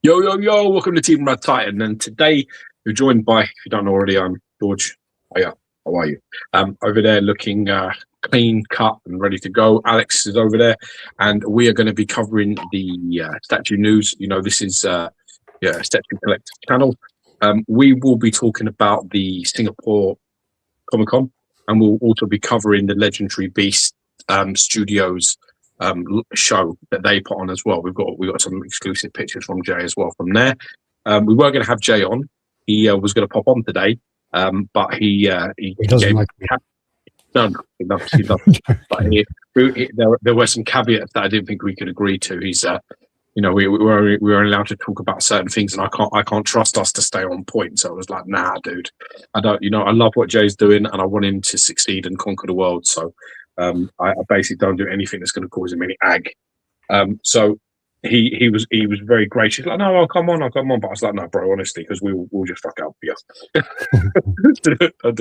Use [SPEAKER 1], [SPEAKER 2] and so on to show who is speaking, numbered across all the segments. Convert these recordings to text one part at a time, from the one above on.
[SPEAKER 1] Yo, yo, yo, welcome to Team RaddTitan. And today you're joined by, if you don't know already, I'm George. Oh, yeah, how are you? Over there looking clean cut and ready to go. Alex is over there, and we are going to be covering the statue news. You know, this is Statue Collector channel. We will be talking about the Singapore Comic Con, and we'll also be covering the Legendary Beast Studios show that they put on as well. We've got some exclusive pictures from Jay as well from there. We were going to have Jay on. He was going to pop on today, but he
[SPEAKER 2] doesn't like me.
[SPEAKER 1] No, he doesn't. But there were some caveats that I didn't think we could agree to. He's we were allowed to talk about certain things, and I can't trust us to stay on point. So I was like, nah, dude, I don't. I love what Jay's doing, and I want him to succeed and conquer the world. So I basically don't do anything that's going to cause him any ag. So he was very gracious. Like, no, I'll come on. But I was like, no, bro, honestly, because we'll just fuck up. Yeah,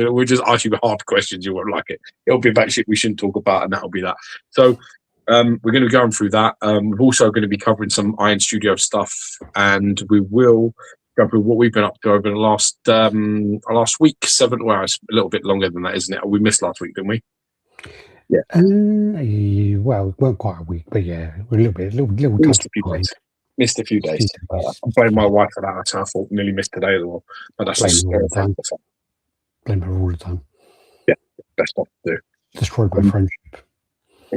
[SPEAKER 1] we'll just ask you hard questions. You won't like it. It'll be about shit we shouldn't talk about, and that'll be that. So we're going to be going through that. We're also going to be covering some Iron Studio stuff, and we will go through what we've been up to over the last week. 7 hours, a little bit longer than that, isn't it? We missed last week, didn't we? Yeah.
[SPEAKER 2] Well, it weren't quite a week, but yeah, we're a little
[SPEAKER 1] missed a few days. Missed a few days. I'm blaming my wife for that. So I thought nearly missed today as well. But that's just
[SPEAKER 2] blame her all the time.
[SPEAKER 1] Yeah, best not to do.
[SPEAKER 2] Destroyed my friendship.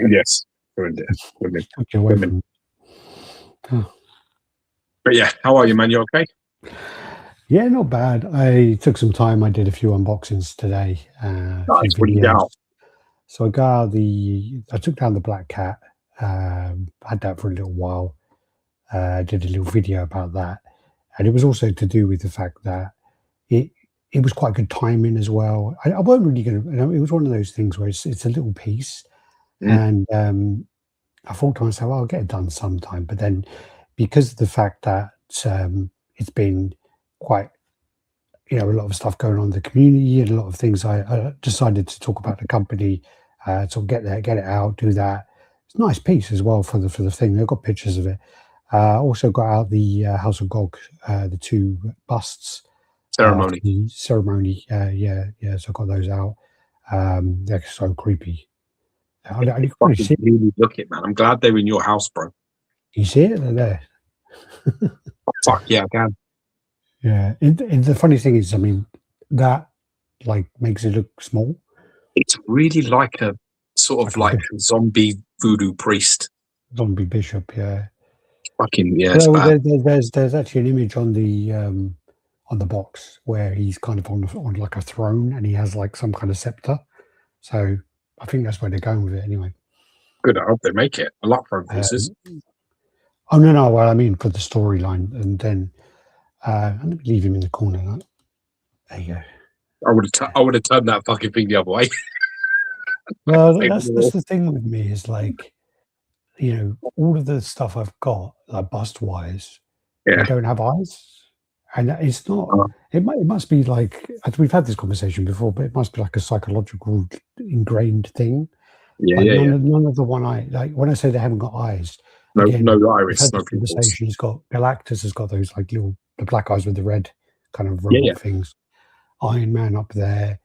[SPEAKER 1] Yes, women.
[SPEAKER 2] Okay, women.
[SPEAKER 1] Oh. But yeah, how are you, man? You okay?
[SPEAKER 2] Yeah, not bad. I took some time. I did a few unboxings today.
[SPEAKER 1] Nice. What do you got?
[SPEAKER 2] So I took down the Black Cat. Had that for a little while. Did a little video about that, and it was also to do with the fact that it was quite good timing as well. I wasn't really going to. It was one of those things where it's a little piece, and I thought to myself, I'll get it done sometime. But then, because of the fact that it's been quite, a lot of stuff going on in the community and a lot of things, I decided to talk about the company, to get it out, do that. It's a nice piece as well for the thing. They've got pictures of it. Also got out the House of Gog, the 2 busts.
[SPEAKER 1] Ceremony.
[SPEAKER 2] Ceremony. Yeah. So I got those out. They're so creepy.
[SPEAKER 1] I really look it, man. I'm glad they're in your house, bro.
[SPEAKER 2] You see it? They're there.
[SPEAKER 1] Fuck yeah, I can.
[SPEAKER 2] Yeah, the funny thing is, I mean, that makes it look small.
[SPEAKER 1] It's really like a sort of like zombie voodoo priest,
[SPEAKER 2] zombie bishop. Yeah,
[SPEAKER 1] fucking yeah.
[SPEAKER 2] There's actually an image on the box where he's kind of on like a throne, and he has like some kind of scepter. So I think that's where they're going with it anyway.
[SPEAKER 1] Good. I hope they make it. I like throne pieces.
[SPEAKER 2] Oh no. Well, I mean for the storyline, and then. I'm going to leave him in the corner. There you go.
[SPEAKER 1] I would have turned that fucking thing the other way.
[SPEAKER 2] Well, that's the thing with me is all of the stuff I've got, like bust wise, I don't have eyes, and it's not. It must be like we've had this conversation before, but it must be like a psychological ingrained thing. None of the one eye. Like when I say they haven't got eyes,
[SPEAKER 1] no iris, no
[SPEAKER 2] pupils. He's got Galactus has got those like little. The black eyes with the red kind of robot things. Iron Man up there.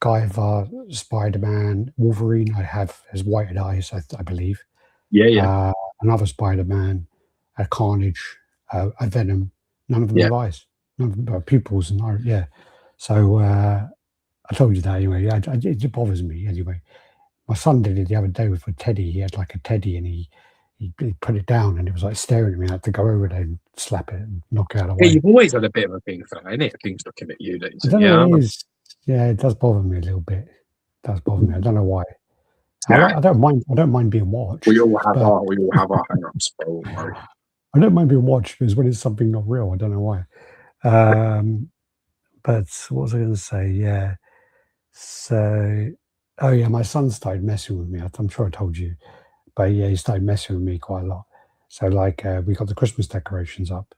[SPEAKER 2] Guyver, Spider-Man, Wolverine. I have as whited eyes, I believe.
[SPEAKER 1] Yeah.
[SPEAKER 2] Another Spider-Man, a Carnage, a Venom. None of them have eyes. None of them have pupils. And So I told you that anyway. It bothers me anyway. My son did it the other day with a teddy. He had like a teddy, and he put it down, and it was like staring at me. I had to go over there and slap it and knock it out of the way.
[SPEAKER 1] Yeah, you've always had a bit of a thing for that, innit? Things looking at you.
[SPEAKER 2] It does bother me a little bit. It does bother me. I don't know why. I don't mind being watched.
[SPEAKER 1] We all have our hang-ups.
[SPEAKER 2] I don't mind being watched because when it's something not real, I don't know why. But what was I going to say? Yeah. So, my son started messing with me. I'm sure I told you. But yeah, he started messing with me quite a lot. So we got the Christmas decorations up.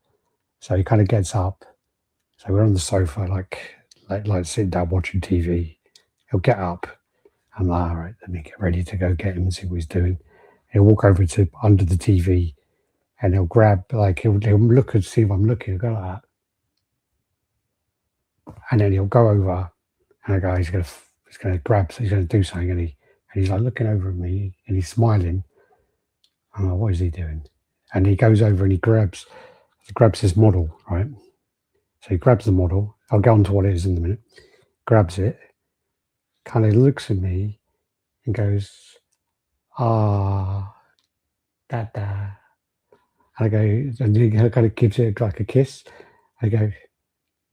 [SPEAKER 2] So he kind of gets up. So we're on the sofa, like sitting down watching TV. He'll get up. I'm like, all right, let me get ready to go get him and see what he's doing. He'll walk over to under the TV, and he'll grab, like, he'll look and see if I'm looking. He'll go like that. And then he'll go over, and I go, he's gonna grab, he's gonna do something, and he's like looking over at me, and he's smiling. I'm like, what is he doing? And he goes over and he grabs his model, right? So he grabs the model. I'll get on to what it is in a minute. Grabs it, kind of looks at me, and goes, "Ah, Dada." And I go, and he kind of gives it like a kiss. I go,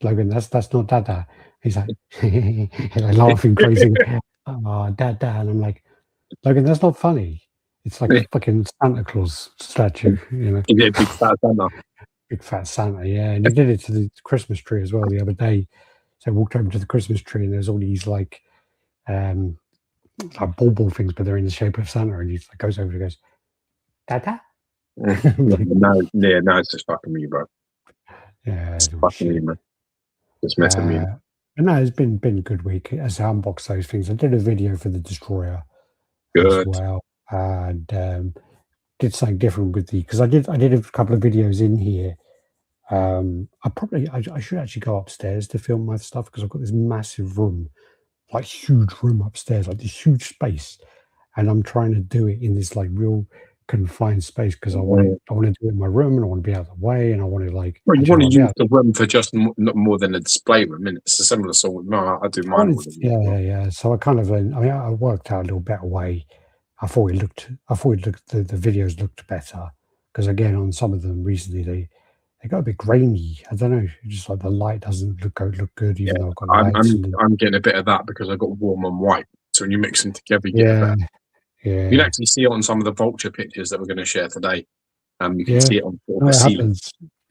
[SPEAKER 2] "Logan, that's not Dada." He's like, like laughing crazy. "Oh, Dada," and I'm like, "Logan, that's not funny. It's like a fucking Santa Claus statue, you know."
[SPEAKER 1] Yeah, big fat Santa.
[SPEAKER 2] Big fat Santa, yeah. And he did it to the Christmas tree as well the other day. So I walked over to the Christmas tree, and there's all these like ball things, but they're in the shape of Santa. And he like goes over and goes, "Dada."
[SPEAKER 1] No, it's just fucking me, bro.
[SPEAKER 2] Yeah,
[SPEAKER 1] it's fucking me, man. Just messing me.
[SPEAKER 2] And no, it's been a good week as I unbox those things. I did a video for the Destroyer as well, and did something different with because I did a couple of videos in here. I should actually go upstairs to film my stuff because I've got this massive room, like huge room upstairs, like this huge space, and I'm trying to do it in this like real confined space because I want to do it in my room, and I want to be out of the way, and I want to like.
[SPEAKER 1] Well, you want to use the room for just not more than a display room, and it's a similar sort of. No, I do mine.
[SPEAKER 2] Yeah. So I kind of, I worked out a little better way. I thought the videos looked better because again, on some of them recently they got a bit grainy. I don't know, just like the light doesn't look good, even though I've got lights.
[SPEAKER 1] I'm getting a bit of that because I've got warm and white. So when you mix them together, you get that.
[SPEAKER 2] Yeah.
[SPEAKER 1] You can actually see it on some of the vulture pictures that we're going to share today. You can see it on the ceiling.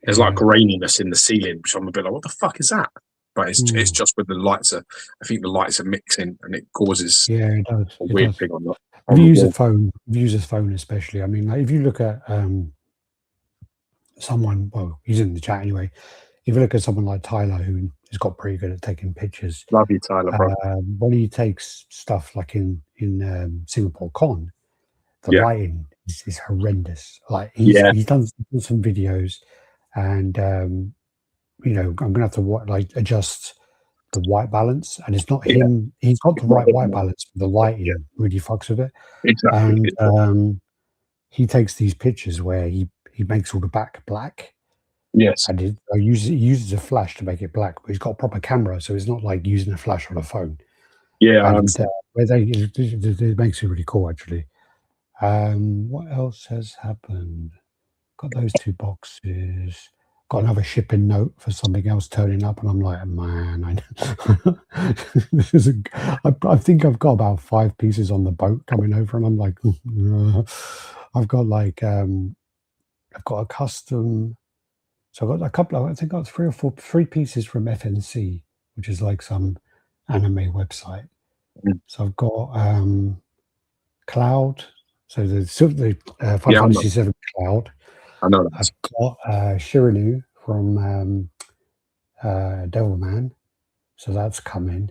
[SPEAKER 1] There's like graininess in the ceiling, which I'm a bit like, what the fuck is that? But it's just with the lights. I think the lights are mixing, and it causes
[SPEAKER 2] it does.
[SPEAKER 1] a weird thing on that.
[SPEAKER 2] If you use a phone, especially. I mean, like if you look at someone, well, he's in the chat anyway. If you look at someone like Tyler, who has got pretty good at taking pictures,
[SPEAKER 1] love you, Tyler, bro.
[SPEAKER 2] When he takes stuff like in Singapore Con, the lighting is horrendous. Like he's done some videos, and I'm gonna have to adjust the white balance, and it's not him. He's got the right white balance, but the lighting really fucks with it.
[SPEAKER 1] Exactly.
[SPEAKER 2] And he takes these pictures where he makes all the back black.
[SPEAKER 1] Yes.
[SPEAKER 2] And he uses a flash to make it black, but he's got a proper camera, so it's not like using a flash on a phone.
[SPEAKER 1] Yeah.
[SPEAKER 2] And it makes it really cool, actually. What else has happened? Got those 2 boxes. Got another shipping note for something else turning up, and I'm like, man, I think I've got about 5 pieces on the boat coming over, and I'm like, I've got like I've got a custom. So I've got a couple of, I think I got 3 pieces from FNC, which is like some anime website. So I've got Cloud, so the 567 Cloud.
[SPEAKER 1] I know that.
[SPEAKER 2] I've got Shirinu from Devilman, so that's coming,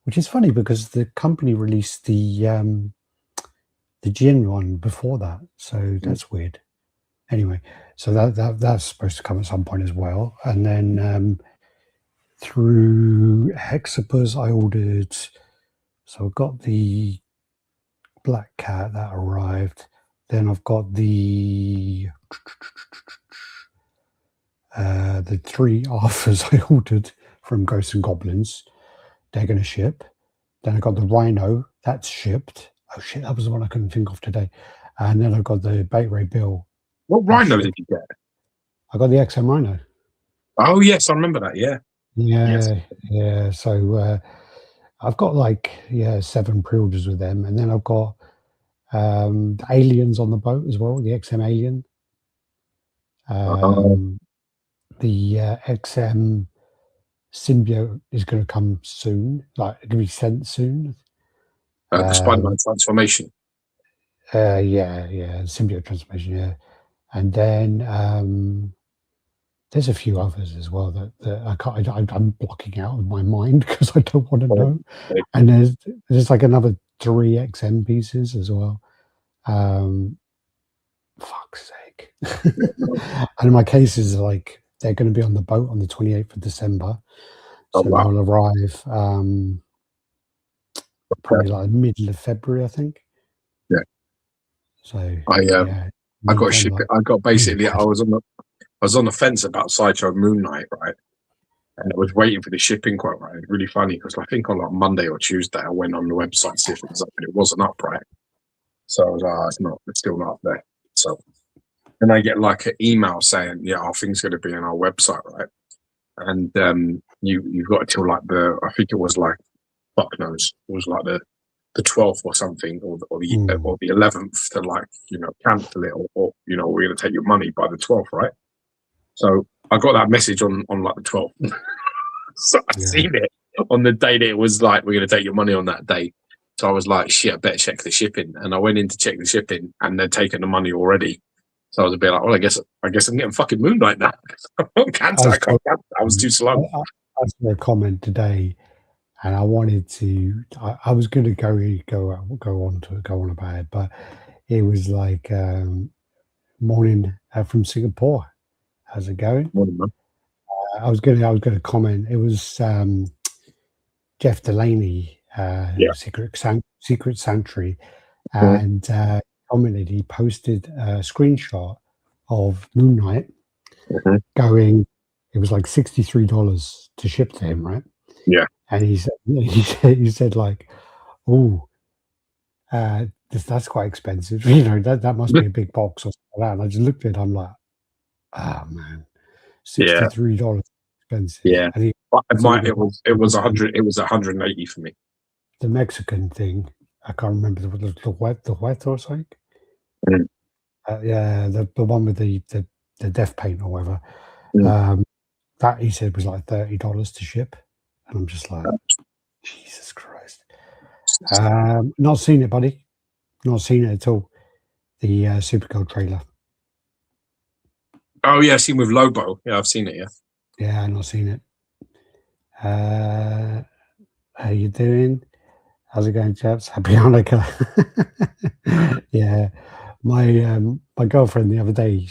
[SPEAKER 2] which is funny because the company released the Jin one before that, so that's weird. Anyway, so that's supposed to come at some point as well, and then through Hexapus I ordered. So I've got the Black Cat that arrived. Then I've got the 3 Arthurs I ordered from Ghosts and Goblins. They're going to ship. Then I got the Rhino that's shipped. Oh shit, that was the one I couldn't think of today. And then I've got the Bait Ray Bill.
[SPEAKER 1] What Rhino did you get?
[SPEAKER 2] I got the XM Rhino.
[SPEAKER 1] Oh yes, I remember that. Yeah.
[SPEAKER 2] Yeah. So I've got 7 pre-orders with them, and then I've got the aliens on the boat as well. The XM Alien. The XM Symbiote is going to come soon. Like it's going to be sent soon.
[SPEAKER 1] The Spider-Man transformation.
[SPEAKER 2] Symbiote transformation. Yeah, and then there's a few others as well that I can't. I'm blocking out of my mind because I don't want to know. And there's like another 3 XM pieces as well. Fuck's sake. like. And my cases are like, they're going to be on the boat on the 28th of December. So they'll arrive probably like middle of February, I think.
[SPEAKER 1] Yeah.
[SPEAKER 2] So
[SPEAKER 1] I got shipped. I got basically. I was on the fence about Sideshow Moon Knight, right? And I was waiting for the shipping quote, right? It's really funny because I think on like Monday or Tuesday, I went on the website to see if it was up, and it wasn't up, right? So I was like, it's still not up there. So then I get like an email saying, yeah, our thing's going to be on our website, right? And you've got till like I think it was like, fuck knows, it was like the 12th or something, or the 11th to like, cancel it, or we're going to take your money by the 12th, right? So I got that message on like the 12th. So I seen it on the day that it was like, we're going to take your money on that day. So I was like, shit, I better check the shipping. And I went in to check the shipping, and they're taking the money already. So I was a bit like, well, I guess I'm getting fucking Moon Knight now. I can't cancel. I was too slow.
[SPEAKER 2] I saw a comment today, and I wanted to. I was going to go on about it, but it was like morning from Singapore. How's it going?
[SPEAKER 1] Morning, man.
[SPEAKER 2] I was going to comment. It was Jeff Delaney, Secret Sanctuary, and commented. He posted a screenshot of Moon Knight going. It was like $63 to ship to him, right?
[SPEAKER 1] Yeah.
[SPEAKER 2] And he said like, oh, that's quite expensive. That must be a big box or something like that. And I just looked at it. I'm like, oh man, $63 expensive.
[SPEAKER 1] Yeah.
[SPEAKER 2] And
[SPEAKER 1] it was 100. It was 180 for me.
[SPEAKER 2] The Mexican thing, I can't remember the white or something. The one with the death paint or whatever. That he said was like $30 to ship, and I'm just like, Jesus Christ. Not seen it, buddy. Not seen it at all. The Supergirl trailer.
[SPEAKER 1] Oh yeah, seen with Lobo. Yeah, I've seen it. Yeah.
[SPEAKER 2] Yeah, I've not seen it. How you doing? How's it going, chaps? Happy Hanukkah. Yeah, my girlfriend the other day,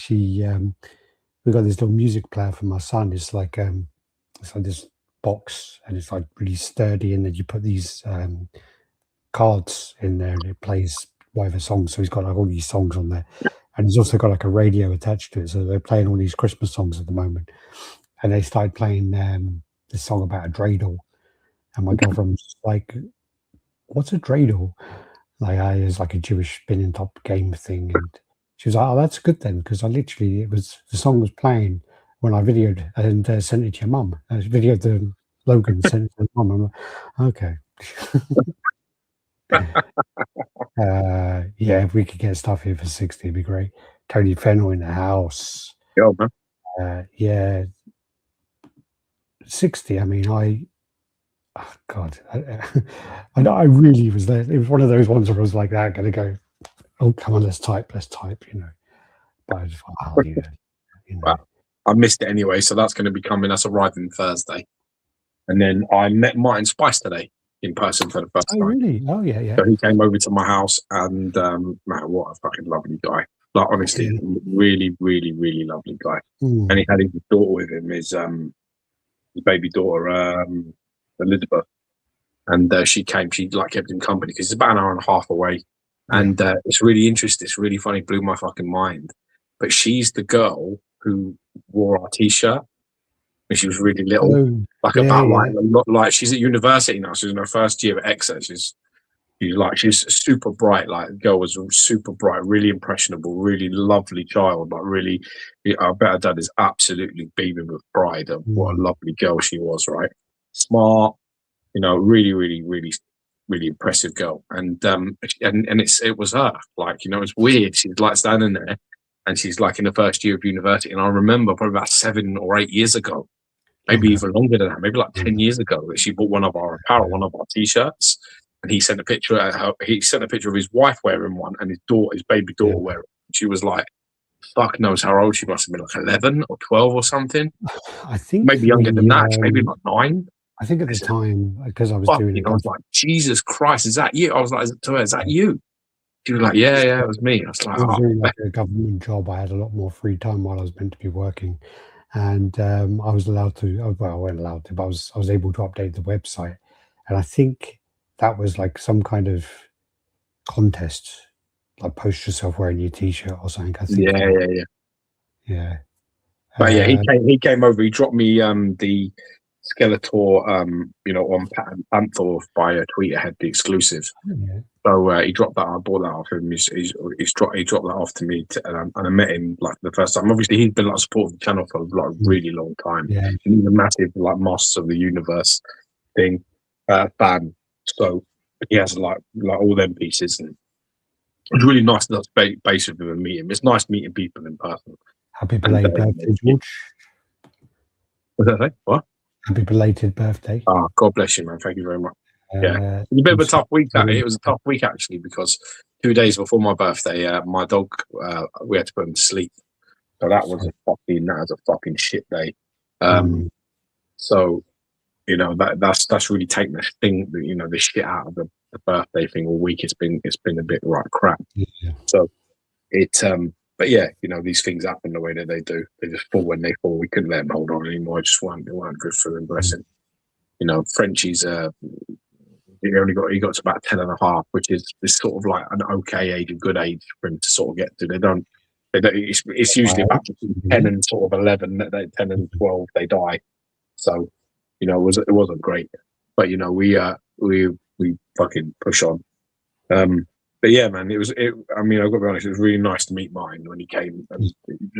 [SPEAKER 2] we got this little music player for my son. It's like this box, and it's like really sturdy, and then you put these cards in there, and it plays whatever songs. So he's got like all these songs on there, and he's also got like a radio attached to it. So they're playing all these Christmas songs at the moment, and they started playing this song about a dreidel, and my girlfriend was just like, "What's a dreidel?" Like, it's like a Jewish spinning top game thing, and she was like, "Oh, that's good then," because the song was playing when I videoed and sent it to your mum. I videoed the Logan and sent it to your mum. I'm like, okay. If we could get stuff here for 60, it'd be great. Tony Fennell in the house.
[SPEAKER 1] Yeah, man.
[SPEAKER 2] 60. I mean, I know I really was there. It was one of those ones where I was like that, going to go, oh, come on, let's type, But I just thought,
[SPEAKER 1] Well, I missed it anyway, so that's going to be coming. That's arriving Thursday. And then I met Martin Spice today in person for the first time.
[SPEAKER 2] Oh, really? Oh, yeah.
[SPEAKER 1] So he came over to my house, and man, what a fucking lovely guy. Like, honestly, really, really, really lovely guy. And he had his daughter with him, his baby daughter, Elizabeth. And she kept him company because it's about an hour and a half away. And it's really interesting. It's really funny. Blew my fucking mind. But she's the girl who wore our T-shirt when she was really little. Like she's at university now. She's in her first year at Exeter. She's super bright. Like, the girl was super bright, really impressionable, really lovely child. Like, really, I bet her dad is absolutely beaming with pride of what a lovely girl she was. Right, smart. Really, really, really, really impressive girl. And it was her. Like, it's weird. She's like standing there, and she's like in the first year of university. And I remember probably about 7 or 8 years ago, maybe even longer than that, maybe like 10 years ago, that she bought one of our apparel, one of our T-shirts, and he sent a picture of her. He sent a picture of his wife wearing one and his baby daughter wearing it. She was like, fuck knows how old she must have been, like 11 or 12 or something.
[SPEAKER 2] I think
[SPEAKER 1] maybe younger than that, maybe like 9.
[SPEAKER 2] I think at the time, because I was doing it,
[SPEAKER 1] I was like, Jesus Christ, is that you? I was like to her, is that you? She was like, yeah, it was me. I was like,
[SPEAKER 2] It was
[SPEAKER 1] oh.
[SPEAKER 2] really like a government job. I had a lot more free time while I was meant to be working, and I was allowed to. Well, I wasn't allowed to, but I was able to update the website, and I think that was like some kind of contest, like post yourself wearing your t-shirt or something. I think. Yeah.
[SPEAKER 1] But yeah, he came over. He dropped me the Skeletor on Panther by a tweet ahead, the exclusive.
[SPEAKER 2] Yeah.
[SPEAKER 1] So he dropped that. I bought that off him. He dropped that off to me, and I met him like the first time. Obviously, he's been like supporting the channel for like a really long time.
[SPEAKER 2] Yeah.
[SPEAKER 1] He's a massive like Masters of the Universe thing fan. So he has like all them pieces, and it's really nice to touch base with him and meet him. It's nice meeting people in person.
[SPEAKER 2] Happy belated birthday, George.
[SPEAKER 1] What's that say? What?
[SPEAKER 2] Happy belated birthday.
[SPEAKER 1] Oh, God bless you, man. Thank you very much. Yeah, it was a bit of a tough week. It was a tough week actually, because 2 days before my birthday, my dog, we had to put him to sleep. So that was a fucking shit day. So that's really taken the thing, the shit out of the birthday thing all week. It's been a bit right crap.
[SPEAKER 2] Yeah.
[SPEAKER 1] So but yeah, these things happen the way that they do. They just fall when they fall. We couldn't let them hold on anymore. It just weren't good for them. Blessing. Frenchie's he got to about 10.5, which is sort of like an okay age, a good age for him to sort of get to. They don't. It's usually about 10 and sort of 11. 10 and 12, they die. So it wasn't great, but we fucking push on. But yeah, man, I've got to be honest, it was really nice to meet Martin when he came. And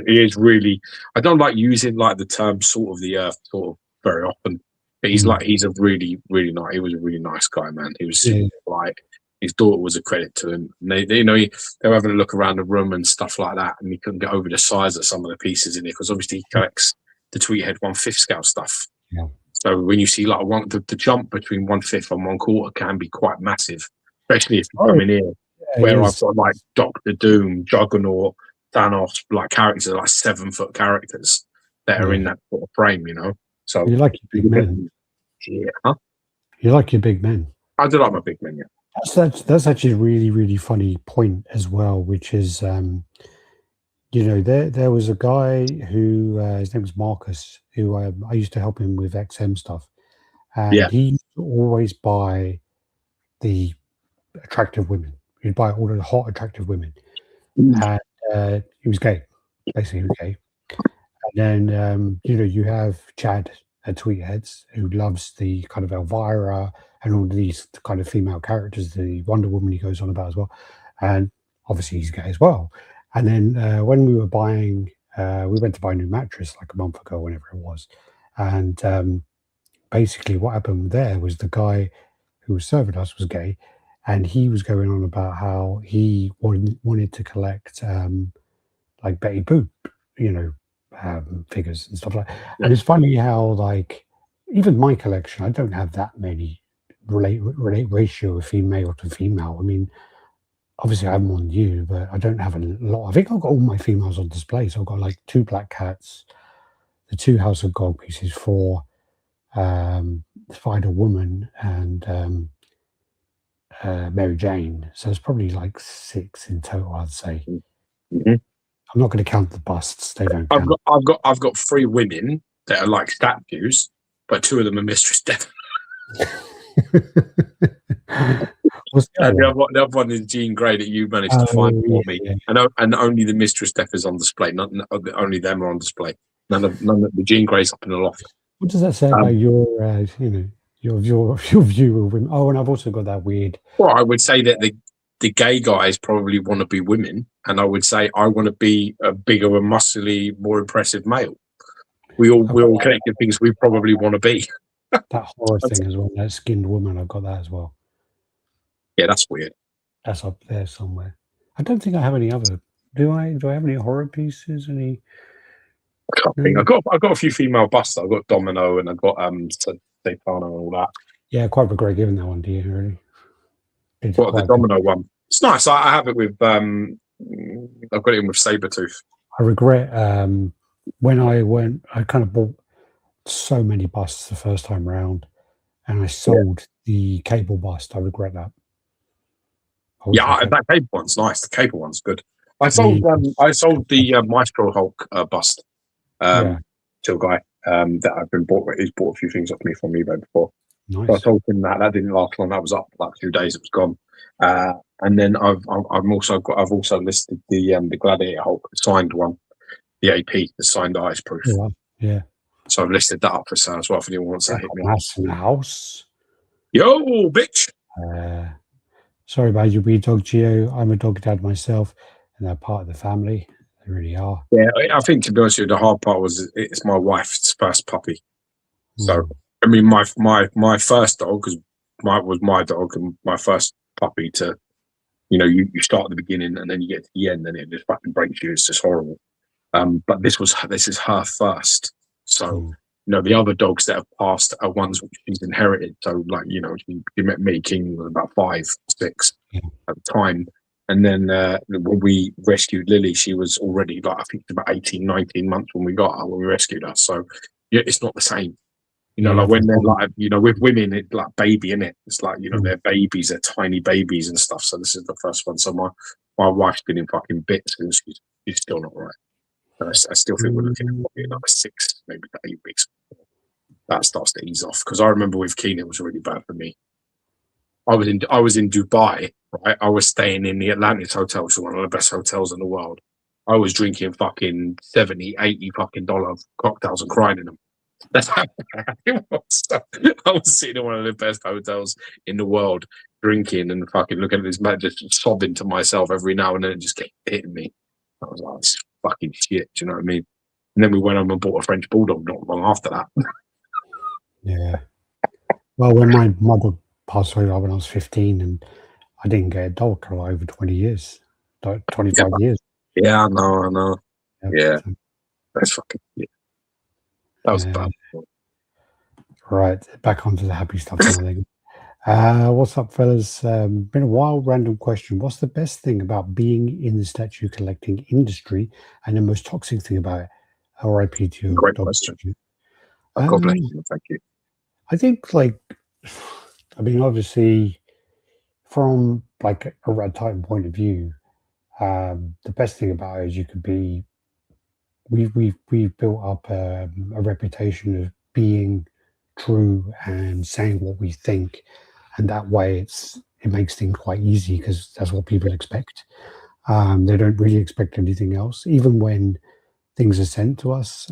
[SPEAKER 1] he is really, I don't like using like the term salt of the earth sort of very often, but he's a really, really nice, he was a really nice guy, man. He was super polite. His daughter was a credit to him. And they were having a look around the room and stuff like that, and he couldn't get over the size of some of the pieces in it, because obviously he collects the Tweethead 1/5 scale stuff.
[SPEAKER 2] Yeah.
[SPEAKER 1] So when you see like the jump between 1/5 and 1/4 can be quite massive, especially if you come in here. Where I've got like Doctor Doom, Juggernaut, Thanos, like characters, like 7-foot characters that are in that sort of frame, So
[SPEAKER 2] you like your big men.
[SPEAKER 1] Yeah, huh?
[SPEAKER 2] You like your big men.
[SPEAKER 1] I do like my big men, yeah.
[SPEAKER 2] That's actually a really, really funny point as well, which is, there was a guy who, his name was Marcus, who I used to help him with XM stuff. And he used to always buy the attractive women. He'd buy all the hot, attractive women. And he was gay. Basically, he was gay. And then, you have Chad at Tweetheads, who loves the kind of Elvira and all these kind of female characters, the Wonder Woman he goes on about as well. And obviously he's gay as well. And then when we were buying, we went to buy a new mattress like a month ago, whenever it was. And basically what happened there was the guy who was serving us was gay. And he was going on about how he wanted to collect like Betty Boop, figures and stuff like that. Yeah. And it's funny how, like, even my collection, I don't have that many relate ratio of female to female. I mean, obviously I have more than you, but I don't have a lot. I think I've got all my females on display. So I've got like 2 Black Cats, the 2 House of God pieces, 4 Spider Woman, and Mary Jane. So it's probably like 6 in total, I'd say.
[SPEAKER 1] Mm-hmm.
[SPEAKER 2] I'm not going to count the busts. They don't count.
[SPEAKER 1] I've got 3 women that are like statues, but 2 of them are Mistress Death. The other one is Jean Grey that you managed to find for me. Yeah. And only the Mistress Death is on display. Only them are on display. None of the Jean Grey's up in the loft.
[SPEAKER 2] What does that say about your view of women? Oh, and I've also got that weird.
[SPEAKER 1] Well, I would say that the gay guys probably want to be women, and I would say I want to be a bigger and muscly, more impressive male. We all connected things we probably want to be.
[SPEAKER 2] That horror thing as well, that skinned woman, I've got that as well.
[SPEAKER 1] Yeah, that's weird.
[SPEAKER 2] That's up there somewhere. I don't think I have any other. Do I have any horror pieces? Any?
[SPEAKER 1] I can't think. I've got a few female busts. I've got Domino and I've got Satana and all that.
[SPEAKER 2] Yeah, quite regret giving that one to you, really.
[SPEAKER 1] What, the Domino one? It's nice. I have it with I've got it in with Sabretooth.
[SPEAKER 2] I regret when I kind of bought so many busts the first time around, and I sold the Cable bust. I regret that.
[SPEAKER 1] Yeah, that Cape one's nice. The Cape one's good. I sold the Maestro Hulk bust to a guy that I've been bought. He's bought a few things off me from eBay before.
[SPEAKER 2] Nice.
[SPEAKER 1] So I told him that didn't last long. That was up like 2 days. It was gone. And then I've also listed the Gladiator Hulk, the signed one, the AP, the signed ice proof.
[SPEAKER 2] Yeah.
[SPEAKER 1] So I've listed that up for sale as well. If anyone wants to hit me.
[SPEAKER 2] That's in the house.
[SPEAKER 1] Yo, bitch.
[SPEAKER 2] Sorry about your wee dog, Geo. I'm a dog dad myself, and they're part of the family. They really are.
[SPEAKER 1] Yeah, I think to be honest with you, the hard part was it's my wife's first puppy. So I mean, my first dog was my dog, and my first puppy to, you start at the beginning and then you get to the end and it just fucking breaks you. It's just horrible. But this is her first. So the other dogs that have passed are ones which she's inherited. So like she met me. King was about 5, 6 at the time. And then when we rescued Lily, she was already like, I think about 18, 19 months when we got her, when we rescued her. So yeah, it's not the same. Like when they're like, with women, it's like baby, innit? It's like, they're babies, they're tiny babies and stuff. So this is the first one. So my wife's been in fucking bits and she's still not right. I still think we're looking at probably another 6, maybe 8 weeks. That starts to ease off. Because I remember with Keen, it was really bad for me. I was in Dubai, right? I was staying in the Atlantis Hotel, which is one of the best hotels in the world. I was drinking fucking $70, $80 fucking dollar cocktails and crying in them. That's how bad it was. I was sitting in one of the best hotels in the world, drinking and fucking looking at this man, just sobbing to myself every now and then, and just kept hitting me. I was like, this is fucking shit. Do you know what I mean? And then we went home and bought a French bulldog not long after that.
[SPEAKER 2] Yeah. Well, when my mother passed away when I was 15, and I didn't get a dog for over 20 years, 25 years.
[SPEAKER 1] Yeah, I know. Yeah. That's fucking shit. That was bad.
[SPEAKER 2] Right, back onto the happy stuff. What's up, fellas? Been a while. Random question. What's the best thing about being in the statue collecting industry, and the most toxic thing about it? R.I.P. to your
[SPEAKER 1] Great
[SPEAKER 2] dog.
[SPEAKER 1] question. God bless you. Thank you.
[SPEAKER 2] I think, obviously, from like a RaddTitan point of view, the best thing about it is you could be. We've built up a reputation of being true and saying what we think, and that way it makes things quite easy because that's what people expect. They don't really expect anything else, even when things are sent to us.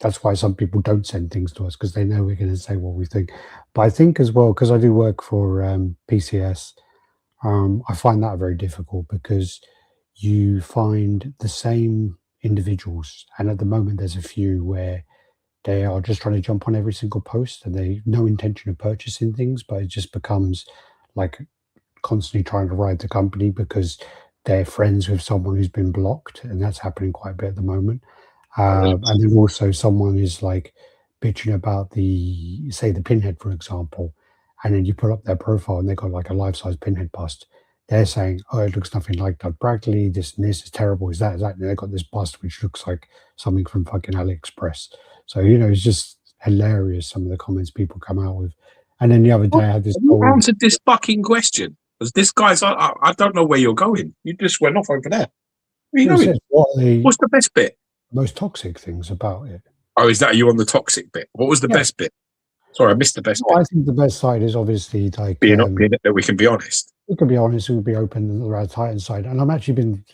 [SPEAKER 2] That's why some people don't send things to us, because they know we're going to say what we think. But I think as well, because I do work for PCS, I find that very difficult because you find the same individuals, and at the moment there's a few where they are just trying to jump on every single post and they no intention of purchasing things, but it just becomes like constantly trying to ride the company because they're friends with someone who's been blocked, and that's happening quite a bit at the moment. And then also someone is like bitching about the pinhead, for example, and then you put up their profile and they got like a life-size pinhead bust. They're saying, oh, it looks nothing like Doug Bradley, this and this is terrible, is that, and they got this bust which looks like something from fucking AliExpress. So, it's just hilarious, some of the comments people come out with. And then the other day I had this...
[SPEAKER 1] You answered this fucking question. Because this guy's... I don't know where you're going. You just went off over there. Where are you going? What's the best bit?
[SPEAKER 2] Most toxic things about it.
[SPEAKER 1] Oh, is that you on the toxic bit? What was the best bit? Sorry, I missed the best bit.
[SPEAKER 2] I think the best side is obviously like...
[SPEAKER 1] being that we can be honest.
[SPEAKER 2] We can be honest, we can be open on the RaddTitan side. And I've actually been,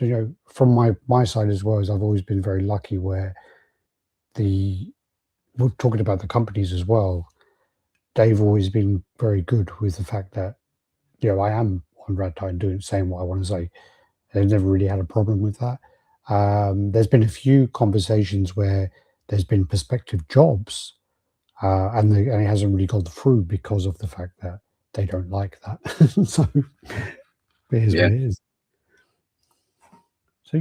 [SPEAKER 2] from my side as well, as I've always been very lucky where we're talking about the companies as well, they've always been very good with the fact that, I am on RaddTitan saying what I want to say. They've never really had a problem with that. There's been a few conversations where there's been prospective jobs and it hasn't really gone through because of the fact that they don't like that. So it is what it is. So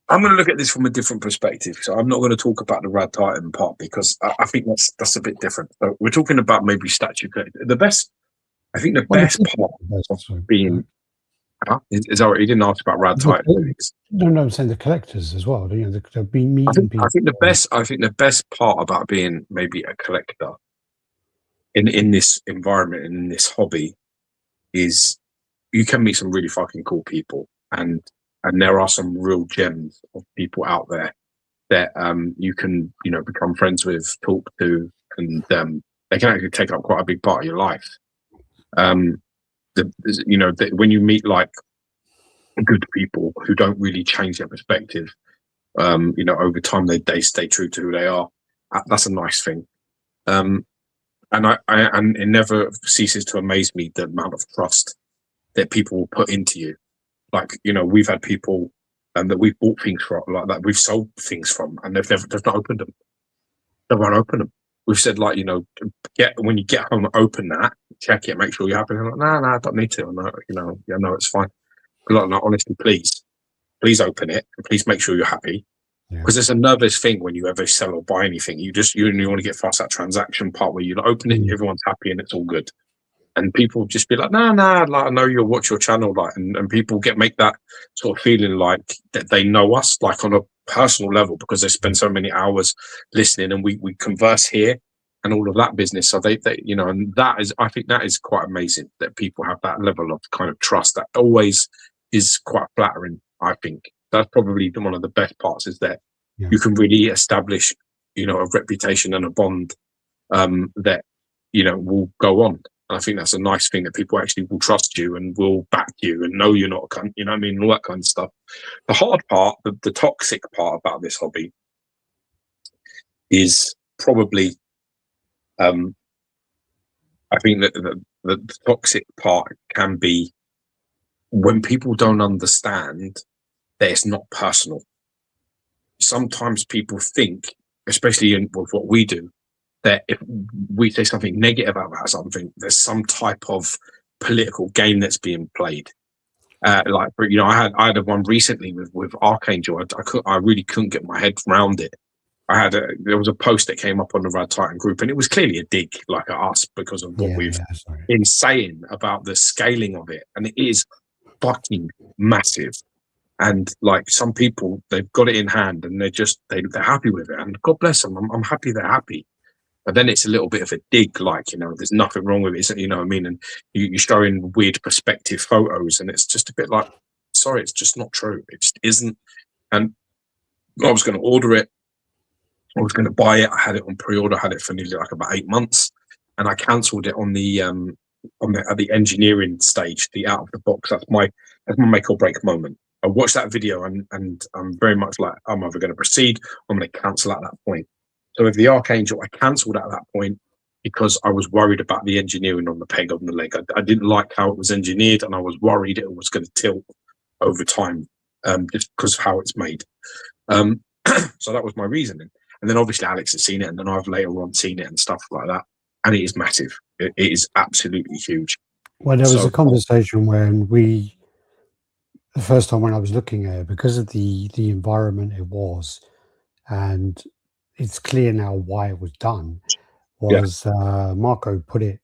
[SPEAKER 1] I'm going to look at this from a different perspective. So I'm not going to talk about the RaddTitan part because I think that's a bit different. So we're talking about maybe statue collecting. The best part of being... Is that what you didn't ask about RaddTitan?
[SPEAKER 2] No, I'm saying the collectors as well. I think
[SPEAKER 1] the best part about being maybe a collector in this environment and in this hobby is you can meet some really fucking cool people, and there are some real gems of people out there that you can become friends with, talk to, and they can actually take up quite a big part of your life. When you meet like good people who don't really change their perspective, over time they stay true to who they are. That's a nice thing. And it never ceases to amaze me the amount of trust that people will put into you. Like, we've had people that we've bought things from, like that we've sold things from, and they've not opened them. They won't open them. We've said, like, when you get home, open that, check it, make sure you're happy. And I'm like, no, I don't need to. No, it's fine. But like, no, honestly, please open it, and please make sure you're happy. Because it's a nervous thing when you ever sell or buy anything. You only want to get past that transaction part where you open it, everyone's happy, and it's all good. And people just be like, nah, like, I know you'll watch your channel, like, and people make that sort of feeling like that they know us, like on a personal level, because they spend so many hours listening, and we converse here and all of that business. So they and I think that is quite amazing that people have that level of kind of trust. That always is quite flattering. I think that's probably one of the best parts, is that you can really establish, a reputation and a bond that will go on. And I think that's a nice thing, that people actually will trust you and will back you and know you're not a cunt, and all that kind of stuff. The hard part, the toxic part about this hobby is probably, I think that the toxic part can be when people don't understand that it's not personal. Sometimes people think, especially with what we do, that if we say something negative about something, there's some type of political game that's being played. I had one recently with Archangel. I really couldn't get my head around it. There was a post that came up on the RaddTitan group, and it was clearly a dig, like, at us, because of what we've been saying about the scaling of it, and it is fucking massive. And like, some people, they've got it in hand, and they're happy with it, and God bless them. I'm happy they're happy. But then it's a little bit of a dig, like, there's nothing wrong with it, you know what I mean? And you throw in weird perspective photos, and it's just a bit like, sorry, it's just not true. It just isn't. And I was going to order it. I was going to buy it. I had it on pre-order. I had it for nearly like about 8 months, and I cancelled it at the engineering stage, the out of the box. That's my make or break moment. I watched that video, and I'm very much like, I'm either going to proceed or I'm going to cancel at that point. So with the Archangel, I cancelled at that point because I was worried about the engineering on the peg on the leg. I didn't like how it was engineered, and I was worried it was going to tilt over time, just because of how it's made. So that was my reasoning. And then obviously Alex has seen it, and then I've later on seen it and stuff like that. And it is massive. It is absolutely huge.
[SPEAKER 2] Well, there was a conversation when the first time when I was looking at it, because of the environment it was, and it's clear now why it was done, was Marco put it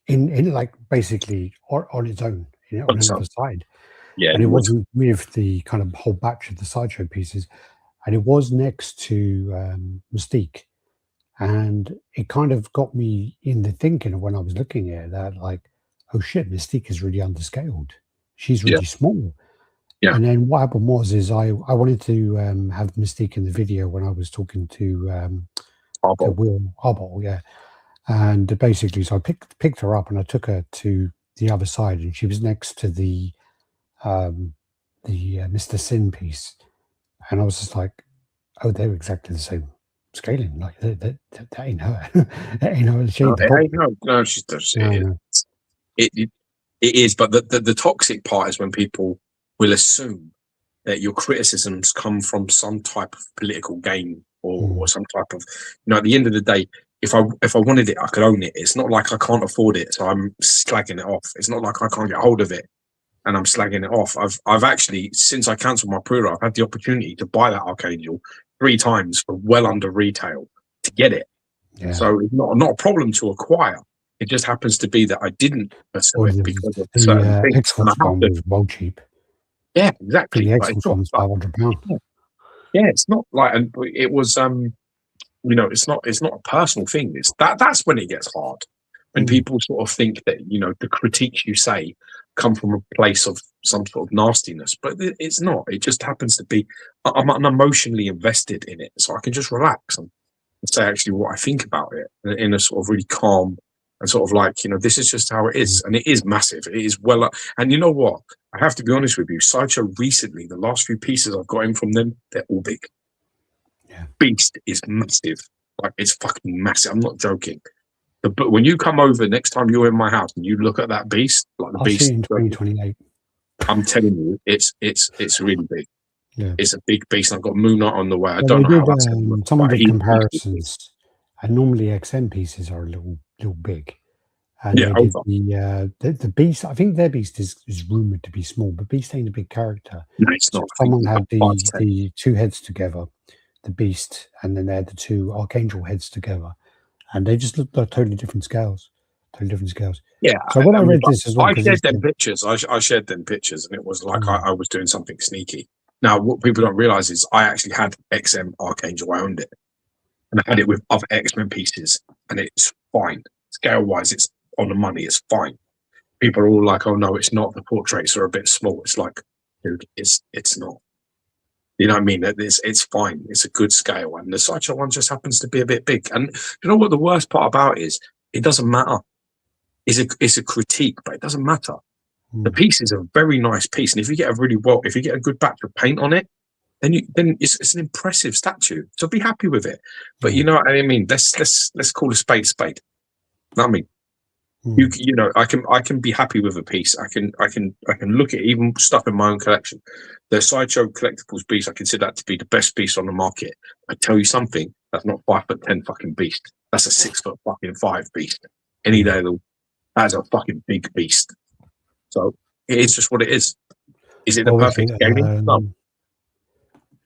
[SPEAKER 2] in like basically on its own, on another side. Yeah, and it wasn't with the kind of whole batch of the sideshow pieces, and it was next to Mystique. And it kind of got me in the thinking when I was looking at that, like, oh shit, Mystique is really underscaled. She's really small. Yeah. And then what happened was I wanted to have Mystique in the video when I was talking to Will Arbol, yeah. And basically, so I picked her up and I took her to the other side, and she was next to the Mr. Sin piece, and I was just like, oh, they're exactly the same scaling. Like that ain't her. That ain't her.
[SPEAKER 1] No, she does. It is, but the toxic part is when people will assume that your criticisms come from some type of political game or some type of, at the end of the day, if I wanted it, I could own it. It's not like I can't afford it, so I'm slagging it off. It's not like I can't get hold of it and I'm slagging it off. I've actually, since I cancelled my pre-order, I've had the opportunity to buy that Archangel 3 times for well under retail to get it. Yeah. So it's not a problem to acquire. It just happens to be that I didn't pursue it because of certain things.
[SPEAKER 2] Xbox one was well cheap.
[SPEAKER 1] Yeah, exactly.
[SPEAKER 2] The Xbox one was £500.
[SPEAKER 1] Yeah, it's not like, and it was it's not a personal thing. That's when it gets hard. And people sort of think that, you know, the critiques you say come from a place of some sort of nastiness, but it's not. It just happens to be, I'm emotionally invested in it. So I can just relax and say actually what I think about it in a sort of really calm and sort of like, you know, this is just how it is. And it is massive. It is well, and you know what? I have to be honest with you. Sideshow recently, the last few pieces I've got in from them, they're all big.
[SPEAKER 2] Yeah.
[SPEAKER 1] Beast is massive. Like, it's fucking massive. I'm not joking. But when you come over next time you're in my house and you look at that beast, like the
[SPEAKER 2] I'll
[SPEAKER 1] beast
[SPEAKER 2] see it in 2028.
[SPEAKER 1] I'm telling you, it's really big.
[SPEAKER 2] Yeah.
[SPEAKER 1] It's a big beast. I've got Moon Knight on the way. I
[SPEAKER 2] Well,
[SPEAKER 1] don't know
[SPEAKER 2] they
[SPEAKER 1] how
[SPEAKER 2] did,
[SPEAKER 1] that's going to look.
[SPEAKER 2] someone did comparisons, and normally XM pieces are a little big. And
[SPEAKER 1] Yeah,
[SPEAKER 2] they did the beast. I think their beast is rumored to be small, but beast ain't a big character.
[SPEAKER 1] No, it's
[SPEAKER 2] So
[SPEAKER 1] not.
[SPEAKER 2] someone had
[SPEAKER 1] It's
[SPEAKER 2] the two heads together, the beast, and then they had the two archangel heads together, and they just looked like totally different scales. Totally different scales.
[SPEAKER 1] Yeah.
[SPEAKER 2] So when I read this as well,
[SPEAKER 1] I shared them pictures. I shared them pictures, and it was like I was doing something sneaky. Now, what people don't realize is I actually had XM Archangel. I owned it, and I had it with other X-Men pieces, and it's fine. Scale wise, it's on the money. It's fine. People are all like, "Oh no, it's not. The portraits are a bit small." It's like, dude, it's not. You know what I mean? It's fine. It's a good scale, and the Sideshow one just happens to be a bit big. And you know what the worst part about it is? It doesn't matter. It's a critique, but it doesn't matter. The piece is a very nice piece, and if you get a good batch of paint on it, then it's an impressive statue. So be happy with it. But you know what I mean? Let's call a spade spade. You know what I mean? You know, I can be happy with a piece. I can look at even stuff in my own collection. The Sideshow Collectibles beast, I consider that to be the best beast on the market. I tell you something, that's not 5'10" fucking beast. That's a 6'5" beast. Any day that's a fucking big beast. So it is just what it is. Is it the perfect scaling? No.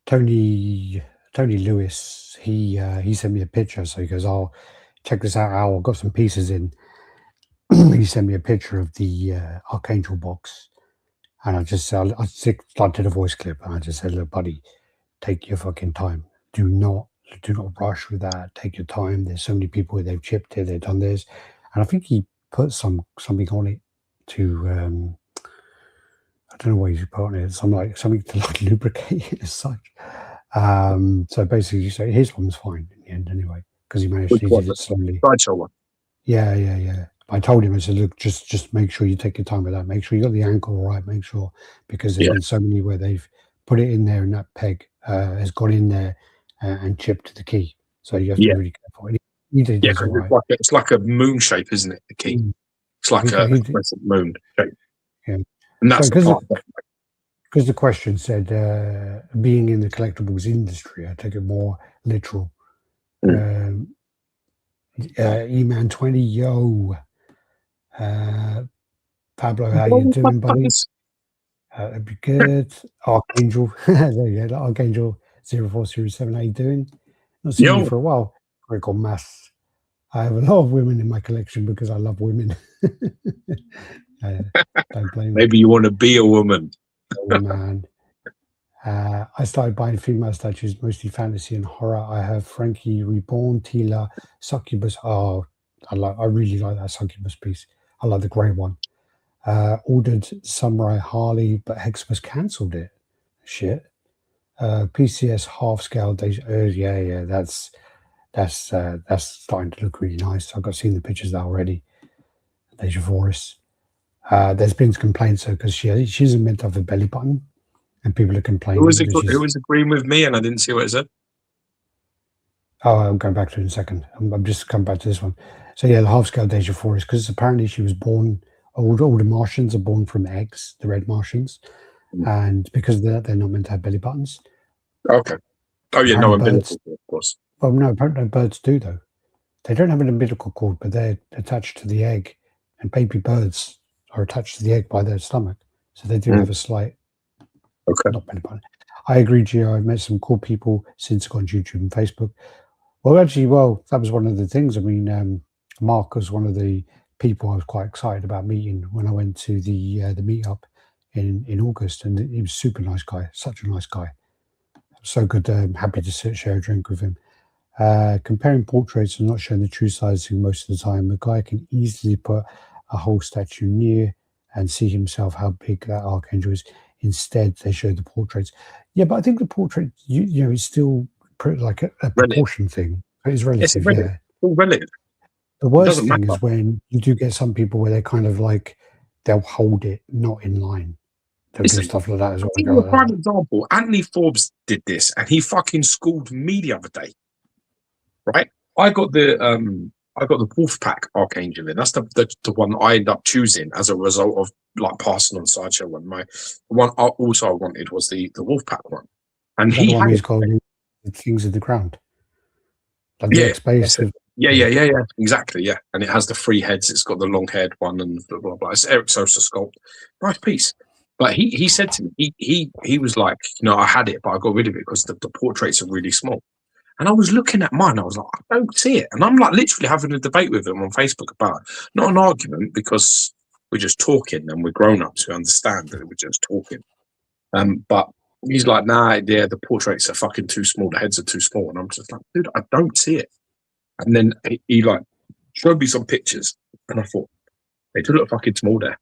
[SPEAKER 2] Tony Lewis, he sent me a picture. So he goes, "Oh, check this out, Al. I've got some pieces in." He sent me a picture of the Archangel box, and I did a voice clip, and I just said, "Look, buddy, take your fucking time. Do not rush with that. Take your time. There's so many people where they've chipped it, they've done this," and I think he put something on it to I don't know what you put on it. Something to like lubricate it as such. So basically, his one's fine in the end anyway, because he managed to use it slowly.
[SPEAKER 1] Sideshow one.
[SPEAKER 2] Yeah. I told him, I said, look, just make sure you take your time with that. Make sure you got the ankle right. Make sure, because there's been so many where they've put it in there and that peg has gone in there and chipped the key. So you have to be really careful.
[SPEAKER 1] It's like a moon shape, isn't it? The key. It's like a crescent moon shape.
[SPEAKER 2] Yeah.
[SPEAKER 1] And that's
[SPEAKER 2] because the question said, being in the collectibles industry, I take it more literal. E-Man 20, yo. Pablo, how you doing, buddy? That'd be good. Archangel, there you go. Archangel 0407, how you doing? Not seen you for a while. Critical mass. I have a lot of women in my collection because I love women. Don't blame me.
[SPEAKER 1] Maybe you want to be a woman.
[SPEAKER 2] Oh, man. I started buying female statues, mostly fantasy and horror. I have Frankie Reborn, Tila, Succubus. Oh, I really like that Succubus piece. I like the grey one. Ordered Samurai Harley, but Hexamus cancelled it. Shit. PCS half scale. Yeah. That's starting to look really nice. I've seen the pictures of that already. Deja Voris. There's been complaints because she isn't meant to have a belly button, and people are complaining.
[SPEAKER 1] Who was agreeing with me, and I didn't see what it said.
[SPEAKER 2] Oh, I'm going back to it in a second. I'm just coming back to this one. So yeah, the half scale Deja Voris, because apparently she was born. All the Martians are born from eggs, the red Martians, and because of that, they're not meant to have belly buttons.
[SPEAKER 1] Okay. Oh yeah, no umbilical cord, of course.
[SPEAKER 2] Well, no, apparently birds do though. They don't have an umbilical cord, but they're attached to the egg, and baby birds are attached to the egg by their stomach, so they do have a slight.
[SPEAKER 1] Okay.
[SPEAKER 2] Not belly button. I agree, Geo. I've met some cool people since I got on YouTube and Facebook. Well, actually, that was one of the things. I mean, Mark was one of the people I was quite excited about meeting when I went to the meetup in August, and he was a super nice guy, such a nice guy. So good. Happy to share a drink with him. Comparing portraits and not showing the true sizing most of the time, a guy can easily put a whole statue near and see himself how big that archangel is. Instead, they show the portraits. Yeah, but I think the portrait, you know, is still like a proportion thing. It's relative,
[SPEAKER 1] yeah. All relative.
[SPEAKER 2] The worst thing is when you do get some people where they're kind of like, they'll hold it not in line. They'll do stuff like that as well.
[SPEAKER 1] I'll give you a prime example. Anthony Forbes did this, and he fucking schooled me the other day. Right? I got the Wolfpack Archangel in. That's the one I ended up choosing as a result of like passing on Sideshow one. The one I also wanted was the Wolfpack one. And he had
[SPEAKER 2] called Things of the Ground. Like
[SPEAKER 1] yeah, exactly, yeah. And it has the 3 heads. It's got the long-haired one and blah blah blah. It's Eric Sosa sculpt. Nice piece. But he said to me, he was like, you know, I had it, but I got rid of it because the portraits are really small. And I was looking at mine. I was like, I don't see it. And I'm like literally having a debate with him on Facebook about it. Not an argument, because we're just talking and we're grown-ups who understand that we're just talking. But he's like, nah, yeah, the portraits are fucking too small. The heads are too small. And I'm just like, dude, I don't see it. And then he like showed me some pictures, and I thought they do look fucking small there.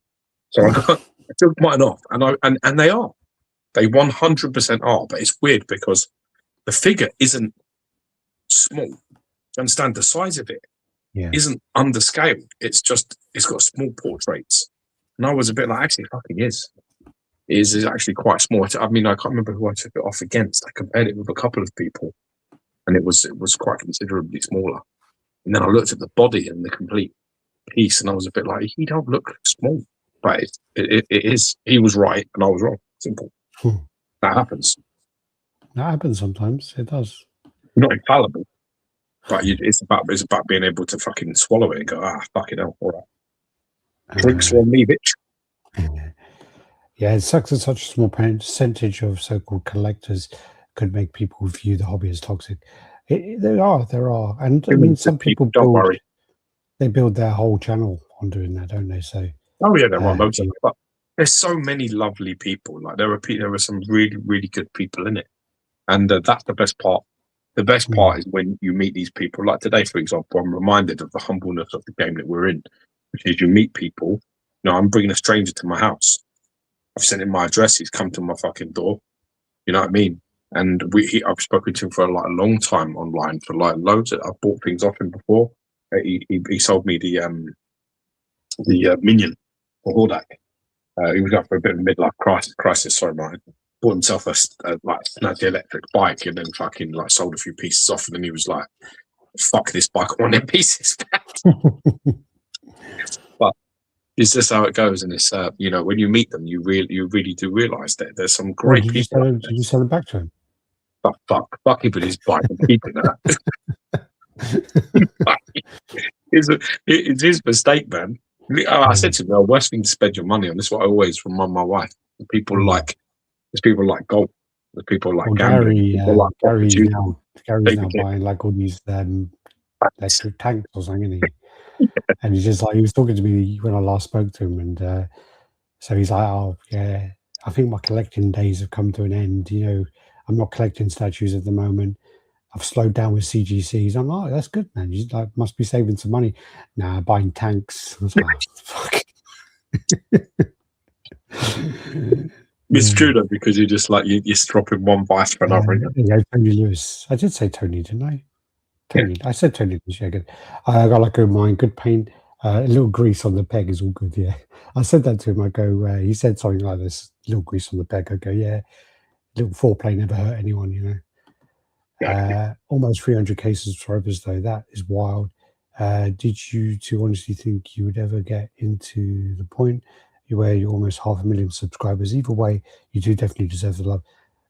[SPEAKER 1] So I took mine off, and they are. They 100% are. But it's weird because the figure isn't small. You understand, the size of it isn't underscaled. It's just it's got small portraits. And I was a bit like, actually, it fucking is. It is actually quite small. I mean, I can't remember who I took it off against. I compared it with a couple of people, and it was quite considerably smaller. And then I looked at the body and the complete piece, and I was a bit like, he don't look small. But it is. He was right, and I was wrong. Simple. That happens.
[SPEAKER 2] That happens sometimes. It does.
[SPEAKER 1] Not infallible, but it's about being able to fucking swallow it and go, fucking hell, all right. Drinks on me, bitch.
[SPEAKER 2] Yeah, it sucks that such a small percentage of so-called collectors could make people view the hobby as toxic. There are, and I mean, some people build their whole channel on doing that, don't they? So,
[SPEAKER 1] oh yeah, there are most of them, but there's so many lovely people. Like there are some really, really good people in it, and that's the best part. The best part is when you meet these people. Like today, for example, I'm reminded of the humbleness of the game that we're in, which is you meet people. You know, I'm bringing a stranger to my house. I've sent him my address. He's come to my fucking door. You know what I mean? And I've spoken to him for like a long time online for like loads. I've bought things off him before. He sold me the minion for Hordak. He was going for a bit of a midlife crisis. Sorry, man. Bought himself a snazzy electric bike and then fucking like sold a few pieces off. And then he was like, "Fuck this bike, I want them pieces back." But it's just how it goes, and it's you know, when you meet them, you really do realise that there's some great people.
[SPEAKER 2] Did you sell them back to him?
[SPEAKER 1] Fuck him with his bike and keeping that. It's his mistake, man. I said to him, the worst thing to spend your money on. This is what I always remind my wife. There's people like golf. There's people like gambling.
[SPEAKER 2] Gary's now buying like all these electric tanks or something, isn't he? And he's just like, he was talking to me when I last spoke to him, and so he's like, oh yeah, I think my collecting days have come to an end. You know, I'm not collecting statues at the moment. I've slowed down with CGCs. I'm like, oh, that's good, man. You like must be saving some money. Nah, buying tanks. I was like, fuck.
[SPEAKER 1] It's true though, because you're just like you're dropping one vice for another.
[SPEAKER 2] Yeah, Tony Lewis. I did say Tony, didn't I? Tony. Yeah. I said Tony Lewis. Yeah, good. I got like good mine, good paint, a little grease on the peg is all good. Yeah, I said that to him. I go. He said something like this: little grease on the peg. I go, yeah. Little foreplay never hurt anyone, you know. Almost 300 cases for others though. That is wild. Did you two honestly think you would ever get into the point where you're almost 500,000 subscribers? Either way, you do definitely deserve the love.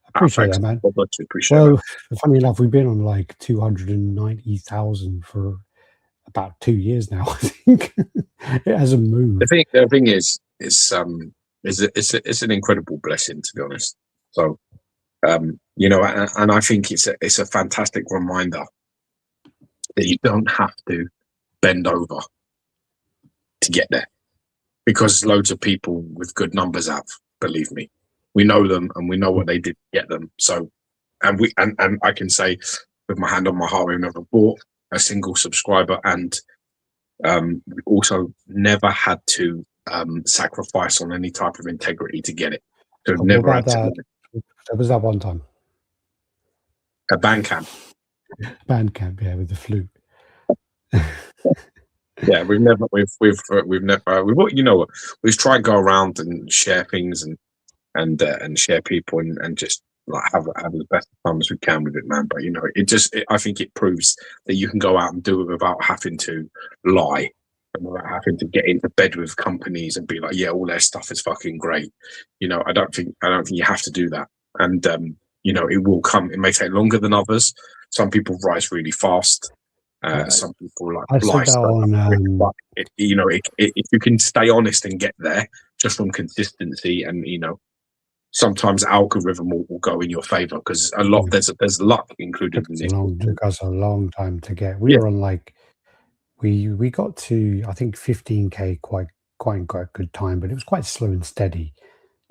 [SPEAKER 2] I appreciate that, man. Well, funny enough, we've been on like 290,000 for about 2 years now. I think it hasn't moved.
[SPEAKER 1] The thing is, it's an incredible blessing, to be honest. So, you know, and I think it's a fantastic reminder that you don't have to bend over to get there, because loads of people with good numbers have. Believe me, we know them and we know what they did to get them. So, and I can say with my hand on my heart, we've never bought a single subscriber, and we've also never had to sacrifice on any type of integrity to get it. So we've never had
[SPEAKER 2] that? There was that one time.
[SPEAKER 1] A Bandcamp.
[SPEAKER 2] Bandcamp, yeah, with the flute.
[SPEAKER 1] Yeah, we've never, you know, we've tried to go around and share things and share people and just like have the best time as we can with it, man. But you know, I think it proves that you can go out and do it without having to lie and without having to get into bed with companies and be like, yeah, all their stuff is fucking great. You know, I don't think you have to do that. And you know, it will come. It may take longer than others. Some people rise really fast. Some people like fly stuff. But you know, if you can stay honest and get there just from consistency, and you know, sometimes algorithm will go in your favor because there's luck included in it.
[SPEAKER 2] It took us a long time to get. We were on like we got to I think 15K quite good time, but it was quite slow and steady.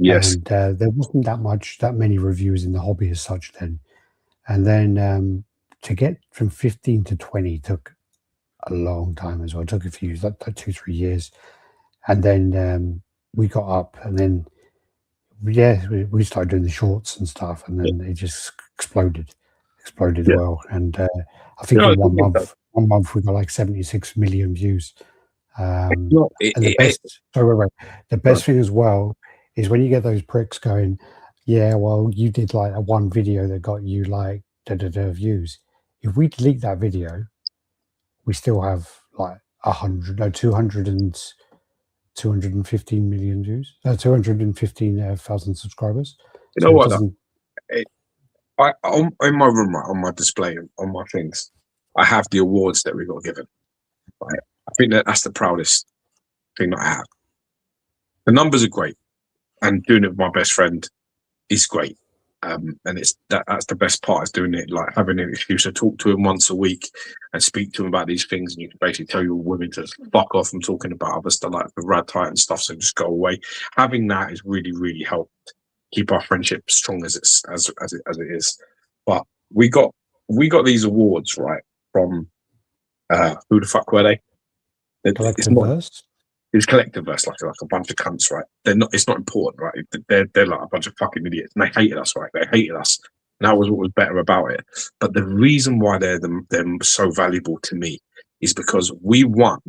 [SPEAKER 1] Yes,
[SPEAKER 2] and there wasn't that many reviews in the hobby as such then, and then to get from 15 to 20 took a long time as well. It took a few, like 2-3 years, and then we got up, and then we started doing the shorts and stuff, and then it just exploded well. And I think in one month we got like 76 million views. And the best thing as well is when you get those pricks going, yeah, well, you did like a one video that got you like views. If we delete that video, we still have like 215 million views, 215,000 subscribers.
[SPEAKER 1] You know what? In my room, right, on my display, on my things, I have the awards that we got given. Right? I think that's the proudest thing that I have. The numbers are great, and doing it with my best friend is great. And that's the best part, is doing it, like having an excuse to talk to him once a week and speak to him about these things, and you can basically tell your women to fuck off from talking about other stuff like the RaddTitan stuff, so just go away. Having that has really, really helped keep our friendship strong as it is. But we got these awards, right, from who the fuck were they?
[SPEAKER 2] Collectibles.
[SPEAKER 1] It's Collectibles, like a bunch of cunts, right? It's not important, right? They're like a bunch of fucking idiots, and they hated us, right? They hated us, and that was what was better about it. But the reason why they're so valuable to me is because we won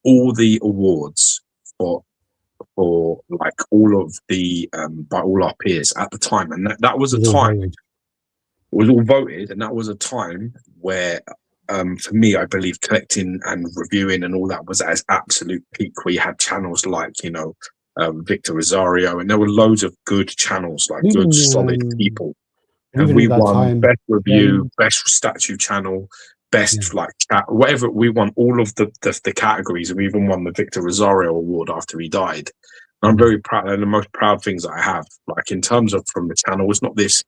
[SPEAKER 1] all the awards for like all of the by all our peers at the time, and that was a time. It was all voted, and that was a time where. For me, I believe collecting and reviewing and all that was at its absolute peak. We had channels like, you know, Victor Rosario, and there were loads of good channels, like good, solid people. And we won best review, best statue channel, best like chat, whatever. We won all of the categories, and we even won the Victor Rosario award after he died. And I'm very proud, and the most proud things that I have, like in terms of from the channel, it's not this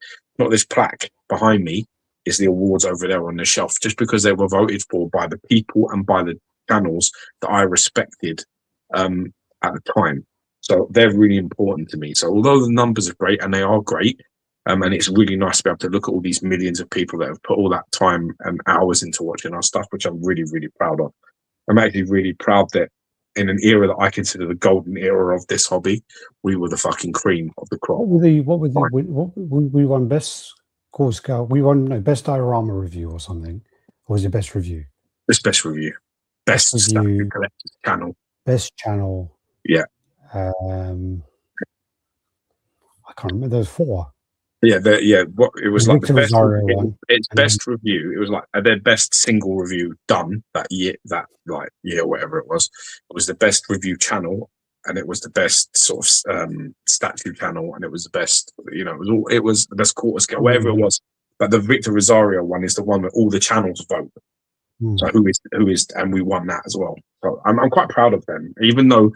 [SPEAKER 1] plaque behind me. Is the awards over there on the shelf, just because they were voted for by the people and by the channels that I respected at the time. So they're really important to me. So although the numbers are great, and they are great, and it's really nice to be able to look at all these millions of people that have put all that time and hours into watching our stuff, which I'm really, really proud of. I'm actually really proud that in an era that I consider the golden era of this hobby, we were the fucking cream of the crop.
[SPEAKER 2] We won best. Course, we won best diorama review or something. Or was it best review?
[SPEAKER 1] It's best review. Best review. Collectors channel.
[SPEAKER 2] Best channel.
[SPEAKER 1] Yeah.
[SPEAKER 2] I can't remember. There was 4.
[SPEAKER 1] Yeah, what it was like the best
[SPEAKER 2] one.
[SPEAKER 1] It's best review. It was like their best single review done that year, whatever it was. It was the best review channel, and it was the best sort of statue channel, and it was the best, you know, it was the best quarter scale, whatever it was. But the Victor Rosario one is the one that all the channels vote. So who is, and we won that as well. So I'm quite proud of them, even though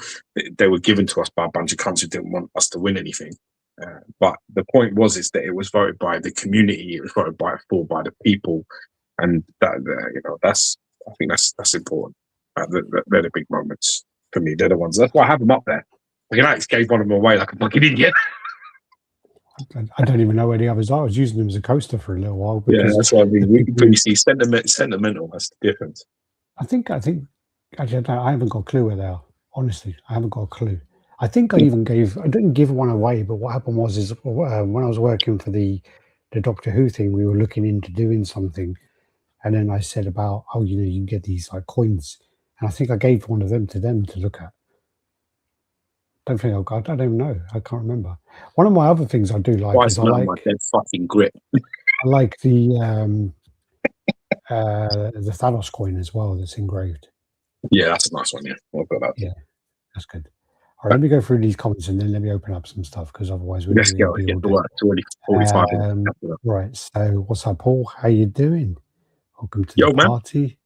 [SPEAKER 1] they were given to us by a bunch of cunts who didn't want us to win anything. But the point is that it was voted by the community, it was voted by the people, and that you know, I think that's important. They're the big moments. For me, they're the ones. That's why I have them up there. Like, Alex gave one of them away like a fucking idiot.
[SPEAKER 2] I don't even know where the others are. I was using them as a coaster for a little while.
[SPEAKER 1] Yeah, that's what I mean. You see sentimental. That's the difference.
[SPEAKER 2] I think actually I haven't got a clue where they are. Honestly, I haven't got a clue. I think I didn't give one away, but what happened was when I was working for the Doctor Who thing, we were looking into doing something, and then I said about, oh, you can get these like coins, and I think I gave one of them to look at. I don't even know. I can't remember. One of my other things I do like is I like
[SPEAKER 1] my dead fucking grip.
[SPEAKER 2] I like the Thanos coin as well that's engraved.
[SPEAKER 1] Yeah, that's a nice one. Yeah, I've got that.
[SPEAKER 2] Yeah, that's good. All right, let me go through these comments and then let me open up some stuff because otherwise we're
[SPEAKER 1] Let's go. Get to work. It's already 45 minutes.
[SPEAKER 2] Right. So, what's up, Paul? How you doing? Welcome to the party.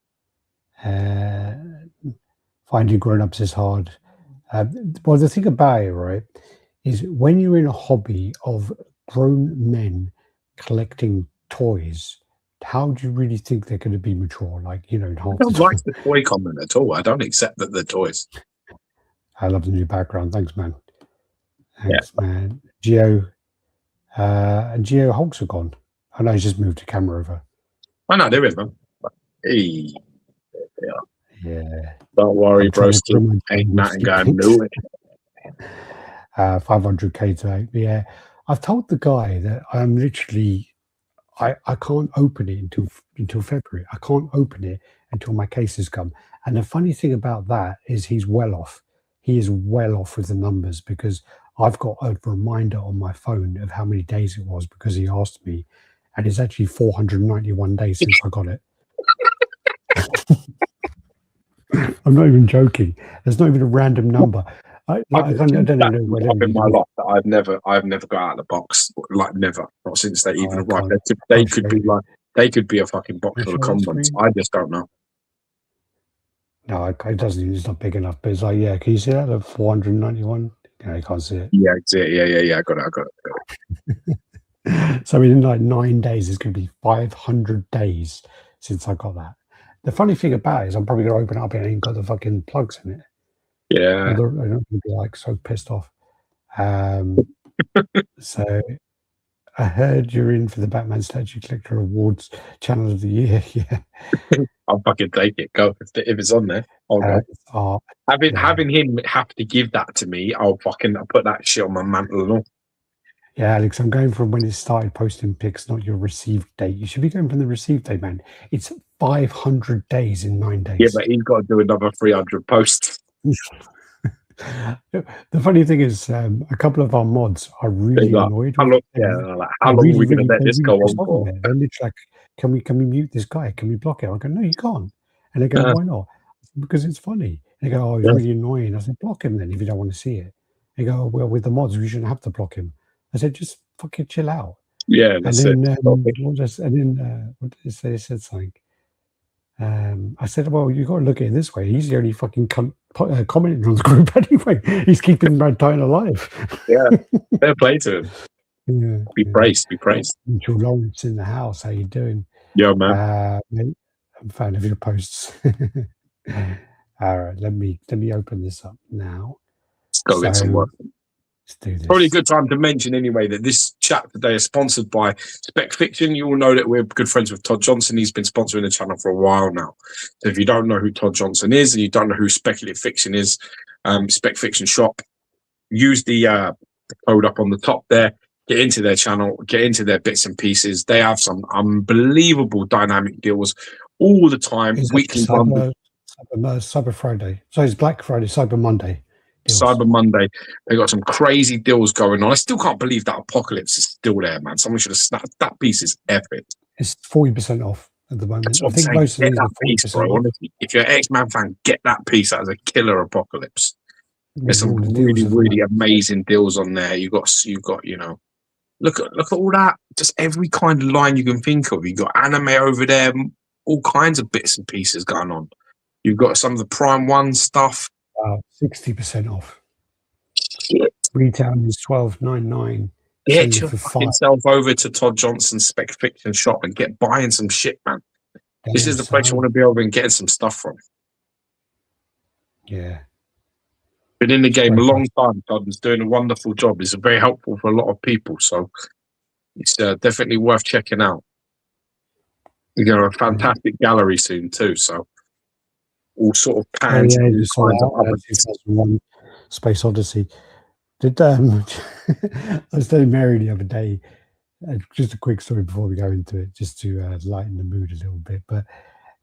[SPEAKER 2] Finding grown-ups is hard. Well, the thing about it, right, is when you're in a hobby of grown men collecting toys, how do you really think they're going to be mature? Like, in half
[SPEAKER 1] I don't like the toy comment at all. I don't accept that they're toys.
[SPEAKER 2] I love the new background. Thanks, man. Thanks, man. Geo Hulks are gone. I know he's just moved the camera over.
[SPEAKER 1] I know, there is, man. Hey.
[SPEAKER 2] Yeah.
[SPEAKER 1] Don't worry, bro. Ain't nothing going to do it.
[SPEAKER 2] 500k today. Yeah. I've told the guy that I'm literally, I can't open it until February. I can't open it until my cases come. And the funny thing about that is he's well off. He is well off with the numbers because I've got a reminder on my phone of how many days it was because he asked me. And it's actually 491 days since I got it. I'm not even joking. There's not even a random number. I don't know.
[SPEAKER 1] In my life that I've never got out of the box. Like never. Not since they even arrived. They could be a fucking box full of condoms. I just don't know.
[SPEAKER 2] No, it doesn't. It's not big enough. But it's like, yeah. Can you see that? 491. No, you can't see it.
[SPEAKER 1] Yeah, yeah. I got it.
[SPEAKER 2] So in like 9 days, it's going to be 500 days since I got that. The funny thing about it is I'm probably going to open it up and it ain't got the fucking plugs in it.
[SPEAKER 1] Yeah.
[SPEAKER 2] I'm going to be like so pissed off. So I heard you're in for the Batman Statue Collector Awards Channel of the Year. Yeah.
[SPEAKER 1] I'll fucking take it. Go if it's on there. I'll go. Having him have to give that to me, I'll put that shit on my mantle and all.
[SPEAKER 2] Yeah, Alex, I'm going from when it started posting pics, not your received date. You should be going from the received date, man. It's 500 days in 9 days.
[SPEAKER 1] Yeah, but he's got to do another 300 posts.
[SPEAKER 2] The funny thing is, a couple of our mods are really annoyed.
[SPEAKER 1] How long are we going to let this go on for?
[SPEAKER 2] They're literally like, can we mute this guy? Can we block it? I go, no, you can't. And they go, why not? Because it's funny. And they go, oh, he's really annoying. I said, block him then if you don't want to see it. They go, well, with the mods, we shouldn't have to block him. I said, just fucking chill out.
[SPEAKER 1] Yeah, that's
[SPEAKER 2] and then, what did they say? They said something. I said, well, you got to look at it this way. He's the only fucking commenting on the group anyway. He's keeping RaddTitan alive.
[SPEAKER 1] Yeah, fair play to him.
[SPEAKER 2] Yeah,
[SPEAKER 1] be praised.
[SPEAKER 2] Mitchell Lawrence in the house. How you doing?
[SPEAKER 1] Yeah, man.
[SPEAKER 2] I'm a fan of your posts. All right, let me open this up now.
[SPEAKER 1] Let's go get some work.
[SPEAKER 2] Let's do this.
[SPEAKER 1] Probably a good time to mention anyway that this chat today is sponsored by Spec Fiction. You all know that we're good friends with Todd Johnson. He's been sponsoring the channel for a while now. So if you don't know who Todd Johnson is and you don't know who Speculative Fiction is, Spec Fiction Shop, use the code up on the top there. Get into their channel, get into their bits and pieces. They have some unbelievable dynamic deals all the time. Weekly
[SPEAKER 2] Cyber Friday. So it's Black Friday, Cyber Monday. Deals.
[SPEAKER 1] Cyber Monday. They got some crazy deals going on. I still can't believe that Apocalypse is still there, man. Someone should have snapped that piece. Is epic.
[SPEAKER 2] It's 40% off at the moment. I think most of these are 40%
[SPEAKER 1] bro, honestly, if you're an X-Man fan, get that piece. That is a killer Apocalypse. There's some really amazing deals on there. You got look at all that. Just every kind of line you can think of. You got anime over there, all kinds of bits and pieces going on. You've got some of the Prime 1 stuff.
[SPEAKER 2] 60% off. Shit. Retail is $12.99.
[SPEAKER 1] Get your fucking self over to Todd Johnson's Spec Fiction Shop and get buying some shit, man. This is the place you want to be over and getting some stuff from.
[SPEAKER 2] Yeah.
[SPEAKER 1] Been in the game a long time. Todd's doing a wonderful job. It's very helpful for a lot of people. So it's definitely worth checking out. You're going to have a fantastic gallery soon too. So all sort of pans and all kinds of other
[SPEAKER 2] 2001 Space Odyssey. Did I was telling Mary the other day, just a quick story before we go into it, just to lighten the mood a little bit. But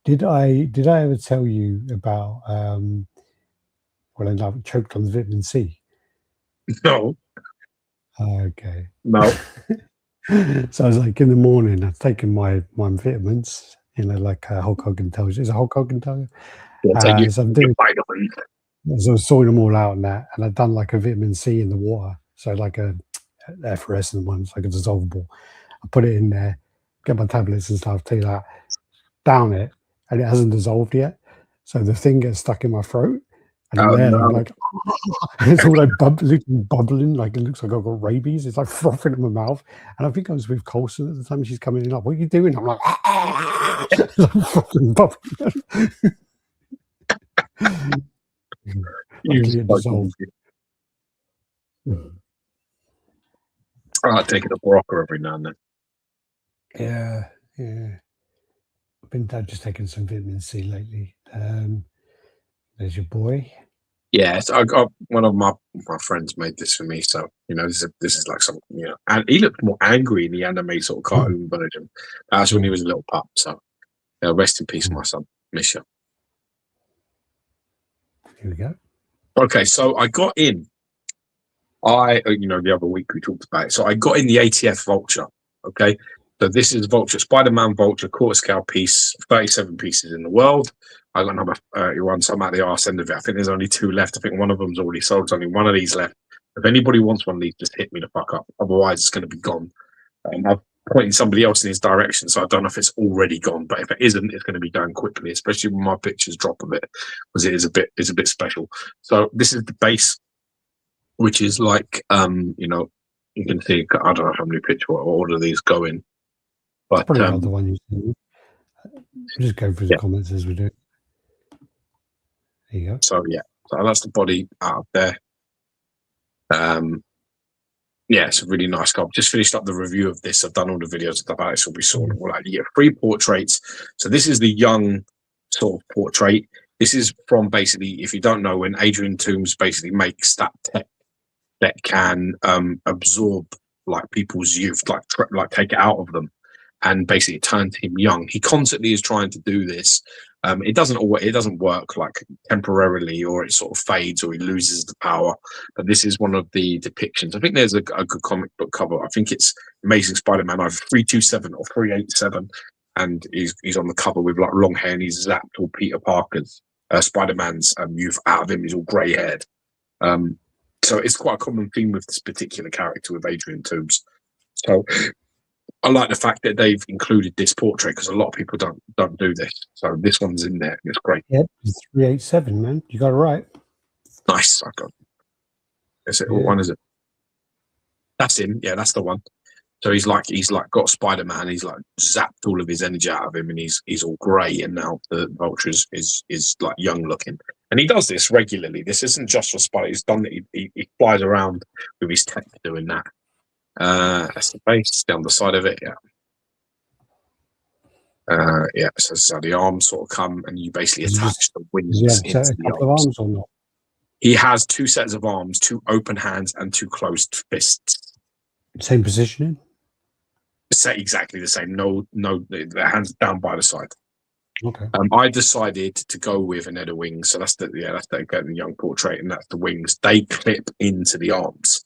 [SPEAKER 2] did I ever tell you about when I choked on the vitamin C?
[SPEAKER 1] No.
[SPEAKER 2] Okay.
[SPEAKER 1] No.
[SPEAKER 2] So I was like, in the morning, I've taken my vitamins, like Hulk Hogan tells you. Is it Hulk Hogan tells you? So I'm doing. So I was sorting them all out and that, and I'd done like a vitamin C in the water, so like a effervescent one, it's like a dissolvable. I put it in there, get my tablets and stuff, take that, down it, and it hasn't dissolved yet. So the thing gets stuck in my throat, and I'm like, it's all like bubbling, like it looks like I've got rabies. It's like frothing in my mouth. And I think I was with Colson at the time. She's coming in, like, what are you doing? I'm like, bubbling.
[SPEAKER 1] I like taking a Barocca every now and then.
[SPEAKER 2] Yeah. I've been just taking some vitamin C lately. There's your boy.
[SPEAKER 1] Yeah, so I got one of my friends made this for me. So this is like something, and he looked more angry in the anime sort of cartoon version. That's when he was a little pup. So rest in peace, my son. Miss you.
[SPEAKER 2] Here we go.
[SPEAKER 1] Okay, so I got in. The other week we talked about it. So I got in the ATF Vulture. Okay, so this is Vulture, Spider-Man Vulture, quarter scale piece, 37 pieces in the world. I got number 31, so I'm at the arse end of it. I think there's only 2 left. I think one of them's already sold. There's only one of these left. If anybody wants one of these, just hit me the fuck up. Otherwise, it's going to be gone. I've pointed somebody else in his direction, so I don't know if it's already gone. But if it isn't, it's going to be going quickly, especially when my pictures drop a bit, because it is a bit special. So this is the base, which is like you can see. I don't know how many picture order these go in, but
[SPEAKER 2] probably not the one you see. We'll just go through the comments as we do. There you go.
[SPEAKER 1] So that's the body out of there. It's a really nice car. Just finished up the review of this. I've done all the videos about it, so we saw all like 3 portraits. So this is the young sort of portrait. This is from basically, if you don't know, when Adrian Toomes basically makes that tech that can absorb like people's youth, like take it out of them, and basically it turns him young. He constantly is trying to do this. It doesn't work like temporarily, or it sort of fades, or he loses the power. But this is one of the depictions. I think there's a good comic book cover. I think it's Amazing Spider-Man either 327 or 387, and he's on the cover with like long hair, and he's zapped all Peter Parker's Spider-Man's youth out of him. He's all grey haired. So it's quite a common theme with this particular character with Adrian Toomes. So I like the fact that they've included this portrait, because a lot of people don't do this. So this one's in there. It's great.
[SPEAKER 2] Yep, 387, man. You got it right.
[SPEAKER 1] Nice. I got it. Is it? What one is it? That's him. Yeah, that's the one. So he's like got Spider-Man. He's like zapped all of his energy out of him, and he's all grey. And now the Vulture is like young looking. And he does this regularly. This isn't just for Spider. He's done it. He flies around with his tech doing that. That's the base down the side of it. So the arms sort of come, and you basically attach the wings into the arms.
[SPEAKER 2] Or not?
[SPEAKER 1] He has 2 sets of arms, 2 open hands and 2 closed fists.
[SPEAKER 2] Same positioning?
[SPEAKER 1] Exactly the same. No, the hands down by the side.
[SPEAKER 2] Okay.
[SPEAKER 1] I decided to go with an head of wings. So that's the young portrait, and that's the wings. They clip into the arms.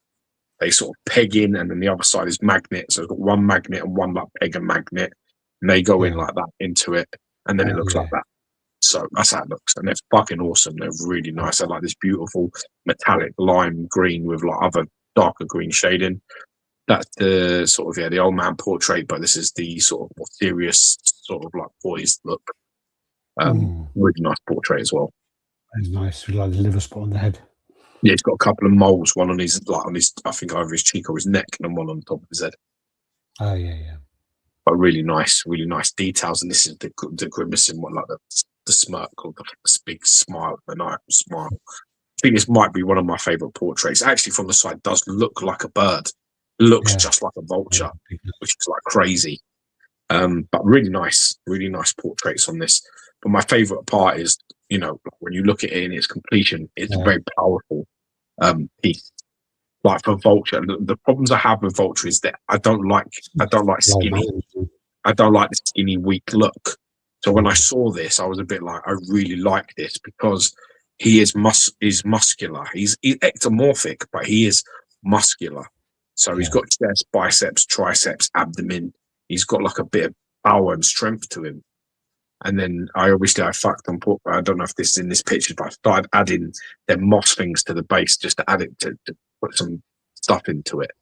[SPEAKER 1] They sort of peg in, and then the other side is magnet. So it's got 1 magnet and 1 like peg and magnet, and they go in like that into it, and then it looks like that. So that's how it looks, and they're fucking awesome. They're really nice. They're like this beautiful metallic lime green with like other darker green shading. That's the sort of the old man portrait, but this is the sort of more serious, sort of like poised look. Really nice portrait as well.
[SPEAKER 2] That's nice. With like the liver spot on the head.
[SPEAKER 1] Yeah, he's got a couple of moles, one on his I think either his cheek or his neck, and one on top of his head.
[SPEAKER 2] Oh yeah.
[SPEAKER 1] But really nice details. And this is the grimacing one, like the smirk, or the big smile, the night smile. think this might be one of my favourite portraits. Actually, from the side, does look like a bird. Looks just like a vulture, which is like crazy. But really nice portraits on this. But my favourite part is, you know, when you look at it in its completion, it's a very powerful piece. Like for Vulture, the problems I have with Vulture is that I don't like skinny. I don't like the skinny, weak look. So when I saw this, I was a bit like, I really like this because he is muscular. He's ectomorphic, but he is muscular. So he's got chest, biceps, triceps, abdomen. He's got like a bit of power and strength to him. And then I fucked on. I don't know if this is in this picture, but I started adding their moss things to the base just to add it to put some stuff into it.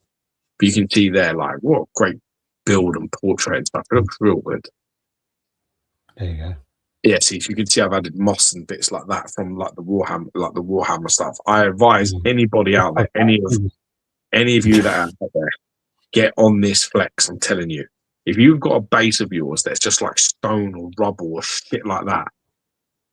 [SPEAKER 1] But you can see there, like, what great build and portrait and stuff. It looks real good.
[SPEAKER 2] There you go.
[SPEAKER 1] Yeah, see, if you can see, I've added moss and bits like that from like the Warhammer stuff. I advise anybody out there, any of you that are out there, get on this flex. I'm telling you, if you've got a base of yours that's just like stone or rubble or shit like that,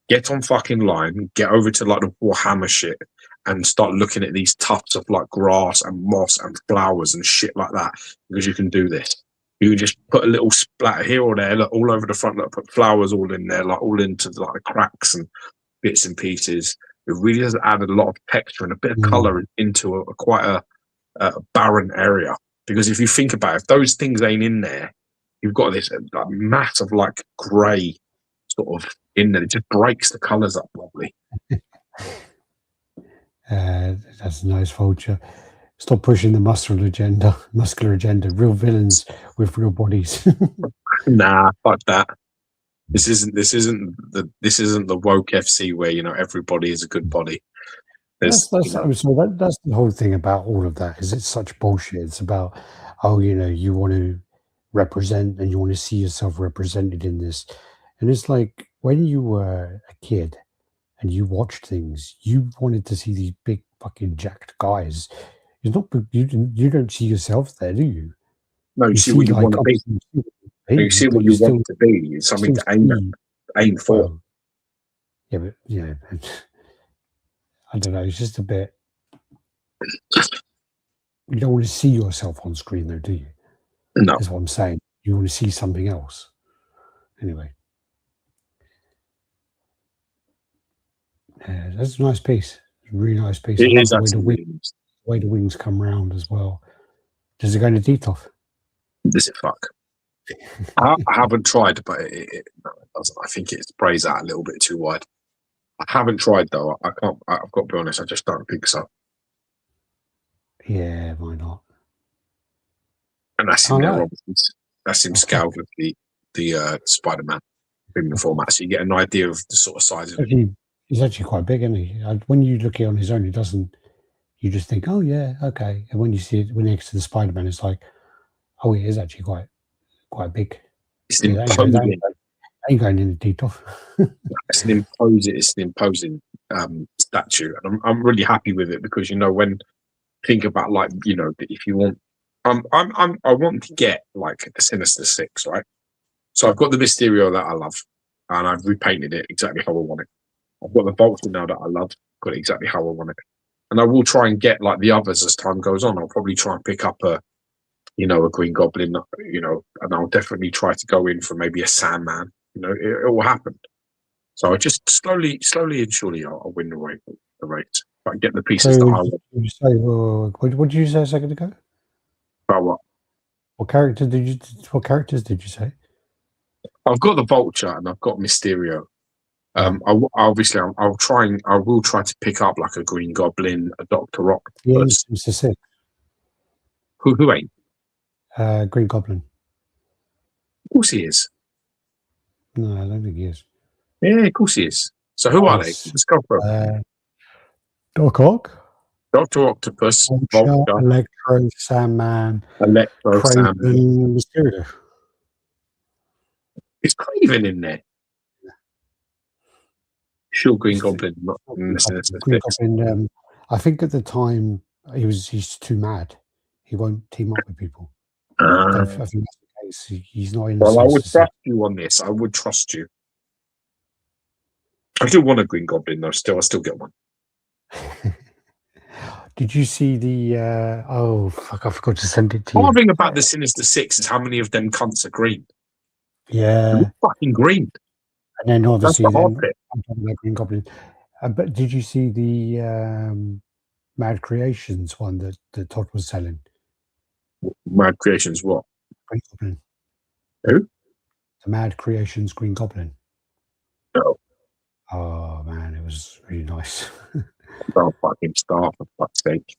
[SPEAKER 1] get on fucking line, get over to like the Warhammer shit and start looking at these tufts of like grass and moss and flowers and shit like that, because you can do this. You can just put a little splatter here or there, like, all over the front, like, put flowers all in there, like all into like the cracks and bits and pieces. It really does add a lot of texture and a bit of colour into quite a barren area. Because if you think about it, if those things ain't in there, you've got this like, mass of like grey sort of in there. It just breaks the colours up lovely.
[SPEAKER 2] That's a nice Vulture. Stop pushing the muscular agenda. Real villains with real bodies.
[SPEAKER 1] Nah, fuck that. This isn't the woke FC where, you know, everybody is a good body.
[SPEAKER 2] That's the whole thing about all of that. Is it's such bullshit. It's about, oh, you know, you want to represent and you want to see yourself represented in this, and it's like when you were a kid and you watched things, you wanted to see these big fucking jacked guys. It's not you don't see yourself there, do you?
[SPEAKER 1] No, you see what you want to be. You see what you want to be. It's something to aim for.
[SPEAKER 2] Well, yeah, but yeah, I don't know. It's just a bit. You don't want to see yourself on screen, though, do you?
[SPEAKER 1] No,
[SPEAKER 2] that's what I'm saying. You want to see something else. Anyway, yeah, that's a nice piece. It's a really nice piece.
[SPEAKER 1] It
[SPEAKER 2] I
[SPEAKER 1] is
[SPEAKER 2] love the way the wings come round as well. Does it go into detail?
[SPEAKER 1] Does it fuck? I haven't tried, but no, it doesn't. I think it sprays out a little bit too wide. I haven't tried though. I can't. I've got to be honest. I just don't think so.
[SPEAKER 2] Yeah, why not?
[SPEAKER 1] And that's in there, obviously. That's him scaled with the Spider-Man premium format, so you get an idea of the sort of size of it.
[SPEAKER 2] He's actually quite big, isn't he? When you look at it on his own, it doesn't. You just think, oh yeah, okay. And when you see it, when next to the Spider-Man, it's like, oh, he is actually quite big.
[SPEAKER 1] It's imposing.
[SPEAKER 2] Ain't going into detail.
[SPEAKER 1] It's an imposing statue, and I'm really happy with it because, you know, when think about, like, you know, if you want, I want to get like a Sinister Six, right? So I've got the Mysterio that I love, and I've repainted it exactly how I want it. I've got the Vulture now that I love, got it exactly how I want it, and I will try and get like the others as time goes on. I'll probably try and pick up a Green Goblin, you know, and I'll definitely try to go in for maybe a Sandman. You know, it will happen. So I just slowly and surely I'll win the race. If I get the pieces that I want.
[SPEAKER 2] What did you say a second ago?
[SPEAKER 1] About what?
[SPEAKER 2] What characters did you say?
[SPEAKER 1] I've got the Vulture and I've got Mysterio. I will try to pick up like a Green Goblin, a Dr. Octopus.
[SPEAKER 2] Yeah, Mr. Six.
[SPEAKER 1] Who ain't?
[SPEAKER 2] Green Goblin.
[SPEAKER 1] Of course he is.
[SPEAKER 2] No, I don't think he is.
[SPEAKER 1] Yeah, of course he is. So who are they? Let's go for it.
[SPEAKER 2] Doc Ock,
[SPEAKER 1] Dr. Octopus, Vulture,
[SPEAKER 2] Electro, Sandman,
[SPEAKER 1] Sandman,
[SPEAKER 2] Mysterio.
[SPEAKER 1] Is Craven in there? Sure, Green Goblin.
[SPEAKER 2] Green Goblin, I think at the time he's too mad. He won't team up with people. I think that's the case. He's not in.
[SPEAKER 1] Well, I would trust you on this. I would trust you. I do want a Green Goblin though. I still get one.
[SPEAKER 2] Did you see the? Oh fuck! I forgot to send it to you.
[SPEAKER 1] One thing about the Sinister Six is how many of them cunts are green.
[SPEAKER 2] Yeah,
[SPEAKER 1] They're fucking green.
[SPEAKER 2] and then obviously
[SPEAKER 1] That's the hard
[SPEAKER 2] then
[SPEAKER 1] bit.
[SPEAKER 2] I'm talking about Green Goblin. But did you see the Mad Creations one that Todd was selling?
[SPEAKER 1] Mad Creations, what?
[SPEAKER 2] Green Goblin.
[SPEAKER 1] Who?
[SPEAKER 2] The Mad Creations Green Goblin.
[SPEAKER 1] No.
[SPEAKER 2] Oh man, it was really nice.
[SPEAKER 1] Oh, fucking star, for fuck's sake.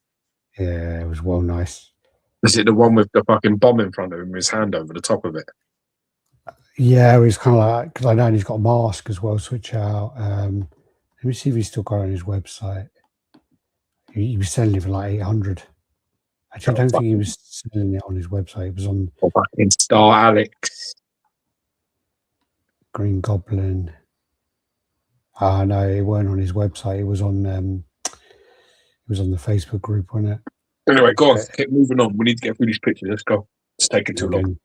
[SPEAKER 2] Yeah, it was well nice.
[SPEAKER 1] Is it the one with the fucking bomb in front of him, with his hand over the top of it?
[SPEAKER 2] Yeah, it was kind of like, because I know he's got a mask as well, switch out. Let me see if he's still got it on his website. He was selling it for like 800. Actually, I don't think he was selling it on his website. It was on
[SPEAKER 1] fucking Star Alex.
[SPEAKER 2] Green Goblin. No, it weren't on his website. It was on the Facebook group, wasn't it?
[SPEAKER 1] Anyway, go on. Keep moving on. We need to get through these pictures. Let's go. It's taking too long.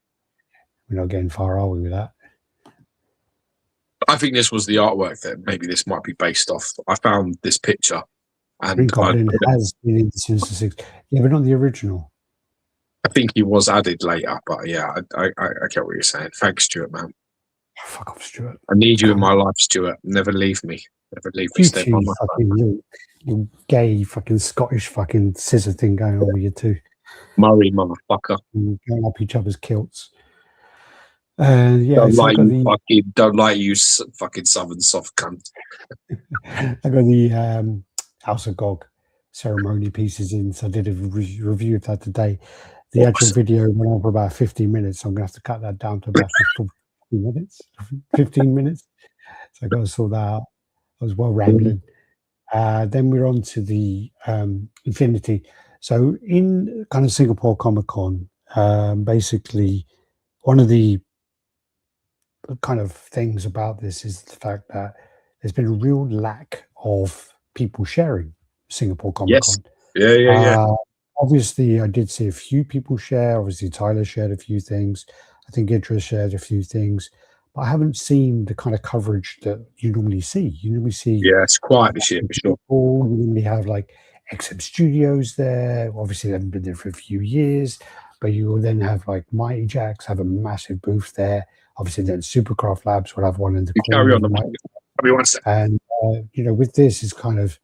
[SPEAKER 2] We're not getting far, are we, with that?
[SPEAKER 1] I think this was the artwork that maybe this might be based off. I found this picture. And
[SPEAKER 2] Green Goblin has been in the Sinister Six. Yeah, but not the original.
[SPEAKER 1] I think he was added later, but yeah, I get what you're saying. Thanks, Stuart, man.
[SPEAKER 2] Fuck off, Stuart.
[SPEAKER 1] I need you in my life, Stuart. Never leave me. Never leave me. Stay by my
[SPEAKER 2] fucking you gay fucking Scottish fucking scissor thing going on with you too.
[SPEAKER 1] Murray, motherfucker.
[SPEAKER 2] Going up each other's kilts. Yeah,
[SPEAKER 1] don't like you, don't like you, fucking southern soft cunt.
[SPEAKER 2] I got the House of Gog ceremony pieces in, so I did a review of that today. The actual video went on for about 15 minutes, so I'm gonna have to cut that down to about 15 minutes. So I got to sort that out. I was well rambling. Then we're on to the Infinity. So in kind of Singapore Comic Con, basically one of the kind of things about this is the fact that there's been a real lack of people sharing Singapore Comic Con.
[SPEAKER 1] Yes. Yeah.
[SPEAKER 2] Obviously, I did see a few people share. Obviously, Tyler shared a few things. I think Idris shared a few things. But I haven't seen the kind of coverage that you normally see. You normally see...
[SPEAKER 1] Yeah, it's quiet this year, for sure.
[SPEAKER 2] You normally have, like, XM Studios there. Obviously, they haven't been there for a few years. But you will then have, like, MightyJaxx have a massive booth there. Obviously, then Superkraft Labs will have one in the corner. And, with this, it's kind of...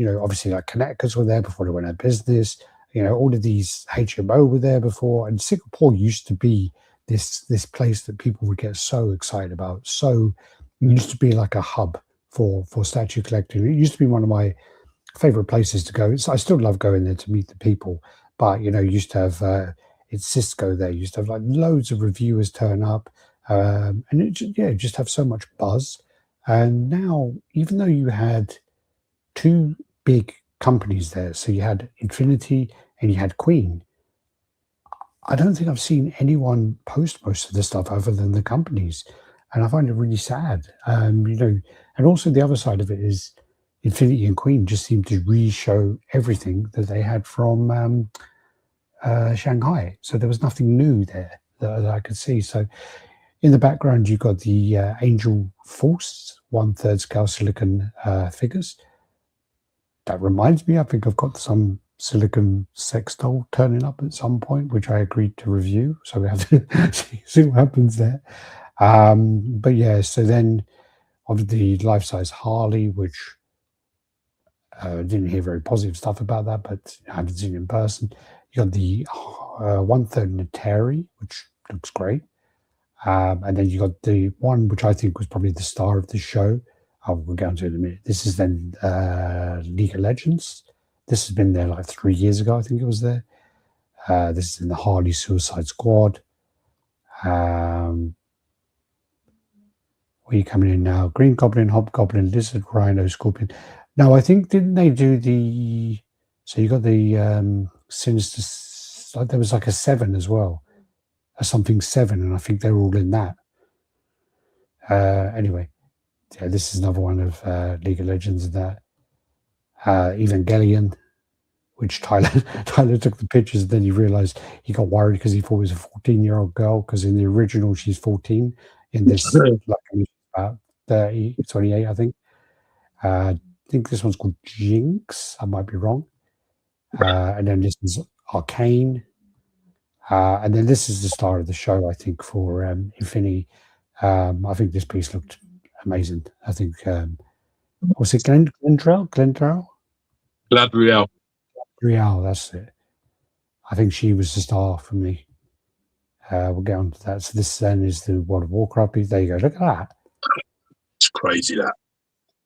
[SPEAKER 2] obviously like Kinetiquettes were there before they went out of business. All of these HMO were there before. And Singapore used to be this place that people would get so excited about. So it used to be like a hub for statue collecting. It used to be one of my favorite places to go. I still love going there to meet the people. But, used to have, it's Cisco there. Used to have like loads of reviewers turn up. And it just have so much buzz. And now, even though you had two big companies there, so you had Infinity and you had Queen, I don't think I've seen anyone post most of the stuff other than the companies, and I find it really sad. And also the other side of it is Infinity and Queen just seem to re-show everything that they had from Shanghai, so there was nothing new there that I could see. So in the background you've got the Angel Force 1/3 scale silicon figures. That reminds me, I think I've got some silicon sex doll turning up at some point, which I agreed to review. So we have to see what happens there. But yeah, so then of the life-size Harley, which didn't hear very positive stuff about that, but I haven't seen it in person. You got the 1/3 Nateri, which looks great. And then you got the one which I think was probably the star of the show. We'll get onto it in a minute. This is then League of Legends. This has been there like 3 years ago, I think it was there. This is in the Harley Suicide Squad. Where are you coming in now? Green Goblin, Hobgoblin, Lizard, Rhino, Scorpion. Now, I think, didn't they do the... So you got the Sinister... There was like a 7 as well. A something 7, and I think they're all in that. Anyway. Yeah, this is another one of League of Legends and that. Evangelion, which Tyler took the pictures, and then he realized he got worried because he thought it was a 14-year-old girl, because in the original she's 14. In this, like, about 30, 28, I think. think this one's called Jinx. I might be wrong. And then this is Arcane. And then this is the star of the show, I think, for Infinity. I think this piece looked amazing. I think, was it Glendrell?
[SPEAKER 1] Gladriel.
[SPEAKER 2] Real, that's it. I think she was the star for me. We'll get on to that. So this then is the World of Warcraft piece. There you go. Look at that.
[SPEAKER 1] It's crazy, that.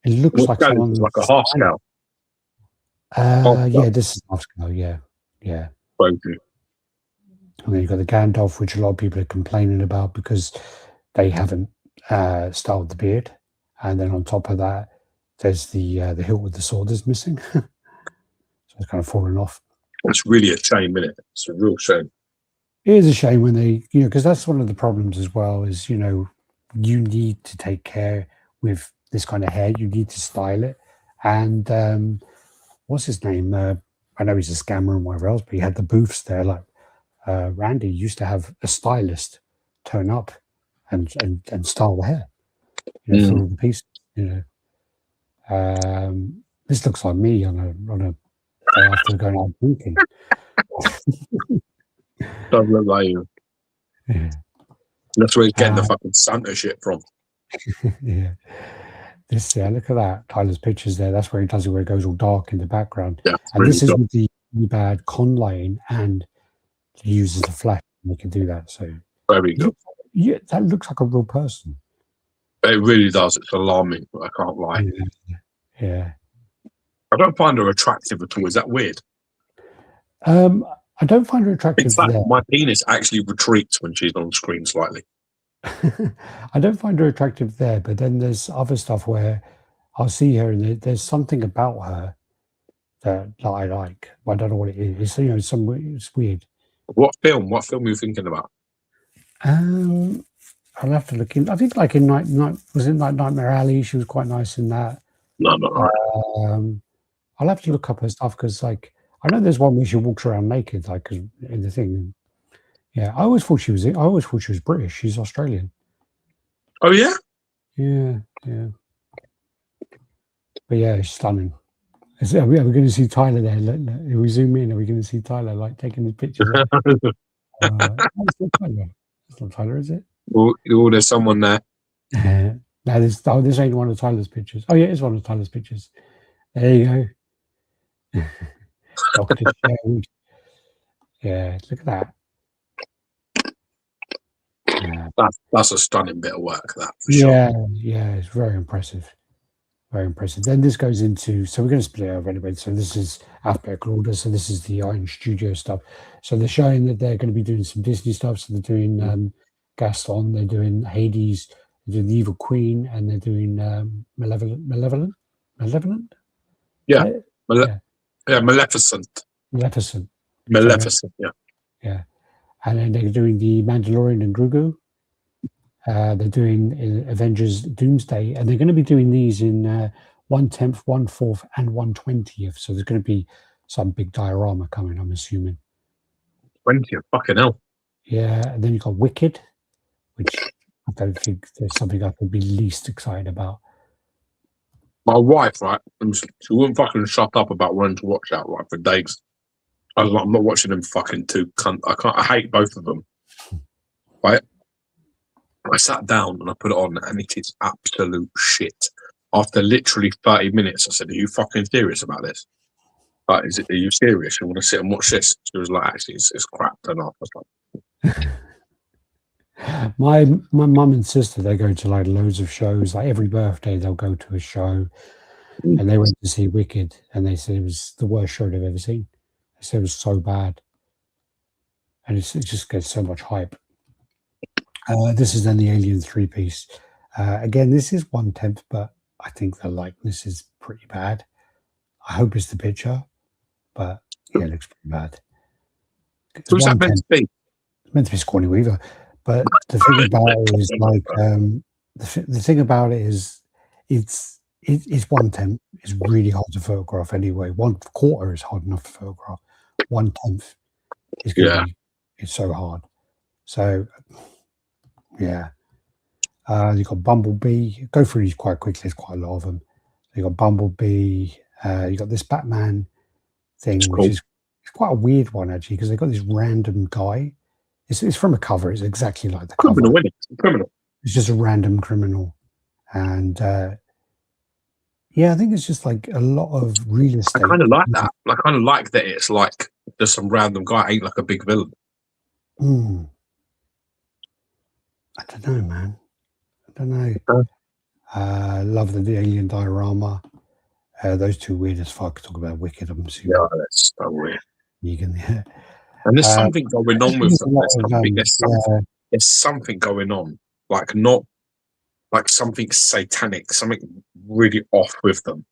[SPEAKER 2] It looks like someone...
[SPEAKER 1] like a half scale.
[SPEAKER 2] Yeah, this is half scale, yeah.
[SPEAKER 1] Thank you.
[SPEAKER 2] And then you've got the Gandalf, which a lot of people are complaining about because they haven't styled the beard. And then on top of that, there's the hilt with the sword is missing. So it's kind of fallen off.
[SPEAKER 1] It's really a shame, isn't it? It's a real shame.
[SPEAKER 2] It is a shame when they, because that's one of the problems as well is, you need to take care with this kind of hair. You need to style it. And what's his name? I know he's a scammer and whatever else, but he had the booths there. Like Randy used to have a stylist turn up and style the hair, for all the pieces. This looks like me on a day after going out drinking.
[SPEAKER 1] Doesn't look like you.
[SPEAKER 2] Yeah.
[SPEAKER 1] That's where he's getting the fucking Santa shit from.
[SPEAKER 2] Yeah. Look at that. Tyler's pictures there. That's where he does it, where it goes all dark in the background.
[SPEAKER 1] Yeah,
[SPEAKER 2] and this is with the bad con lighting and uses the flash. They can do that. So
[SPEAKER 1] very good.
[SPEAKER 2] Yeah, that looks like a real person.
[SPEAKER 1] It really does. It's alarming. I can't lie.
[SPEAKER 2] Yeah.
[SPEAKER 1] I don't find her attractive at all. Is that weird?
[SPEAKER 2] I don't find her attractive.
[SPEAKER 1] In fact, my penis actually retreats when she's on screen slightly.
[SPEAKER 2] I don't find her attractive there, but then there's other stuff where I'll see her and there's something about her that I like. I don't know what it is. It's weird.
[SPEAKER 1] What film are you thinking about?
[SPEAKER 2] I'll have to look in. I think like in Nightmare Alley, she was quite nice in that.
[SPEAKER 1] No, not right.
[SPEAKER 2] I'll have to look up her stuff because I know there's one where she walks around naked, in the thing. Yeah, I always thought she was British. She's Australian.
[SPEAKER 1] Oh yeah.
[SPEAKER 2] Yeah. But yeah, she's stunning. Are we going to see Tyler there? If we zoom in, are we going to see Tyler taking the picture? That's not Tyler. That's not Tyler, is it?
[SPEAKER 1] Oh, there's someone there.
[SPEAKER 2] No, this ain't one of Tyler's pictures. Oh yeah, it's one of Tyler's pictures. There you go. Dr. Shade. Yeah, look at that.
[SPEAKER 1] That's a stunning bit of work, that for sure.
[SPEAKER 2] Yeah, it's very impressive. Very impressive. Then this goes into, so we're going to split it over anyway. So this is alphabetical order. So this is the Iron Studio stuff. So they're showing that they're going to be doing some Disney stuff. So they're doing Gaston, they're doing Hades, they're doing the Evil Queen, and they're doing Malevolent?
[SPEAKER 1] Yeah. Maleficent. Maleficent, yeah.
[SPEAKER 2] Yeah. And then they're doing the Mandalorian and Grogu. They're doing Avengers Doomsday, and they're going to be doing these in 1/10, 1/4, and 1/20th. So there's going to be some big diorama coming, I'm assuming.
[SPEAKER 1] 20th, fucking hell.
[SPEAKER 2] Yeah, and then you've got Wicked, which I don't think there's something I could be least excited about.
[SPEAKER 1] My wife, right, she wouldn't fucking shut up about wanting to watch that, right, for days. I was like, I'm not watching them fucking two cunt. I hate both of them. Right? I sat down and I put it on, and it is absolute shit. After literally 30 minutes, I said, "Are you fucking serious about this? Like, are you serious? You want to sit and watch this?" She was like, "Actually, it's crap." And I was like,
[SPEAKER 2] my mum and sister, they go to loads of shows. Like every birthday, they'll go to a show, and they went to see Wicked, and they said it was the worst show they've ever seen. They said it was so bad, and it just gets so much hype. This is then the Alien 3-piece. Again, this is 1/10, but I think the likeness is pretty bad. I hope it's the picture, but yeah, it looks pretty bad.
[SPEAKER 1] Who's that meant to be?
[SPEAKER 2] It's meant to be Sigourney Weaver, but the thing about it is the thing about it is it's 1/10. It's really hard to photograph anyway. 1/4 is hard enough to photograph. 1/10 is going to be, it's so hard. So yeah, you've got Bumblebee. Go through these quite quickly. There's quite a lot of them. You got Bumblebee. You got this Batman thing,
[SPEAKER 1] It's
[SPEAKER 2] which
[SPEAKER 1] cool.
[SPEAKER 2] is quite a weird one actually, because they got this random guy. It's from a cover. It's exactly like the cover.
[SPEAKER 1] Criminal, isn't it? Criminal.
[SPEAKER 2] It's just a random criminal, and yeah, I think it's just like a lot of real
[SPEAKER 1] I
[SPEAKER 2] estate.
[SPEAKER 1] kind of like that. I kind of like that it's like just some random guy, ain't like a big villain.
[SPEAKER 2] I don't know, man. I don't know.
[SPEAKER 1] Okay.
[SPEAKER 2] Love the alien diorama. Those two weird as fuck. Talk about Wicked. I'm assuming.
[SPEAKER 1] Yeah, that's so weird.
[SPEAKER 2] You can. Yeah.
[SPEAKER 1] And there's something going on with them. There's something going on. Like not like something satanic, something really off with them.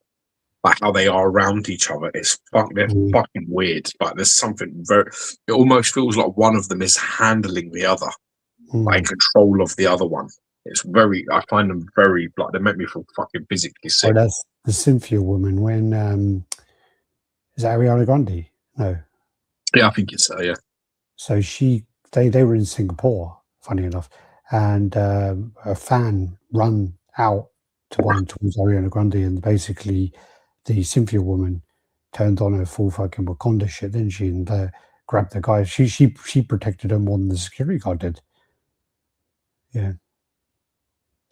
[SPEAKER 1] Like how they are around each other. They're fucking weird. Like there's something it almost feels like one of them is handling the other. Like control of the other one. It's I find them very, like, they make me feel fucking physically sick.
[SPEAKER 2] Oh, that's the Cynthia woman. When is that Ariana Grande? No.
[SPEAKER 1] Yeah, I think it's yeah.
[SPEAKER 2] So they were in Singapore, funny enough, and a fan run out to run towards Ariana Grande, and basically the Cynthia woman turned on her full fucking Wakanda shit, didn't she? And grabbed the guy. She protected her more than the security guard did. Yeah.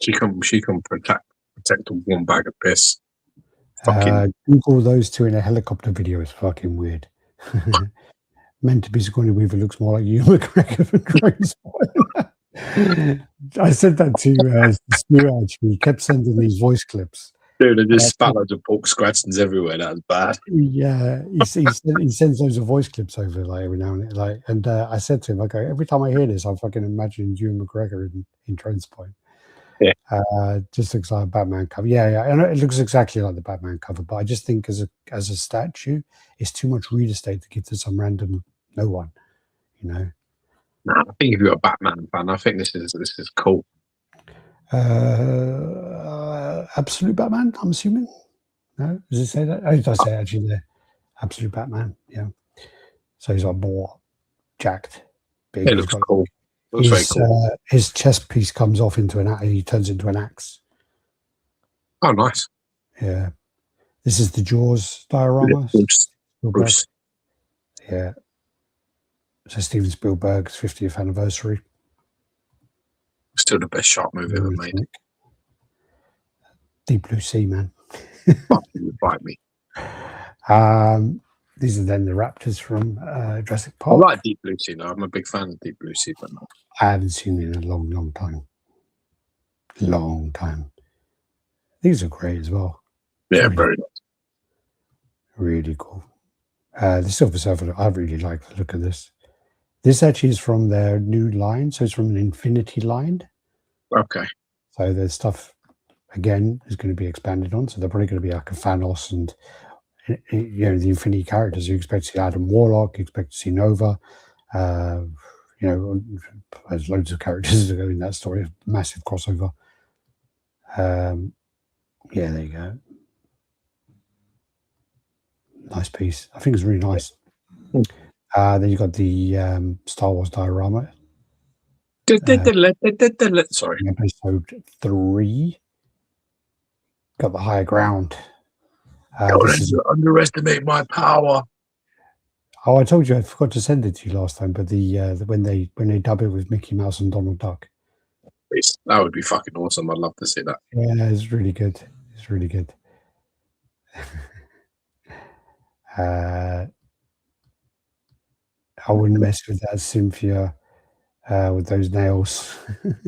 [SPEAKER 1] She can protect a warm bag of piss. Fucking
[SPEAKER 2] Google those two in a helicopter video. Is fucking weird. Meant to be Sigourney Weaver looks more like Ewan McGregor than Grace. I said that to Stu actually. He kept sending these voice clips.
[SPEAKER 1] Dude, they just spat loads of pork scratchings everywhere. That was bad.
[SPEAKER 2] Yeah, he sends loads of voice clips over like every now and then. Like, and I said to him, "Okay, every time I hear this, I'm fucking imagining Ewan McGregor in Transpoint."
[SPEAKER 1] Yeah,
[SPEAKER 2] just looks like a Batman cover. Yeah, and it looks exactly like the Batman cover. But I just think as a statue, it's too much real estate to give to some random no one. You know.
[SPEAKER 1] No, I think if you're a Batman fan, I think this is cool.
[SPEAKER 2] Absolute Batman, I'm assuming. No, does it say that? Oh, it does say actually there. Absolute Batman, yeah. So he's like more jacked, big.
[SPEAKER 1] It looks cool. Looks very cool.
[SPEAKER 2] His chest piece comes off into he turns into an axe.
[SPEAKER 1] Oh, nice.
[SPEAKER 2] Yeah. This is the Jaws diorama.
[SPEAKER 1] Bruce.
[SPEAKER 2] Yeah. So Steven Spielberg's 50th anniversary.
[SPEAKER 1] Still the best shark movie ever made.
[SPEAKER 2] Deep Blue Sea, man.
[SPEAKER 1] Fucking bite me.
[SPEAKER 2] These are then the raptors from Jurassic Park.
[SPEAKER 1] I like Deep Blue Sea, though. I'm a big fan of Deep Blue Sea, but no.
[SPEAKER 2] I haven't seen it in a long, long time. Long time. These are great as well.
[SPEAKER 1] Yeah, very nice.
[SPEAKER 2] Really cool. The Silver Surfer, I really like the look of this. This actually is from their new line, so it's from an Infinity line.
[SPEAKER 1] Okay.
[SPEAKER 2] So there's stuff, again, is going to be expanded on. So they're probably going to be like a Thanos and, you know, the Infinity characters. You expect to see Adam Warlock, you expect to see Nova. You know, there's loads of characters that go in that story, massive crossover. Yeah, there you go. Nice piece. I think it's really nice. Then you got the Star Wars diorama.
[SPEAKER 1] Sorry.
[SPEAKER 2] Episode 3. Got the higher ground.
[SPEAKER 1] Don't underestimate my power.
[SPEAKER 2] Oh, I told you I forgot to send it to you last time, but when they dub it with Mickey Mouse and Donald Duck.
[SPEAKER 1] That would be fucking awesome. I'd love to see that.
[SPEAKER 2] Yeah, it's really good. It's really good. I wouldn't mess with that Cynthia with those nails.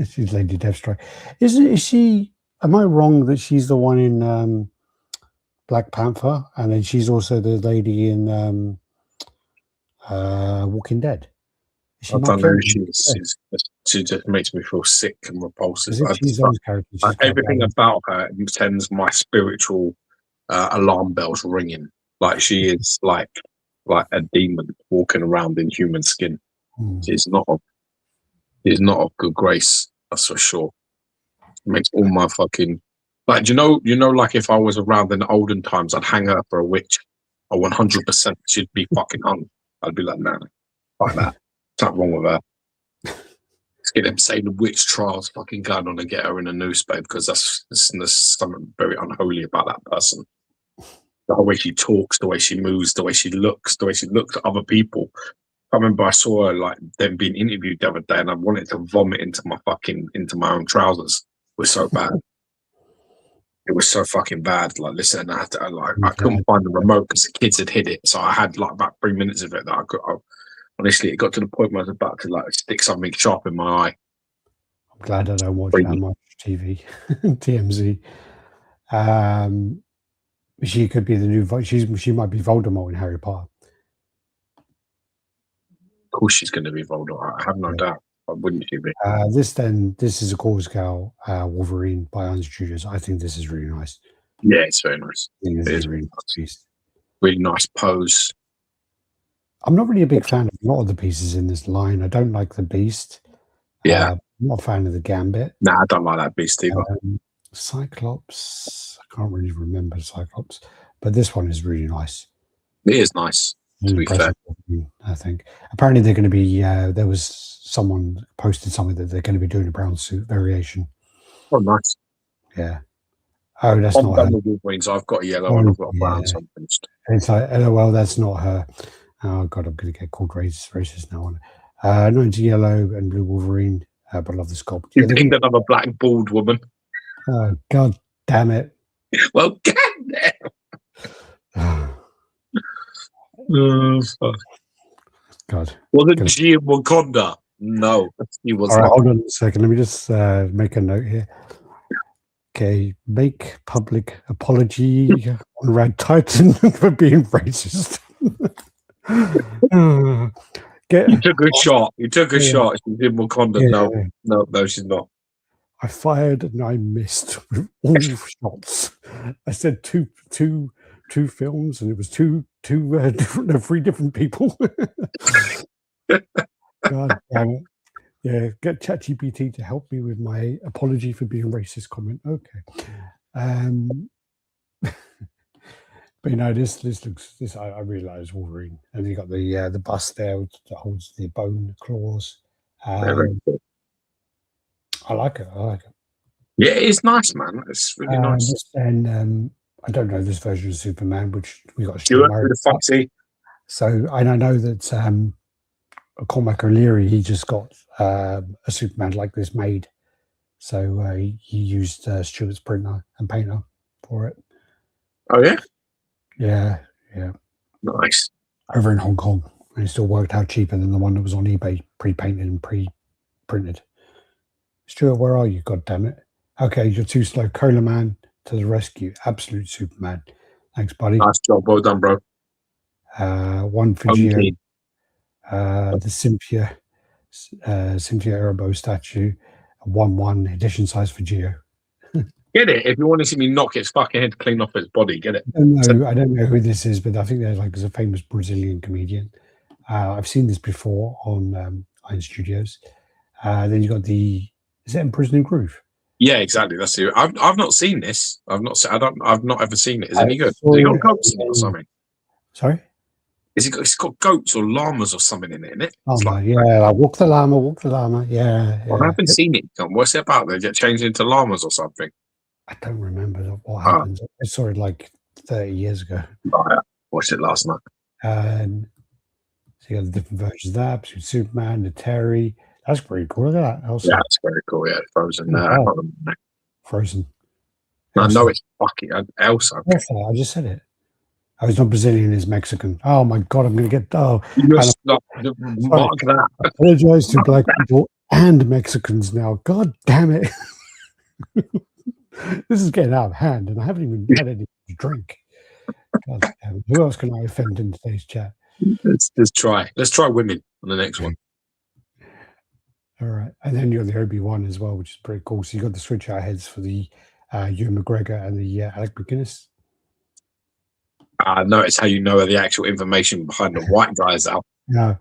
[SPEAKER 2] She's Lady Deathstrike. Is she? Am I wrong that she's the one in Black Panther, and then she's also the lady in Walking Dead?
[SPEAKER 1] I don't know. She just makes me feel sick and repulsive. Everything about her sends my spiritual alarm bells ringing. Like she is like a demon walking around in human skin. She's not of good grace. That's for sure. It makes all my fucking like you know like if I was around in the olden times, I'd hang her for a witch. I 100% she'd be fucking hung. I'd be like, nah, like that. Something wrong with her. get them saying the witch trials fucking going on and get her in a newspaper because there's something very unholy about that person. The way she talks, the way she moves, the way she looks at other people. I remember I saw her like them being interviewed the other day, and I wanted to vomit into my own trousers. It was so bad. It was so fucking bad. Like, listen, I couldn't find the remote because the kids had hid it. So I had like about 3 minutes of it that honestly, it got to the point where I was about to like stick something sharp in my eye.
[SPEAKER 2] I'm glad I don't watch that much TV. TMZ. She could be the new. She might be Voldemort in Harry Potter.
[SPEAKER 1] Of course, she's going to be Voldemort. I have no doubt. Why wouldn't she be?
[SPEAKER 2] This is a Cause Girl Wolverine by Iron Studios. I think this is really nice.
[SPEAKER 1] Yeah, it's very nice.
[SPEAKER 2] It is really nice.
[SPEAKER 1] Really nice pose.
[SPEAKER 2] I'm not really a big fan of a lot of the pieces in this line. I don't like the Beast.
[SPEAKER 1] Yeah.
[SPEAKER 2] I'm not a fan of the Gambit.
[SPEAKER 1] Nah, I don't like that Beast either.
[SPEAKER 2] Cyclops. I can't really remember Cyclops, but this one is really nice.
[SPEAKER 1] It is nice, to be fair.
[SPEAKER 2] I think. Apparently they're going to be, there was someone posted something that they're going to be doing a brown suit variation.
[SPEAKER 1] Oh, nice.
[SPEAKER 2] Yeah. Oh, that's not her.
[SPEAKER 1] Wolverines. I've got a yellow and I've got a brown. So
[SPEAKER 2] it's like, LOL, that's not her. Oh, God, I'm going to get called racist now. No, it's yellow and blue Wolverine, but I love the sculpt.
[SPEAKER 1] You think that I'm a black bald woman?
[SPEAKER 2] Oh, God damn it.
[SPEAKER 1] Well, goddamn. Oh, fuck.
[SPEAKER 2] God.
[SPEAKER 1] Wasn't she in Wakanda? No, he was.
[SPEAKER 2] All right, hold on a second. Let me just make a note here. Okay, make public apology on RaddTitan for being racist.
[SPEAKER 1] You took a shot. You took a shot. She's in Wakanda. Yeah. No, she's not.
[SPEAKER 2] I fired and I missed with all shots. I said two films, and it was three different people. God damn it! Yeah, get ChatGPT to help me with my apology for being racist comment. Okay, but you know this looks I realise Wolverine, and you got the bust there that holds the bone claws. I like it.
[SPEAKER 1] Yeah, it's nice, man. It's really nice.
[SPEAKER 2] And I don't know this version of Superman, which we got.
[SPEAKER 1] Stuart with the foxy.
[SPEAKER 2] So and I know that Cormac O'Leary, he just got a Superman like this made. So he used Stuart's printer and painter for it.
[SPEAKER 1] Oh yeah.
[SPEAKER 2] Yeah.
[SPEAKER 1] Nice.
[SPEAKER 2] Over in Hong Kong, and it still worked out cheaper than the one that was on eBay, pre-painted and pre-printed. Stuart, where are you? God damn it! Okay, you're too slow. Cola Man to the rescue. Absolute Superman. Thanks, buddy.
[SPEAKER 1] Nice job. Well done, bro.
[SPEAKER 2] One for Geo. The Cynthia Erebo statue. 1/1 edition size for Geo.
[SPEAKER 1] Get it. If you want to see me knock its fucking head clean off its body, get it.
[SPEAKER 2] I don't know who this is, but I think they're like a famous Brazilian comedian. I've seen this before on Iron Studios. Then you got is it Emperor's New Groove?
[SPEAKER 1] Yeah, exactly. That's it. I've not seen this. I've not ever seen it. Is it any good? Has it got goats in it or something?
[SPEAKER 2] Sorry?
[SPEAKER 1] It's got goats or llamas or something in it, isn't it?
[SPEAKER 2] Oh, like, like walk the llama. Yeah.
[SPEAKER 1] Well, I haven't seen it. What's it about? They get changed into llamas or something?
[SPEAKER 2] I don't remember what happens. I saw it like 30 years ago.
[SPEAKER 1] Oh, yeah. Watched it last night.
[SPEAKER 2] And so you got the different versions of that, between Superman, the Terry. That's pretty cool. Look at that. Elsa.
[SPEAKER 1] Yeah, that's very cool. Yeah, Frozen.
[SPEAKER 2] Frozen.
[SPEAKER 1] I know it's fucking Elsa.
[SPEAKER 2] I just said it. Oh, he's not Brazilian, he's Mexican. Oh my God, I'm going to get...
[SPEAKER 1] Mark that.
[SPEAKER 2] I apologize to black people and Mexicans now. God damn it. This is getting out of hand, and I haven't even had anything to drink. God damn it. Who else can I offend in today's chat?
[SPEAKER 1] Let's try. Let's try women on the next one.
[SPEAKER 2] All right. And then you're the Obi-Wan as well, which is pretty cool. So you got the switch out heads for the Ewan McGregor and the Alec McGuinness.
[SPEAKER 1] Notice how you know the actual information behind the white guys out.
[SPEAKER 2] No,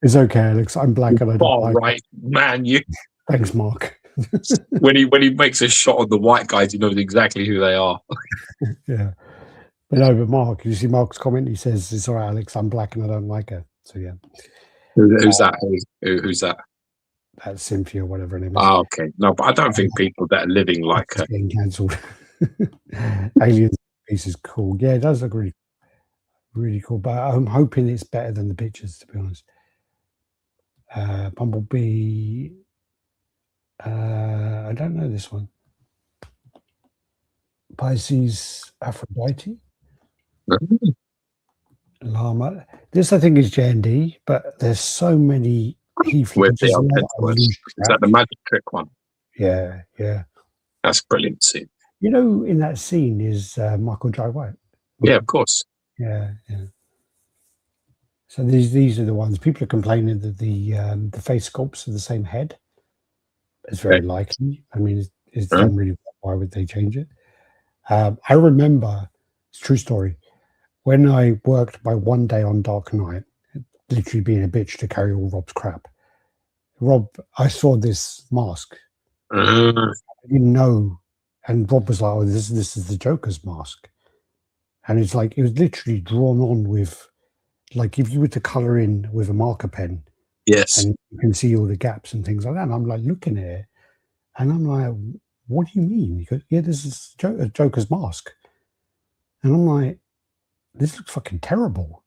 [SPEAKER 2] it's okay, Alex. I'm black and I don't like
[SPEAKER 1] right, man. You.
[SPEAKER 2] Thanks, Mark.
[SPEAKER 1] when he makes a shot of the white guys, he knows exactly who they are.
[SPEAKER 2] Yeah. But Mark, you see Mark's comment? He says, "It's all right, Alex. I'm black and I don't like her." So yeah.
[SPEAKER 1] Who's that? Who's that?
[SPEAKER 2] that Cynthia, whatever her name is.
[SPEAKER 1] Oh, okay. No, but I don't think people that are living like her.
[SPEAKER 2] Getting cancelled. Aliens piece is cool. Yeah, it does look really, really cool. But I'm hoping it's better than the pictures, to be honest. Bumblebee. I don't know this one. Pisces Aphrodite. Llama. This I think is J&D, but there's so many Heath
[SPEAKER 1] With
[SPEAKER 2] Ledgers.
[SPEAKER 1] Is that the magic trick one?
[SPEAKER 2] Yeah, yeah.
[SPEAKER 1] That's brilliant scene.
[SPEAKER 2] You know, in that scene is Michael J. White.
[SPEAKER 1] Yeah, of course.
[SPEAKER 2] Yeah, yeah. So these are the ones. People are complaining that the face sculpts are the same head. It's very likely. I mean, it's done really well. Why would they change it? I remember, it's a true story, when I worked by one day on Dark Knight, literally being a bitch to carry all Rob's crap. Rob, I saw this mask. I didn't know. And Rob was like, oh, this is the Joker's mask. And it's like, it was literally drawn on with, like, if you were to colour in with a marker pen.
[SPEAKER 1] Yes.
[SPEAKER 2] And you can see all the gaps and things like that. And I'm like looking at it. And I'm like, what do you mean? He goes, yeah, this is Joker's mask. And I'm like, this looks fucking terrible.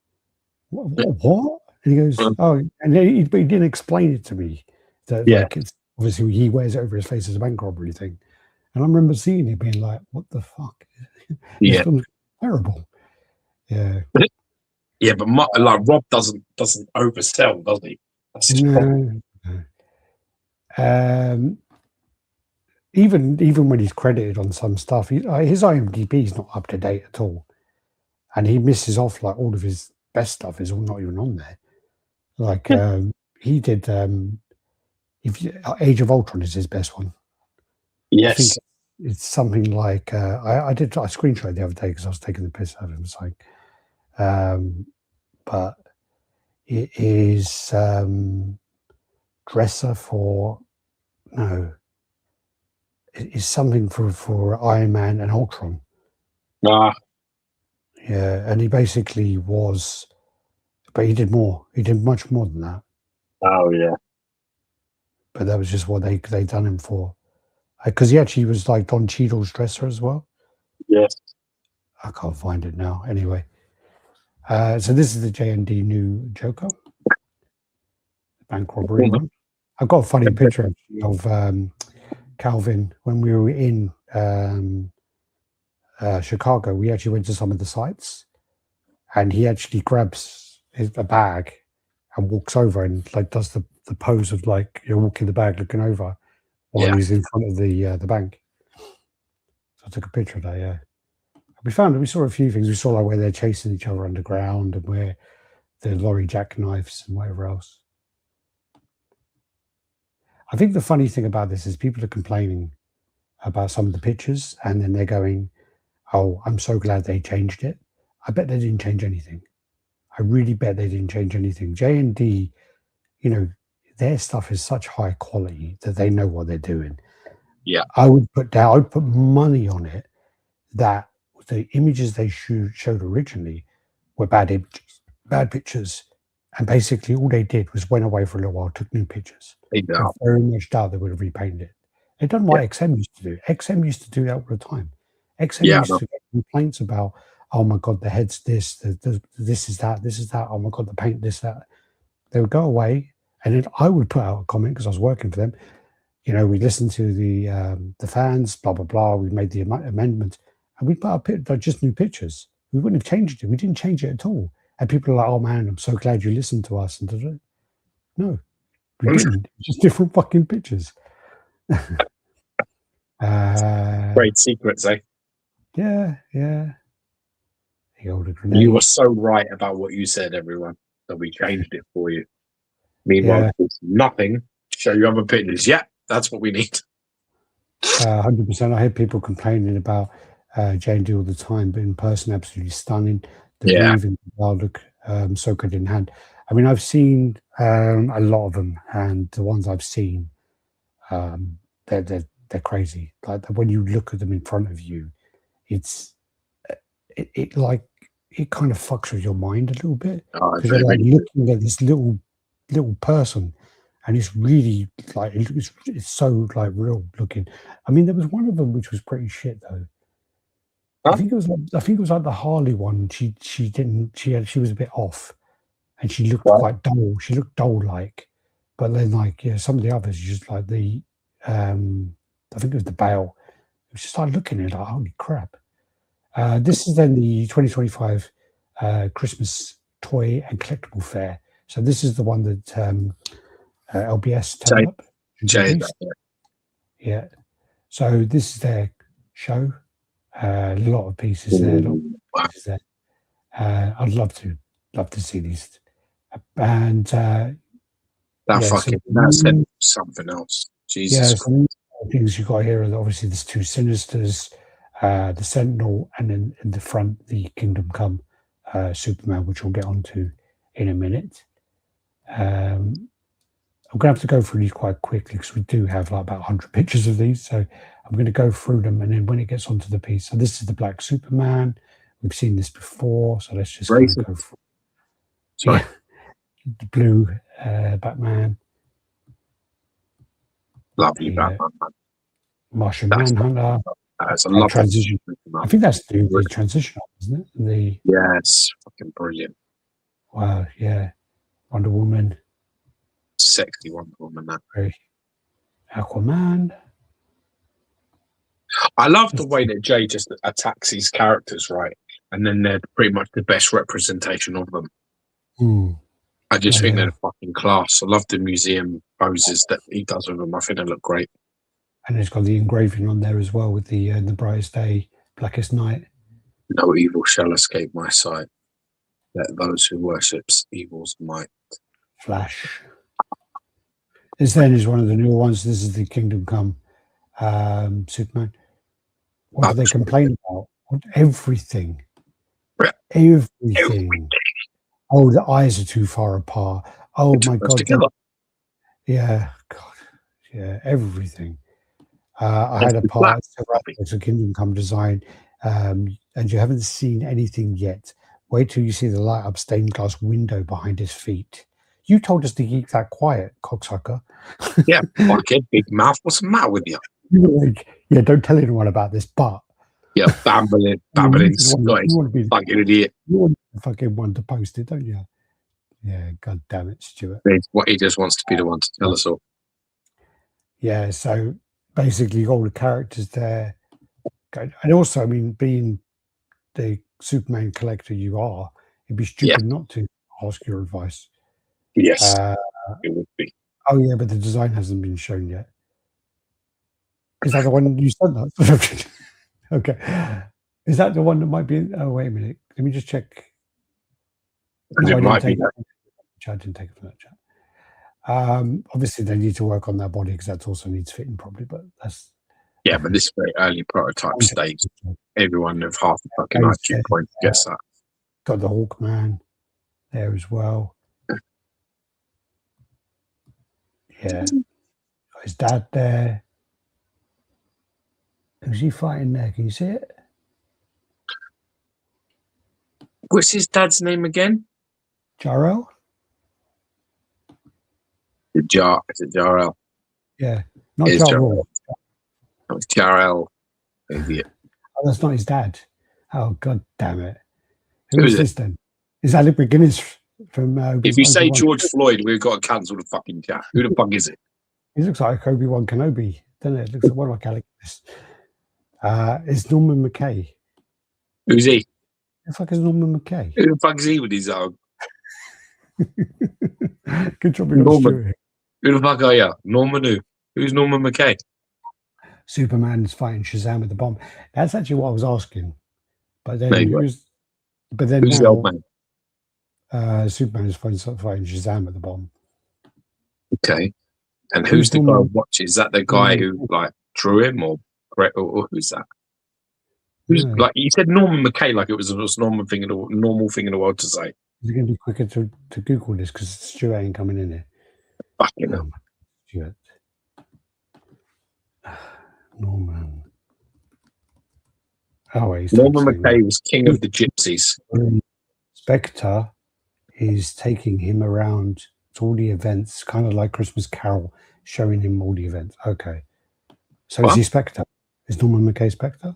[SPEAKER 2] What? And he goes, oh, and he didn't explain it to me. That, like, it's obviously he wears it over his face as a bank robbery thing. And I remember seeing it being like, what the fuck? This film's terrible. Yeah.
[SPEAKER 1] Yeah, but like Rob doesn't oversell, does he? That's his problem.
[SPEAKER 2] Even when he's credited on some stuff, his IMDb is not up to date at all, and he misses off like all of his best stuff is all not even on there. Like he did, Age of Ultron is his best one.
[SPEAKER 1] Yes,
[SPEAKER 2] I think it's something like I screenshot it the other day because I was taking the piss out of him. Saying, but it is dresser for it's something for Iron Man and Ultron. Yeah, and he basically was, but he did more. He did much more than that.
[SPEAKER 1] Oh yeah,
[SPEAKER 2] but that was just what they done him for, because he actually was like Don Cheadle's dresser as well.
[SPEAKER 1] Yes,
[SPEAKER 2] I can't find it now. Anyway, so this is the J&D new Joker, bank robbery one. I've got a funny picture of Calvin when we were in Chicago. We actually went to some of the sites, and he actually grabs a bag and walks over and like does the pose of like you're walking the bag looking over while he's in front of the bank. So I took a picture of that. Yeah, we saw a few things. We saw like where they're chasing each other underground and where the lorry jackknives and whatever else. I think the funny thing about this is people are complaining about some of the pictures, and then they're going, oh, I'm so glad they changed it. I bet they didn't change anything. I really bet they didn't change anything. J&D, their stuff is such high quality that they know what they're doing.
[SPEAKER 1] Yeah.
[SPEAKER 2] I would put money on it that the images they showed originally were bad images, bad pictures. And basically all they did was went away for a little while, took new pictures. I very much doubt they would have repainted it. They've done what XM used to do. XM used to do that all the time. XM used to get complaints about, oh my God, the head's this, this is that, oh my God, the paint, this, that. They would go away, and then I would put out a comment because I was working for them. We listened to the fans, blah, blah, blah. We made the amendment, and we put out just new pictures. We wouldn't have changed it. We didn't change it at all. And people are like, oh man, I'm so glad you listened to us. And no, we didn't. Just different fucking pictures.
[SPEAKER 1] Great secrets, eh?
[SPEAKER 2] Yeah.
[SPEAKER 1] You were so right about what you said, everyone, that we changed it for you. Meanwhile, there's nothing to show you other pictures. Yeah, that's what we need.
[SPEAKER 2] 100%. I hear people complaining about J&D all the time, but in person, absolutely stunning. The breathing look so good in hand. I mean, I've seen a lot of them, and the ones I've seen, they're crazy. Like when you look at them in front of you, it kind of fucks with your mind a little bit because you're like looking at this little person, and it's really like it's so like real looking. I mean, there was one of them which was pretty shit though.
[SPEAKER 1] Huh?
[SPEAKER 2] I think it was like the Harley one. She was a bit off, and she looked quite dull. She looked dull like, but then like some of the others just like the I think it was the Bale. It was just like looking at it like holy crap. This is then the 2025 Christmas toy and collectible fair. So this is the one that LBS turned up. Yeah. So this is their show. A lot of pieces there. I'd love to see these. And
[SPEAKER 1] that's something else. Jesus.
[SPEAKER 2] Yeah, things you got here are obviously there's two Sinisters, the Sentinel, and then in the front the Kingdom Come Superman, which we'll get onto in a minute. I'm going to have to go through these quite quickly because we do have like about 100 pictures of these. So I'm going to go through them, and then when it gets onto the piece. So this is the black Superman. We've seen this before, so let's just kind of go through.
[SPEAKER 1] Sorry.
[SPEAKER 2] Yeah. The blue Batman.
[SPEAKER 1] Lovely Batman.
[SPEAKER 2] Martian Manhunter.
[SPEAKER 1] That's a lovely
[SPEAKER 2] transition. I think that's the transition, isn't it?
[SPEAKER 1] Yeah, it's fucking brilliant.
[SPEAKER 2] Wow, yeah. Wonder Woman.
[SPEAKER 1] Sexy Wonder Woman, that.
[SPEAKER 2] Aquaman.
[SPEAKER 1] I love the way that Jay just attacks these characters, right? And then they're pretty much the best representation of them. I just think they're fucking class. I love the museum poses that he does with them. I think they look great.
[SPEAKER 2] And it's got the engraving on there as well with the Brightest Day, Blackest Night.
[SPEAKER 1] No evil shall escape my sight. Let those who worships evil's might.
[SPEAKER 2] Flash. This then is one of the newer ones. This is the Kingdom Come Superman. What do they complain about? Everything. Everything. Oh, the eyes are too far apart. Oh my God. Yeah. God. Yeah. Everything. I had a part of a Kingdom Come design, and you haven't seen anything yet. Wait till you see the light up stained glass window behind his feet. You told us to keep that quiet, cocksucker.
[SPEAKER 1] Yeah, fucking big mouth. What's the matter with you?
[SPEAKER 2] You were like, yeah, don't tell anyone about this, but.
[SPEAKER 1] Yeah, babbling, Scottish fucking idiot.
[SPEAKER 2] You want the fucking one to post it, don't you? Yeah, God damn it, Stuart.
[SPEAKER 1] What he just wants to be the one to tell us all.
[SPEAKER 2] Yeah, so basically all the characters there. And also, I mean, being the Superman collector you are, it'd be stupid not to ask your advice.
[SPEAKER 1] Yes, it would be.
[SPEAKER 2] Oh, yeah, but the design hasn't been shown yet. Is that the one you sent us? Okay. Is that the one that might be? Oh, wait a minute. Let me just check.
[SPEAKER 1] No, it might be.
[SPEAKER 2] I didn't take it from that chat. Obviously, they need to work on that body because that also needs fitting properly, but that's.
[SPEAKER 1] Yeah, but this very early prototype stage, everyone of half the fucking IQ point gets that.
[SPEAKER 2] Got the Hawkman there as well. Yeah. Got his dad there. Who's he fighting there? Can you see it?
[SPEAKER 1] What's his dad's name again?
[SPEAKER 2] Jor-El?
[SPEAKER 1] Is it Jor-El?
[SPEAKER 2] Yeah. Not Jor-El.
[SPEAKER 1] No, it's Jor-El. Idiot.
[SPEAKER 2] Oh, that's not his dad. Oh, God damn it. Who is this then? Is that Alec McGuinness from...
[SPEAKER 1] if you say George Floyd, we've got to cancel the fucking chat. Who the fuck is it?
[SPEAKER 2] He looks like Obi-Wan Kenobi, doesn't it? Looks more like Alec McGuinness. It's Norman McKay.
[SPEAKER 1] Who's he?
[SPEAKER 2] Who the fuck is Norman McKay?
[SPEAKER 1] Who the fuck is he with his own?
[SPEAKER 2] Good job we got Stuart.
[SPEAKER 1] Who the fuck are you? Norman who? Who's Norman McKay?
[SPEAKER 2] Superman's fighting Shazam with the bomb. That's actually what I was asking. But then
[SPEAKER 1] who's the old man?
[SPEAKER 2] Superman is fighting Shazam with the bomb.
[SPEAKER 1] Okay. And who's the guy who watches? Is that the guy who like drew him or who's that? Who's like you said Norman McKay like it was the most normal thing in the world to say.
[SPEAKER 2] Is it going to be quicker to Google this because Stuart ain't coming in here?
[SPEAKER 1] Fucking hell.
[SPEAKER 2] Stuart. Norman. Oh, wait,
[SPEAKER 1] Norman McKay was king of the gypsies.
[SPEAKER 2] Spectre is taking him around So all the events, kind of like Christmas Carol, showing him all the events. Okay. So
[SPEAKER 1] What?
[SPEAKER 2] is he Spectre? Is Norman McKay Spectre?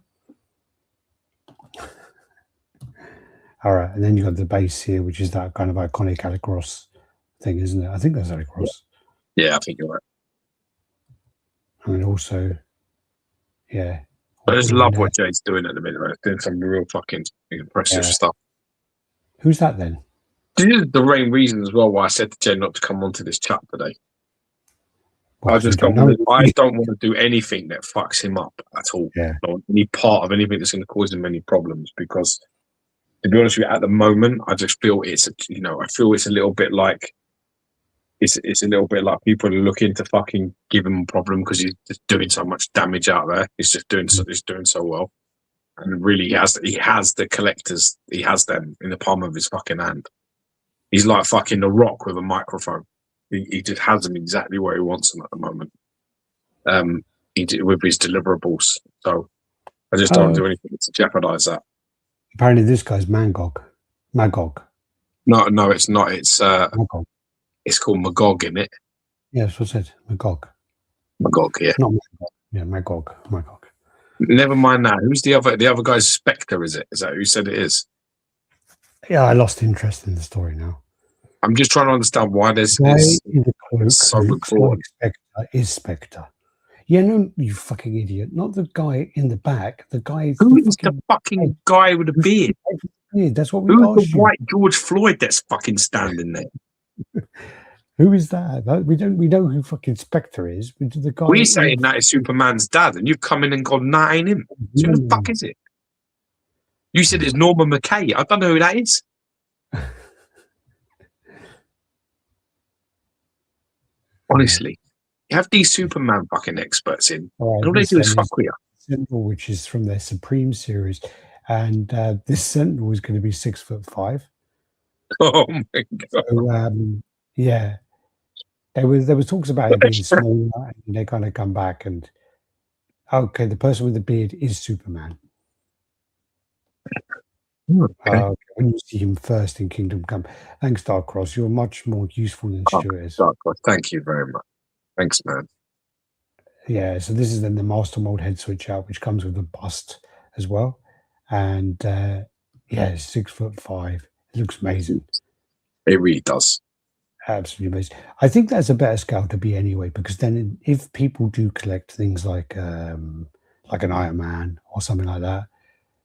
[SPEAKER 2] All right. And then you got the base here, which is that kind of iconic Alex Ross thing, isn't it? I think that's Alex Ross.
[SPEAKER 1] Yeah, I think you're right.
[SPEAKER 2] And then also, yeah.
[SPEAKER 1] I just love what Jay's doing at the minute, right? Doing some real fucking impressive stuff.
[SPEAKER 2] Who's that then?
[SPEAKER 1] This is the main reason as well why I said to Jay not to come onto this chat today.
[SPEAKER 2] Well,
[SPEAKER 1] I just don't want to do anything that fucks him up at all.
[SPEAKER 2] Yeah.
[SPEAKER 1] Or any part of anything that's going to cause him any problems. Because, to be honest with you, at the moment, I just feel it's a little bit like it's a little bit like people are looking to fucking give him a problem because he's just doing so much damage out there. He's just doing so well, and really he has the collectors. He has them in the palm of his fucking hand. He's like fucking The Rock with a microphone. He just has them exactly where he wants them at the moment. With his deliverables. So I just don't do anything to jeopardize that.
[SPEAKER 2] Apparently, this guy's Magog.
[SPEAKER 1] No, it's not. It's
[SPEAKER 2] Magog.
[SPEAKER 1] It's called Magog, isn't it?
[SPEAKER 2] Yeah, that's what I said. Magog.
[SPEAKER 1] Magog, yeah.
[SPEAKER 2] Not Magog. Yeah, Magog.
[SPEAKER 1] Never mind that. Who's the other? The other guy's Spectre, is it? Is that who said it is?
[SPEAKER 2] Yeah, I lost interest in the story now.
[SPEAKER 1] I'm just trying to understand why there's
[SPEAKER 2] in the cloak
[SPEAKER 1] so
[SPEAKER 2] like Spectre is Spectre. Yeah, no, you fucking idiot. Not the guy in the back. The guy.
[SPEAKER 1] Who is the fucking guy with a beard?
[SPEAKER 2] That's what we
[SPEAKER 1] Who's
[SPEAKER 2] asked
[SPEAKER 1] the white George Floyd that's fucking standing there?
[SPEAKER 2] Who is that? We know who fucking Spectre is. The guy.
[SPEAKER 1] We're saying that is Superman's dad, and you've come in and gone, nah, ain't him. Who the fuck is it? You said it's Norman McKay. I don't know who that is. Honestly, you have these Superman fucking experts in. Right, all they do is fuck with you.
[SPEAKER 2] Sentinel, which is from their Supreme series, and this Sentinel is going to be 6'5".
[SPEAKER 1] Oh my god!
[SPEAKER 2] So, yeah, there was talks about it being smaller, and they kind of come back and okay, the person with the beard is Superman. Okay. When you see him first in Kingdom Come. Thanks, Darkcross. You're much more useful than Stuart is.
[SPEAKER 1] Darkcross, thank you very much. Thanks, man.
[SPEAKER 2] Yeah, so this is then the Master Mold head switch out, which comes with a bust as well. And yeah, 6'5". It looks amazing.
[SPEAKER 1] It really does.
[SPEAKER 2] Absolutely amazing. I think that's a better scale to be anyway, because then if people do collect things like an Iron Man or something like that,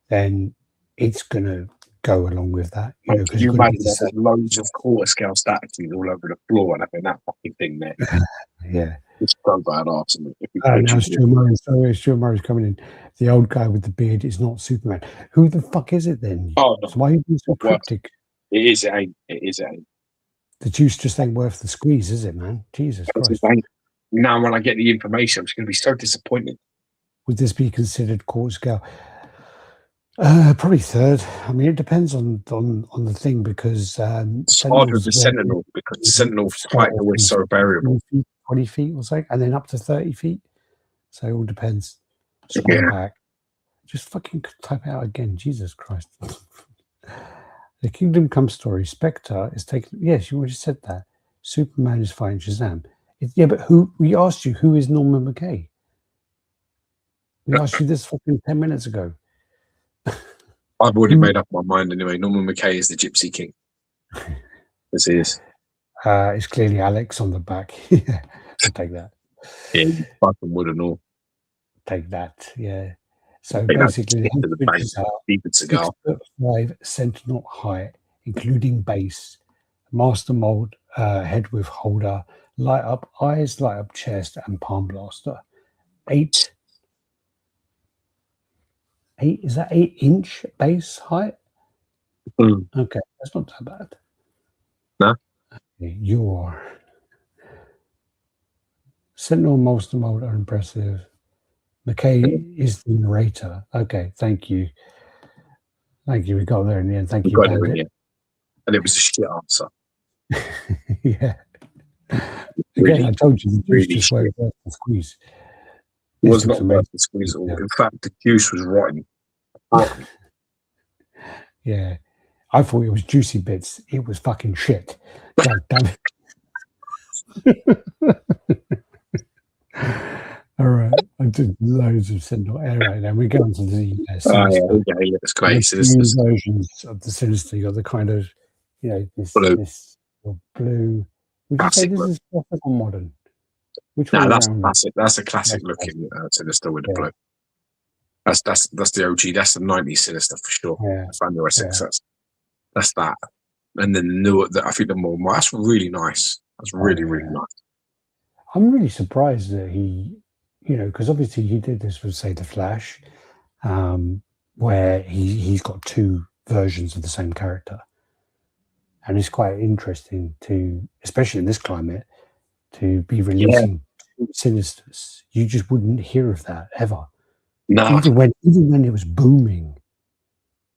[SPEAKER 2] then it's going to go along with that. You know,
[SPEAKER 1] you imagine there's loads of quarter scale statues all over the floor and having that fucking thing there.
[SPEAKER 2] Yeah.
[SPEAKER 1] It's so bad art.
[SPEAKER 2] Now Stuart Murray's coming in. The old guy with the beard is not Superman. Who the fuck is it then?
[SPEAKER 1] Oh, no.
[SPEAKER 2] So why are you being so cryptic?
[SPEAKER 1] It is, it ain't. It is, it ain't.
[SPEAKER 2] The juice just ain't worth the squeeze, is it, man? Jesus Christ.
[SPEAKER 1] Now when I get the information, I'm just going to be so disappointed.
[SPEAKER 2] Would this be considered quarter scale? Probably third. I mean, it depends on the thing because
[SPEAKER 1] it's hard with the Sentinel because the Sentinel's height is always so variable.
[SPEAKER 2] 20 feet or so, and then up to 30 feet. So it all depends. Scroll back. Just fucking type it out again. Jesus Christ. The Kingdom Come story. Spectre is taken. Yes, you already said that. Superman is fighting Shazam. Yeah, but who? We asked you who is Norman McKay. We asked you this fucking 10 minutes ago.
[SPEAKER 1] I've already made up my mind anyway. Norman McKay is the Gypsy King. This is.
[SPEAKER 2] It's clearly Alex on the back. Yeah, I'll take that.
[SPEAKER 1] Yeah, fucking wood and all.
[SPEAKER 2] Take that, yeah. So basically, the 6'5" Sentinel height, including base, Master Mold head with holder, light up eyes, light up chest, and palm blaster. 8 is that 8-inch base height? Okay, that's not that bad.
[SPEAKER 1] No.
[SPEAKER 2] Your Sentinel Master Mold are impressive. McKay is the narrator. Okay, thank you. Thank you. We got there in the end. Thank you, Bandit.
[SPEAKER 1] And it was a shit answer.
[SPEAKER 2] Yeah. Again, I told you the juice just worked worth the squeeze.
[SPEAKER 1] It was not worth the squeeze at all. In fact, the juice was rotten.
[SPEAKER 2] Yeah. I thought it was juicy bits. It was fucking shit. God damn it. All right, I did loads of Sentinel Air right now. We go on to the Sinister.
[SPEAKER 1] Yeah, it's great.
[SPEAKER 2] Two versions of the Sinister. You got the kind of,
[SPEAKER 1] Blue.
[SPEAKER 2] this blue. Would you
[SPEAKER 1] Classic
[SPEAKER 2] say this
[SPEAKER 1] look.
[SPEAKER 2] is classic or modern? Which
[SPEAKER 1] No,
[SPEAKER 2] way
[SPEAKER 1] that's
[SPEAKER 2] around?
[SPEAKER 1] classic. That's a classic looking Sinister with the blue. That's the OG. That's the 90s Sinister for sure.
[SPEAKER 2] Yeah.
[SPEAKER 1] Family Essex. That's that. And then the newer, I think the more, that's really nice. That's really, really nice.
[SPEAKER 2] I'm really surprised that he, because obviously he did this with, say, The Flash, where he's got two versions of the same character. And it's quite interesting to, especially in this climate, to be releasing two Sinisters. You just wouldn't hear of that ever.
[SPEAKER 1] No.
[SPEAKER 2] Even when it was booming,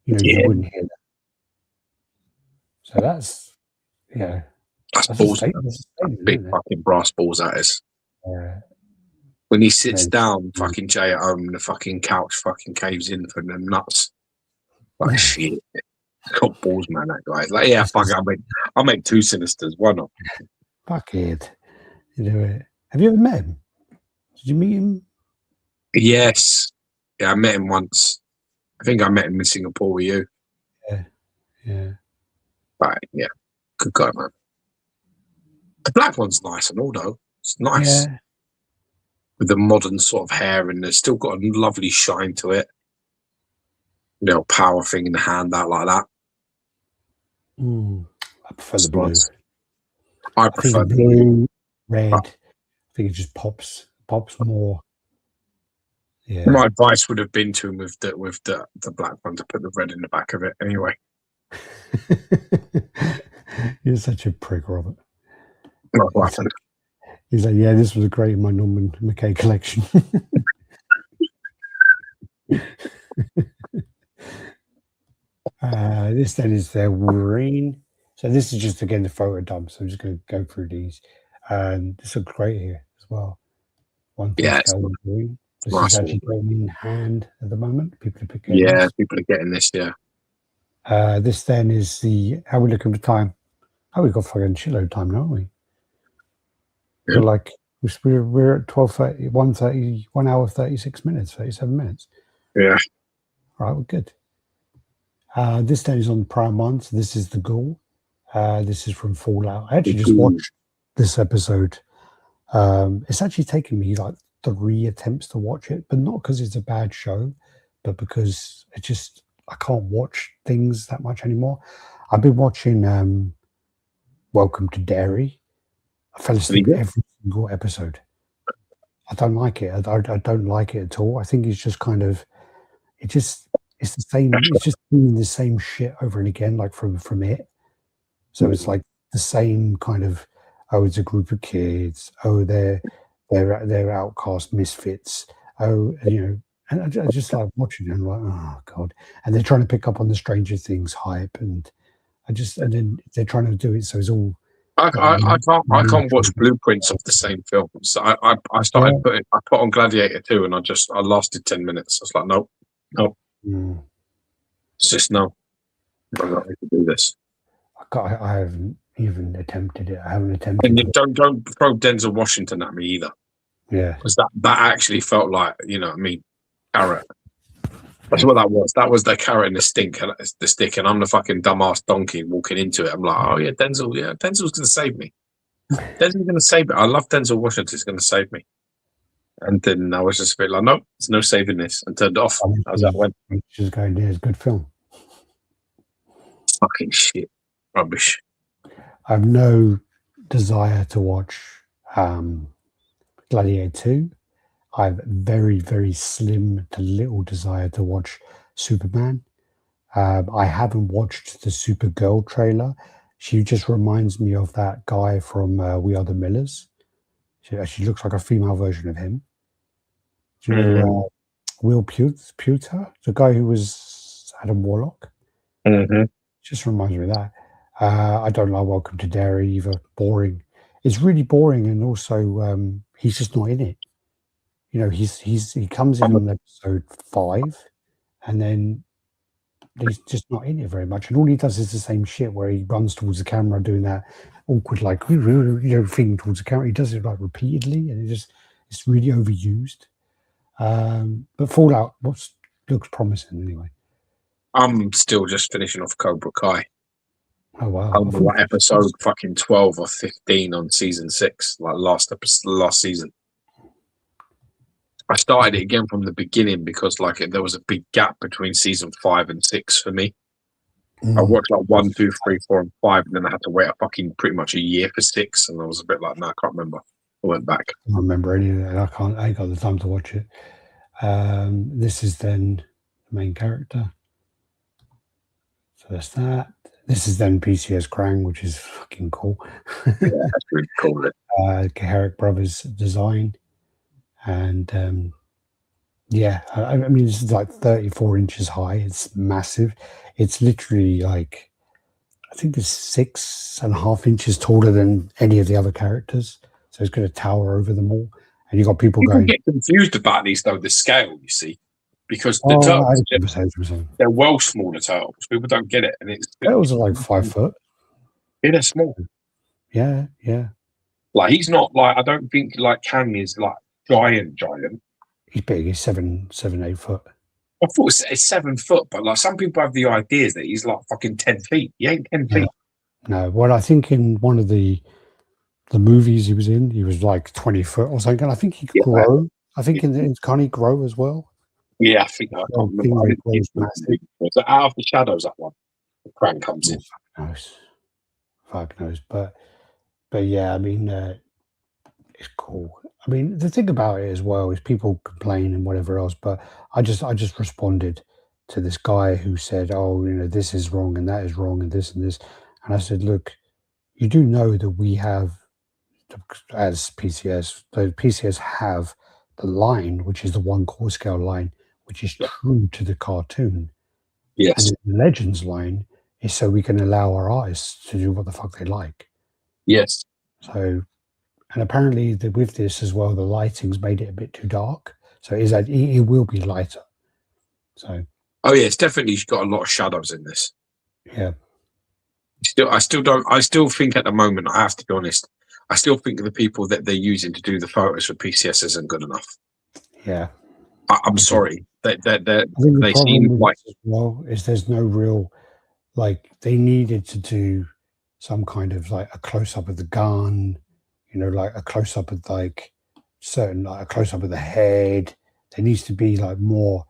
[SPEAKER 2] you wouldn't hear that. So that's
[SPEAKER 1] balls. Big fucking brass balls that is. When he sits down, fucking Jay at home, and the fucking couch fucking caves in for them nuts. Like shit. Got balls, man, that guy. Like, yeah, fuck it, I'll make two Sinisters. Why not?
[SPEAKER 2] Fuck it. You do it. Have you ever met him? Did you meet him?
[SPEAKER 1] Yes. Yeah, I met him once. I think I met him in Singapore with you.
[SPEAKER 2] Yeah.
[SPEAKER 1] Right, yeah. Good guy, man. The black one's nice and all, though. It's nice.
[SPEAKER 2] Yeah.
[SPEAKER 1] With the modern sort of hair, and it's still got a lovely shine to it. Power thing in the hand, that like that.
[SPEAKER 2] I prefer the blue.
[SPEAKER 1] I prefer
[SPEAKER 2] the blue, red. I think it just pops more. Yeah.
[SPEAKER 1] My advice would have been to him with the black one to put the red in the back of it. Anyway.
[SPEAKER 2] You're such a prick, Robert.
[SPEAKER 1] What happened?
[SPEAKER 2] He's like, yeah, this was a great in my Norman McKay collection. This then is their Wolverine. So this is just again the photo dump. So I'm just going to go through these. This looks great here as well. Wolverine. This is actually going in hand at the moment. People are picking.
[SPEAKER 1] Yeah, people are getting this. Yeah.
[SPEAKER 2] This then is the how we look at the time. Oh, we've got fucking shitload of time now, haven't we?
[SPEAKER 1] Yeah.
[SPEAKER 2] We're at 12:30, 1:30, 1 hour 36 minutes, 37 minutes.
[SPEAKER 1] Yeah.
[SPEAKER 2] All right, we're good. This then is on Prime 1, so this is the Ghoul. This is from Fallout. I actually just watched this episode. It's actually taken me like 3 attempts to watch it, but not because it's a bad show, but because I can't watch things that much anymore. I've been watching Welcome to Derry. I fell asleep every single episode. I don't like it. I don't like it at all. I think it's just kind of, it's the same. It's just doing the same shit over and again, like from it. So it's like the same kind of, it's a group of kids. They're outcast misfits. And I just like watching them, like, oh god. And they're trying to pick up on the Stranger Things hype, and then they're trying to do it so it's all.
[SPEAKER 1] I can't watch blueprints of the same film. So I started I put on Gladiator 2, and I lasted 10 minutes. I was like, nope. It's just no. I'm not going to do this.
[SPEAKER 2] I haven't even attempted it. I haven't attempted.
[SPEAKER 1] And don't throw Denzel Washington at me either.
[SPEAKER 2] Yeah,
[SPEAKER 1] because that actually felt like carrot. That's what that was. That was the carrot and the stick, and I'm the fucking dumbass donkey walking into it. I'm like, oh yeah, Denzel's gonna save me. Denzel's gonna save me. I love Denzel Washington. He's gonna save me. And then I was just a bit like, nope, there's no saving this, and turned it off. As that went.
[SPEAKER 2] Just going there is a good film.
[SPEAKER 1] Fucking shit, rubbish.
[SPEAKER 2] I have no desire to watch Gladiator 2. I have very, very slim to little desire to watch Superman. I haven't watched the Supergirl trailer. She just reminds me of that guy from We Are the Millers. She actually looks like a female version of him. Do you know Will Puter, the guy who was Adam Warlock? Just reminds me of that. I don't like Welcome to Derry either. Boring. It's really boring, and also he's just not in it. He comes in on episode 5, and then he's just not in it very much. And all he does is the same shit where he runs towards the camera doing that awkward, like, thing towards the camera. He does it like repeatedly, and it's really overused. But Fallout looks promising anyway.
[SPEAKER 1] I'm still just finishing off Cobra Kai.
[SPEAKER 2] Oh wow!
[SPEAKER 1] What episode fucking 12 or 15 on season 6, like last season. I started it again from the beginning because like there was a big gap between season 5 and 6 for me. I watched like 1, 2, 3, 4, and 5, and then I had to wait pretty much a year for 6, and I was a bit like, no, I can't remember. I went back.
[SPEAKER 2] I don't remember any of that. I ain't got the time to watch it. This is then the main character. So that's that. This is then PCS Krang, which is fucking cool.
[SPEAKER 1] Yeah, that's really cool.
[SPEAKER 2] Herrick Brothers design. And yeah, I mean, this is like 34 inches high. It's massive. It's literally like, I think it's 6.5 inches taller than any of the other characters. So it's going to tower over them all. And you've got people going.
[SPEAKER 1] Get confused about these, though, the scale, you see. Because the turtles, they're well smaller turtles. People don't get it. And
[SPEAKER 2] turtles are like 5 foot.
[SPEAKER 1] Yeah, they're small.
[SPEAKER 2] Yeah.
[SPEAKER 1] Like, he's not like, I don't think like Kang is like giant.
[SPEAKER 2] He's big. He's 7, 8 foot.
[SPEAKER 1] I thought it's 7 foot, but like some people have the ideas that he's like fucking 10 feet. He ain't 10 feet.
[SPEAKER 2] No, well, I think in one of the movies he was in, he was like 20 foot or something. And I think he could grow. I think can he grow as well?
[SPEAKER 1] Yeah, I think I can't remember. Was it Out of the Shadows, that one? The Krang comes in.
[SPEAKER 2] Fuck knows. But yeah, I mean, it's cool. I mean, the thing about it as well is people complain and whatever else, but I just responded to this guy who said, oh, this is wrong and that is wrong and this and this. And I said, look, you do know that we have, as PCS, the PCS have the line, which is the 1 core scale line, which is true to the cartoon.
[SPEAKER 1] Yes.
[SPEAKER 2] And the Legends line is so we can allow our artists to do what the fuck they like.
[SPEAKER 1] Yes.
[SPEAKER 2] So, and apparently with this as well, the lighting's made it a bit too dark. So it will be lighter. So.
[SPEAKER 1] Oh yeah, it's definitely got a lot of shadows in this.
[SPEAKER 2] Yeah.
[SPEAKER 1] I still think at the moment, I have to be honest, I still think the people that they're using to do the photos for PCS isn't good enough.
[SPEAKER 2] Yeah.
[SPEAKER 1] I'm sorry. They
[SPEAKER 2] seem like is there's no real, like, they needed to do some kind of like a close up of the gun, like a close up of like a close up of the head. There needs to be like more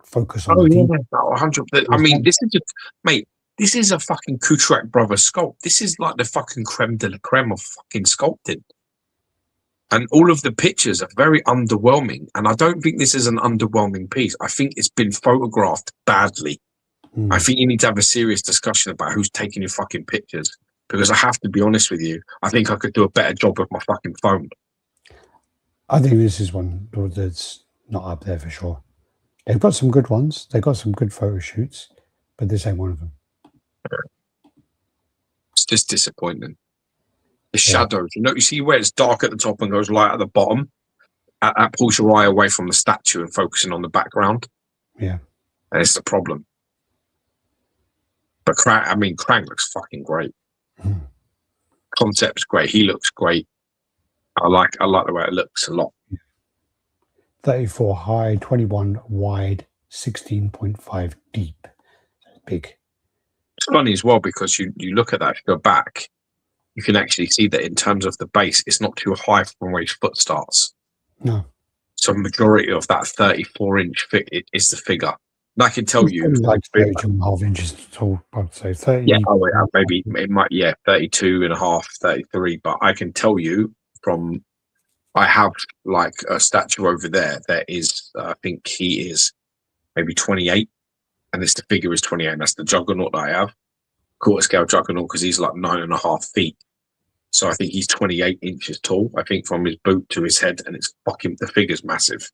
[SPEAKER 2] focus on.
[SPEAKER 1] 100%. I mean, this is mate. This is a fucking Kutrek Brothers sculpt. This is like the fucking creme de la creme of fucking sculpting. And all of the pictures are very underwhelming. And I don't think this is an underwhelming piece. I think it's been photographed badly. I think you need to have a serious discussion about who's taking your fucking pictures. Because I have to be honest with you, I think I could do a better job with my fucking phone.
[SPEAKER 2] I think this is one that's not up there for sure. They've got some good ones. They've got some good photo shoots, but this ain't one of them.
[SPEAKER 1] It's just disappointing. The shadows, you see where it's dark at the top and goes light at the bottom? That pulls your eye away from the statue and focusing on the background.
[SPEAKER 2] Yeah.
[SPEAKER 1] And it's the problem. But Krang looks fucking great. Concept's great. He looks great. I like the way it looks a lot.
[SPEAKER 2] 34 high, 21 wide, 16.5 deep. Big.
[SPEAKER 1] It's funny as well because you look at that, if you go back, you can actually see that in terms of the base, it's not too high from where his foot starts.
[SPEAKER 2] No.
[SPEAKER 1] So majority of that 34-inch is the figure. And I can tell you,
[SPEAKER 2] like 32.5 inches tall. I'd say 30.
[SPEAKER 1] Yeah, maybe it might. Yeah, 32.5, 33. But I can tell you from, I have like a statue over there that is, I think he is maybe 28, and the figure is 28. And that's the Juggernaut that I have, quarter scale Juggernaut, because he's like 9.5 feet. So I think he's 28 inches tall. I think from his boot to his head, and it's fucking, the figure's massive.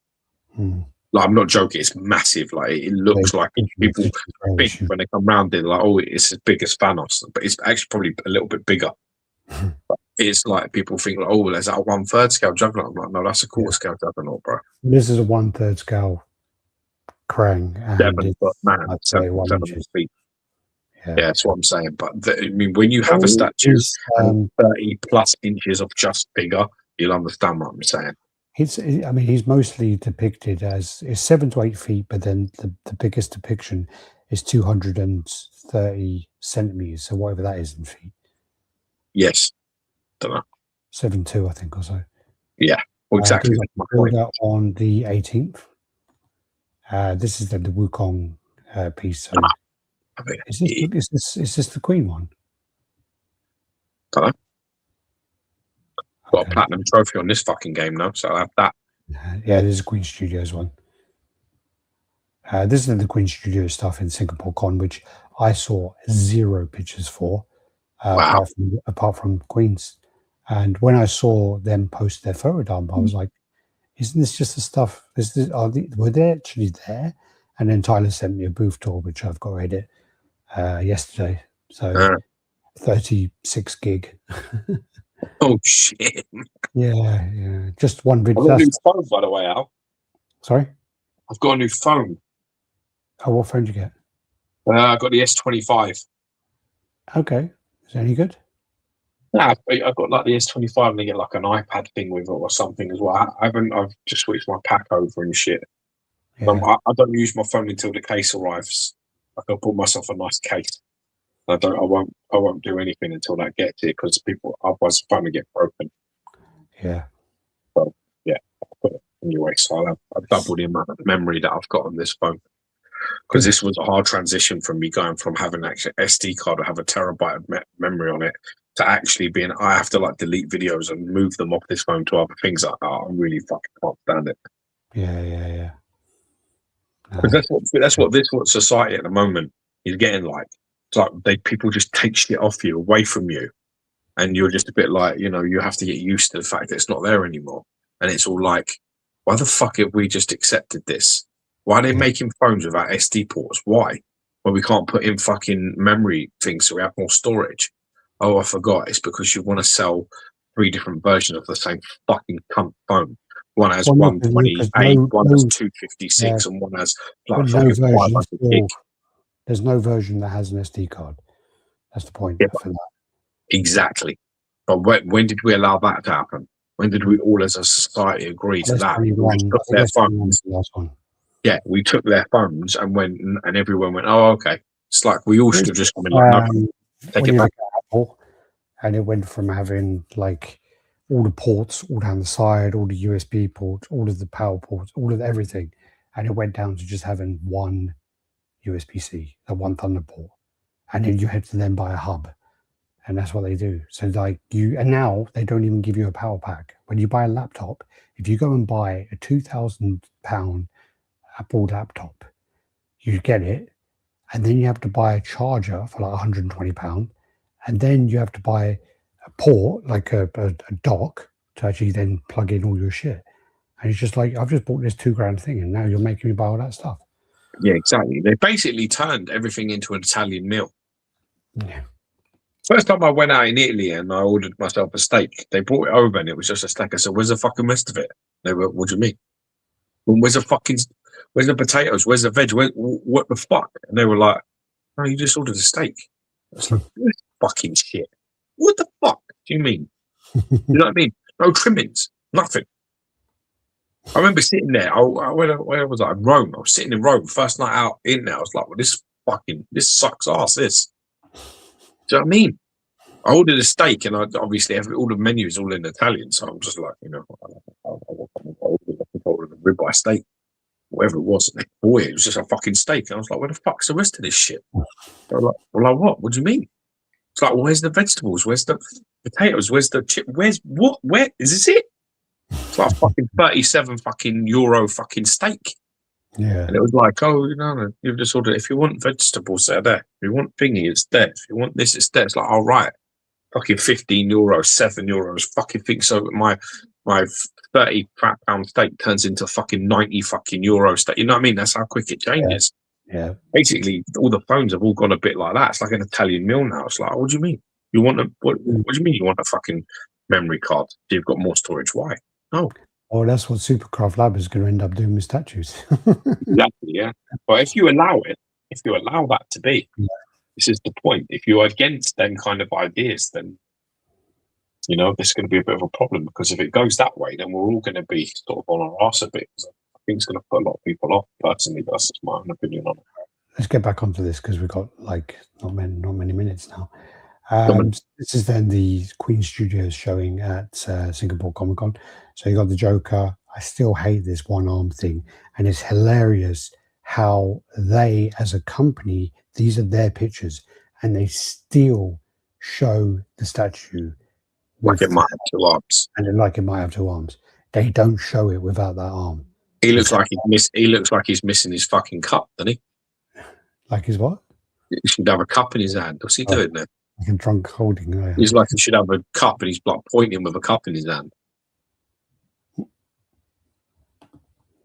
[SPEAKER 1] Like, I'm not joking, it's massive. Like, it looks like people think when they come around, they're like, oh, it's as big as Thanos, but it's actually probably a little bit bigger. But it's like people think like, oh, there's that a 1/3 scale Juggernaut. I'm like, no, that's a quarter scale Juggernaut, bro.
[SPEAKER 2] This is a 1/3 scale Krang, and
[SPEAKER 1] 7-foot man,
[SPEAKER 2] I'd say
[SPEAKER 1] 7
[SPEAKER 2] 1
[SPEAKER 1] 7
[SPEAKER 2] inches.
[SPEAKER 1] feet.
[SPEAKER 2] Yeah,
[SPEAKER 1] Yeah, that's what I'm saying. But I mean, when you have a statue and 30 plus inches of just bigger, you'll understand what I'm saying.
[SPEAKER 2] I mean, he's mostly depicted as is 7 to 8 feet, but then the biggest depiction is 230 centimeters. So whatever that is in feet.
[SPEAKER 1] Yes. Don't know.
[SPEAKER 2] 7'2", I think, or so.
[SPEAKER 1] Yeah, well, exactly. That's my point.
[SPEAKER 2] On the 18th. This is the Wukong piece. So
[SPEAKER 1] I mean,
[SPEAKER 2] is this the Queen one?
[SPEAKER 1] Don't know. Got a platinum trophy on this fucking game now, so I'll have that.
[SPEAKER 2] Yeah, this is Queen Studios one. This is the Queen Studio stuff in Singapore Con, which I saw 0 pictures for,
[SPEAKER 1] Wow.
[SPEAKER 2] apart from Queen's. And when I saw them post their photo dump, I was like, "Isn't this just the stuff? Were they actually there?" And then Tyler sent me a booth tour, which I've got to edit yesterday. So 36 gig.
[SPEAKER 1] Oh shit!
[SPEAKER 2] Yeah. Just one video.
[SPEAKER 1] I've got a new phone, by the way, Al.
[SPEAKER 2] Sorry,
[SPEAKER 1] I've got a new phone.
[SPEAKER 2] Oh, what phone did you get?
[SPEAKER 1] I got the S25.
[SPEAKER 2] Okay, is it any good?
[SPEAKER 1] Yeah, I've got like the S25, and they get like an iPad thing with it or something as well. I've just switched my pack over and shit.
[SPEAKER 2] Yeah.
[SPEAKER 1] I don't use my phone until the case arrives. Like I bought myself a nice case. I won't do anything until that gets here because otherwise the phone will get broken.
[SPEAKER 2] Yeah.
[SPEAKER 1] So yeah, I'll put it anyway. So I've doubled the amount of memory that I've got on this phone because this was a hard transition from me going from having actually SD card or have a terabyte of memory on it to actually being I have to like delete videos and move them off this phone to other things. I really fucking can't stand it.
[SPEAKER 2] Yeah.
[SPEAKER 1] Because that's what society at the moment is getting like. It's like people just take shit off you, away from you, and you're just a bit like, you have to get used to the fact that it's not there anymore. And it's all like, why the fuck have we just accepted this? Why are they making phones without SD ports? Why? Well, we can't put in fucking memory things so we have more storage. Oh, I forgot. It's because you want to sell 3 different versions of the same fucking cunt phone. One has 128, one has 256, and one has like fucking 500 gig.
[SPEAKER 2] There's no version that has an SD card. That's the point for that.
[SPEAKER 1] Exactly. But when did we allow that to happen? When did we all as a society agree to that? We took their phones. Yeah, we took their phones and went and everyone went, oh, okay. It's like we all should have just come in like, no, take it back.
[SPEAKER 2] Apple, and it went from having like all the ports all down the side, all the USB ports, all of the power ports, all of everything. And it went down to just having one USB-C, one Thunderbolt, and then you had to then buy a hub, and that's what they do. So like and now they don't even give you a power pack. When you buy a laptop, if you go and buy a £2,000 Apple laptop, you get it, and then you have to buy a charger for like £120, and then you have to buy a port, like a dock, to actually then plug in all your shit. And it's just like, I've just bought this £2,000 thing, and now you're making me buy all that stuff.
[SPEAKER 1] Yeah, exactly. They basically turned everything into an Italian meal.
[SPEAKER 2] Yeah.
[SPEAKER 1] First time I went out in Italy and I ordered myself a steak, they brought it over and it was just a steak. I said, "Where's the fucking rest of it?" They were, "What do you mean? Where's the potatoes? Where's the veg? What the fuck?" And they were like, "No, you just ordered a steak." I was like, "This fucking shit. What the fuck do you mean?" You know what I mean? No trimmings, nothing. I remember sitting there. Where was I? Rome. I was sitting in Rome. First night out in there. I was like, "Well, this sucks ass. This." Do you know what I mean? I ordered a steak, and I obviously have all the menus all in Italian. So I'm just like, I ordered a ribeye steak, whatever it was. Boy, it was just a fucking steak. And I was like, "Where the fuck's the rest of this shit?" They're like, "Well, like what? What do you mean?" It's like, "Well, where's the vegetables? Where's the potatoes? Where's the chip? Where's what? Where is this it?" It's like fucking 37 fucking euro fucking steak.
[SPEAKER 2] Yeah.
[SPEAKER 1] And it was like, "Oh, no, you've just ordered. If you want vegetables, they're there. If you want thingy, it's there. If you want this, it's there." It's like, "All right, fucking 15 euros, 7 euros. Fucking think so. My 30 pound steak turns into fucking 90 fucking euro steak. You know what I mean? That's how quick it changes."
[SPEAKER 2] Yeah.
[SPEAKER 1] Basically, all the phones have all gone a bit like that. It's like an Italian meal now. It's like, "Oh, what do you mean? You want what do you mean? You want a fucking memory card? You've got more storage? Why?" No.
[SPEAKER 2] Oh, that's what Superkraft Lab is going to end up doing with statues.
[SPEAKER 1] Exactly, yeah. But if you allow that to be,
[SPEAKER 2] Yeah.
[SPEAKER 1] this is the point. If you're against them kind of ideas, then there's going to be a bit of a problem, because if it goes that way, then we're all going to be sort of on our arse a bit. I think it's going to put a lot of people off. Personally, that's just my own opinion on it.
[SPEAKER 2] Let's get back onto this because we've got like not many minutes now. This is then the Queen Studios showing at Singapore Comic Con. So you got the Joker. I still hate this one arm thing, and it's hilarious how they, as a company, these are their pictures, and they still show the statue
[SPEAKER 1] like it might have two arms,
[SPEAKER 2] and then like it might have two arms. They don't show it without that arm.
[SPEAKER 1] He looks like he's missing his fucking cup, doesn't he?
[SPEAKER 2] Like his what?
[SPEAKER 1] He should have a cup in his hand. What's he doing there?
[SPEAKER 2] Like a drunk holding.
[SPEAKER 1] He's like he should have a cup, and he's like pointing with a cup in his hand.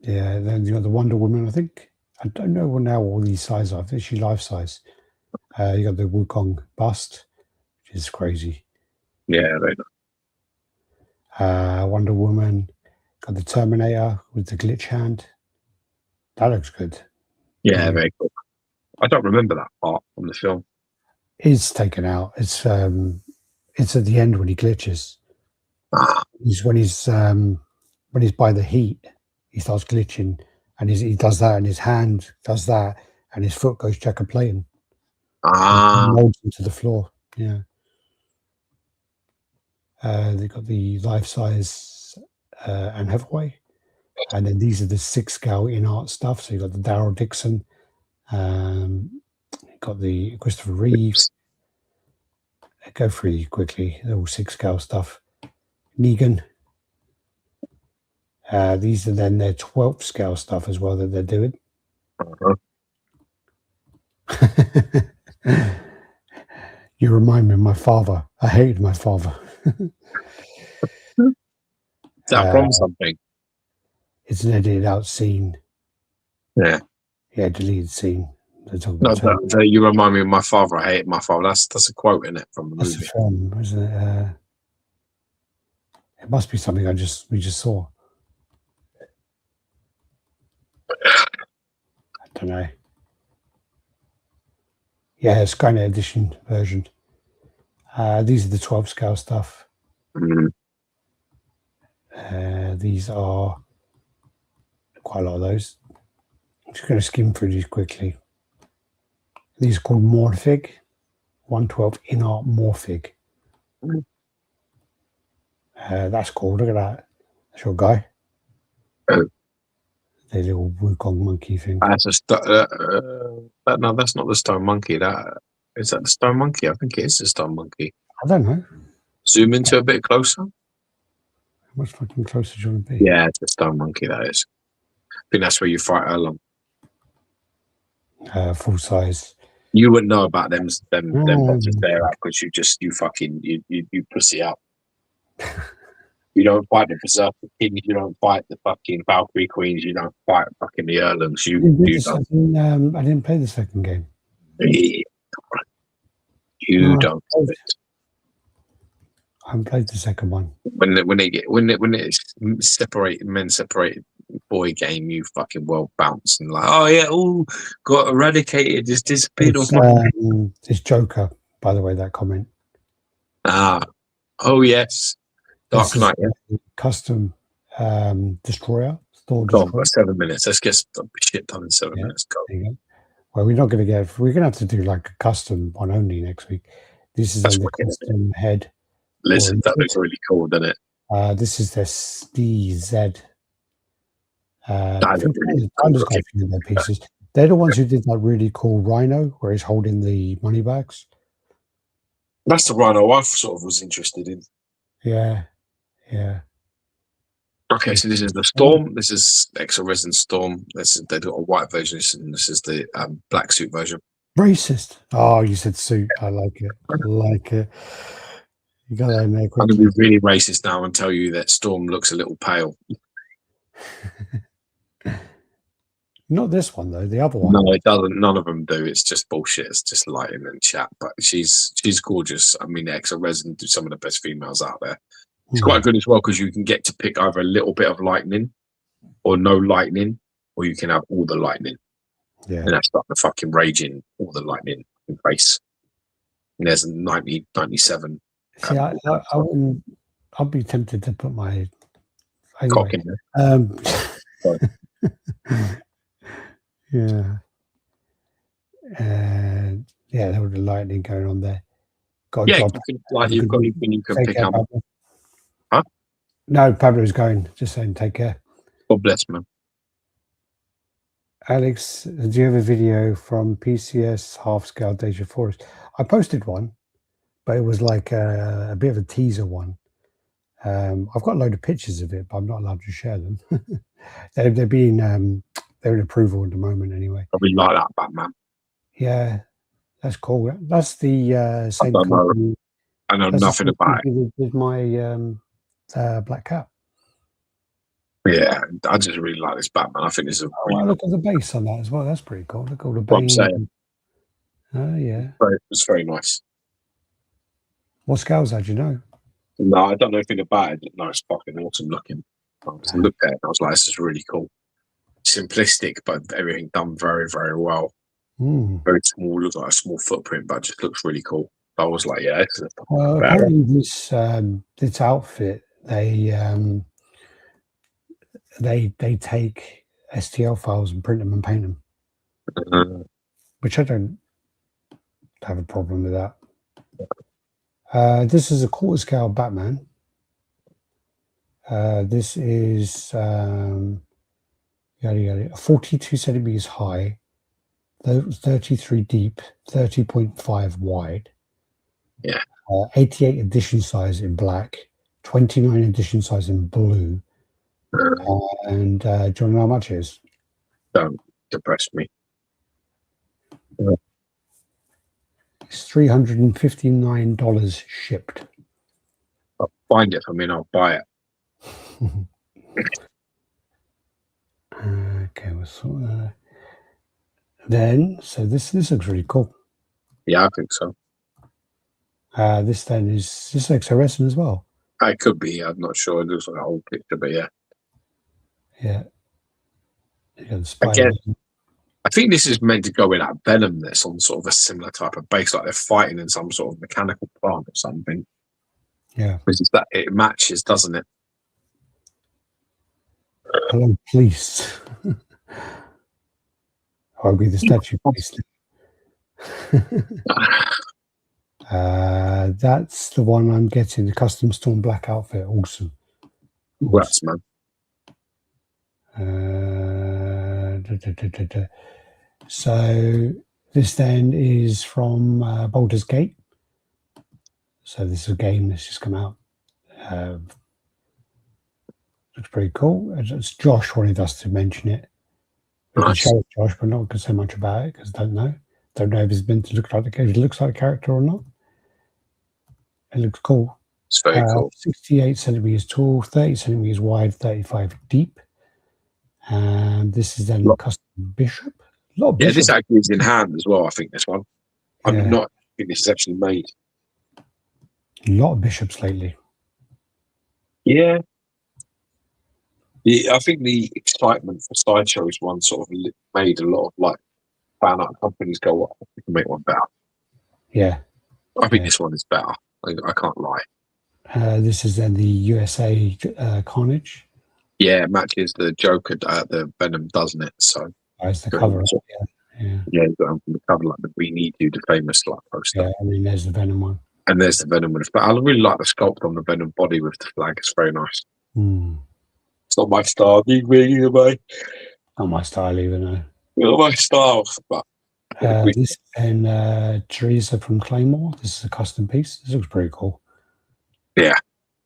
[SPEAKER 2] Yeah, then you got the Wonder Woman. I think I don't know now all these sizes are. I think she's life size. You got the Wukong bust, which is crazy.
[SPEAKER 1] Yeah, right.
[SPEAKER 2] Wonder Woman. Got the Terminator with the glitch hand. That looks good.
[SPEAKER 1] Yeah, very cool. I don't remember that part from the film.
[SPEAKER 2] It's taken out. It's at the end when he glitches. When he's by the heat, he starts glitching, and he does that, and his hand does that, and his foot goes checkerplating. Molds into the floor. Yeah. They got the life size Anne Hathaway, and then these are the 6-scale in art stuff. So you got the Daryl Dixon, got the Christopher Reeve. Go through quickly. They're all 6-scale stuff. Negan. These are then their 12th scale stuff as well that they're doing. You remind me of my father. I hated my father.
[SPEAKER 1] Is that from something?
[SPEAKER 2] It's an edited out scene.
[SPEAKER 1] Yeah.
[SPEAKER 2] Yeah, deleted scene.
[SPEAKER 1] No, you remind me of my father. I hated my father. That's a quote in it from the movie.
[SPEAKER 2] That's a film, isn't it? It must be something we just saw. I don't know. Yeah, Skynet edition version. These are the 12 scale stuff. These are quite a lot of those. I'm just going to skim through these quickly. These are called Morphig. 112 in art Morphig. That's cool. Look at that. That's your guy. The little Wukong monkey thing.
[SPEAKER 1] No, that's not the stone monkey. Is that the stone monkey? I think it is the stone monkey.
[SPEAKER 2] I don't know.
[SPEAKER 1] Zoom into a bit closer.
[SPEAKER 2] How much fucking closer do you want to be?
[SPEAKER 1] Yeah, it's the stone monkey, that is. I think that's where you fight Erlong.
[SPEAKER 2] Full size.
[SPEAKER 1] You wouldn't know about them boxes there because you pussy out. You don't fight the Berserker Kings, you don't fight the fucking Valkyrie Queens, you don't fight fucking the Erlings.
[SPEAKER 2] I didn't play the second game.
[SPEAKER 1] You don't do it.
[SPEAKER 2] I haven't played the second one.
[SPEAKER 1] When it's separated boy game, you fucking well bounce and like, oh yeah, got eradicated, just disappeared.
[SPEAKER 2] It's Joker, by the way, that comment.
[SPEAKER 1] Oh yes. Dark Knight,
[SPEAKER 2] custom destroyer.
[SPEAKER 1] Got 7 minutes. Let's get some shit done in 7 minutes. Go.
[SPEAKER 2] Well, we're going to have to do like a custom one only next week. This is the custom head.
[SPEAKER 1] Listen, that looks really cool, doesn't it?
[SPEAKER 2] This is the DZ. Their pieces. They're the ones who did that really cool Rhino, where he's holding the money bags.
[SPEAKER 1] That's the Rhino I sort of was interested in.
[SPEAKER 2] Yeah.
[SPEAKER 1] Okay, so this is the Storm. This is Exo Resin Storm. They've got a white version, and this is the black suit version.
[SPEAKER 2] Racist. Oh, you said suit. I like it. You got that in there quickly.
[SPEAKER 1] I'm going to be really racist now and tell you that Storm looks a little pale.
[SPEAKER 2] Not this one though. The other one.
[SPEAKER 1] No, it doesn't. None of them do. It's just bullshit. It's just lighting and chat. But she's gorgeous. I mean, Exo Resin do some of the best females out there. It's quite good as well because you can get to pick either a little bit of lightning or no lightning, or you can have all the lightning.
[SPEAKER 2] Yeah.
[SPEAKER 1] And that's like the fucking raging, all the lightning in face. And there's a 90, 97.
[SPEAKER 2] See, I wouldn't. I'd be tempted to put my
[SPEAKER 1] Cock in there.
[SPEAKER 2] Yeah. Yeah, there was the lightning going on there. Got a job.
[SPEAKER 1] You can pick up. Huh?
[SPEAKER 2] No, Pablo's going. Just saying, take care.
[SPEAKER 1] God bless, man.
[SPEAKER 2] Alex, do you have a video from PCS half scale Deja Forest? I posted one, but it was like a bit of a teaser one. I've got a load of pictures of it, but I'm not allowed to share them. they're in approval at the moment anyway.
[SPEAKER 1] I really like that Batman.
[SPEAKER 2] Yeah, that's cool. That's the same company.
[SPEAKER 1] I know nothing about it.
[SPEAKER 2] With my Black Cat.
[SPEAKER 1] Yeah, I just really like this Batman. I think this is
[SPEAKER 2] look at the base on that as well. That's pretty cool. Look at all the base. Oh yeah,
[SPEAKER 1] it's very nice.
[SPEAKER 2] What scales do you know?
[SPEAKER 1] No, I don't know anything about it. No, it's fucking awesome looking. I looked at it and I was like, this is really cool. Simplistic, but everything done very, very well. Very small, looks like a small footprint, but just looks really cool. I was like, yeah.
[SPEAKER 2] Apparently this outfit, they take STL files and print them and paint them, which I don't have a problem with that. This is a quarter scale Batman. This is 42 centimeters high, 33 deep, 30.5 wide.
[SPEAKER 1] Yeah.
[SPEAKER 2] 88 edition size in black, 29 edition size in blue. And do you want to know how much it is?
[SPEAKER 1] Don't depress me.
[SPEAKER 2] It's $359 shipped.
[SPEAKER 1] I'll find it for me and I'll buy it.
[SPEAKER 2] Okay, so this looks really cool.
[SPEAKER 1] Yeah, I think so.
[SPEAKER 2] This looks resin as well.
[SPEAKER 1] It could be. I'm not sure. It looks like an old picture, but yeah.
[SPEAKER 2] Yeah.
[SPEAKER 1] Again, I think this is meant to go in that Venom that's on sort of a similar type of base, like they're fighting in some sort of mechanical plant or something.
[SPEAKER 2] Yeah.
[SPEAKER 1] Because it matches, doesn't it?
[SPEAKER 2] Hello, police. I'll be the statue police. That's the one I'm getting, the custom Storm Black outfit. Awesome.
[SPEAKER 1] Congrats, man.
[SPEAKER 2] So this then is from Baldur's Gate. So this is a game that's just come out. Looks pretty cool. It's Josh wanted us to mention it. We can show it, Josh, but not going to say much about it because I don't know. Don't know if it's been to look like if it looks like a character or not. It looks cool.
[SPEAKER 1] It's very cool.
[SPEAKER 2] 68 centimeters tall, 30 centimeters wide, 35 deep. And this is then a custom bishop.
[SPEAKER 1] Yeah, this actually is in hand as well, I think, this one. I'm not think this is actually made.
[SPEAKER 2] A lot of bishops lately.
[SPEAKER 1] Yeah. I think the excitement for Sideshow's one sort of made a lot of like fan art companies go, well, we can make one better.
[SPEAKER 2] Yeah.
[SPEAKER 1] I think this one is better. I can't lie.
[SPEAKER 2] This is then the USA Carnage.
[SPEAKER 1] Yeah, it matches the Joker, the Venom, doesn't it? So
[SPEAKER 2] it's the cover.
[SPEAKER 1] Yeah, you've got the cover like the We Need You, the famous like poster.
[SPEAKER 2] Yeah, I mean, there's the Venom one.
[SPEAKER 1] And there's the Venom with the flag. I really like the sculpt on the Venom body with the flag. It's very nice. It's not my style, either way.
[SPEAKER 2] Not my style either, no.
[SPEAKER 1] Not my style, but
[SPEAKER 2] this and Teresa from Claymore. This is a custom piece. This looks pretty cool.
[SPEAKER 1] Yeah.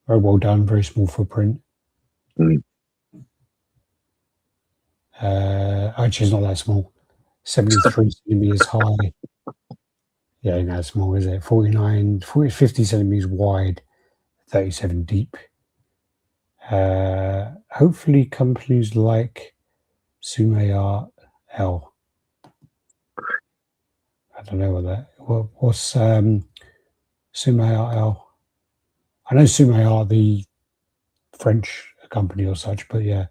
[SPEAKER 2] Very well done, very small footprint. Actually, it's not that small. 73 centimeters high. Yeah, ain't that small, is it? 50 centimeters wide, 37 deep. Hopefully companies like Sume Art L. I don't know what's Sume Art L. I know Sume Art, the French company or such, but yeah.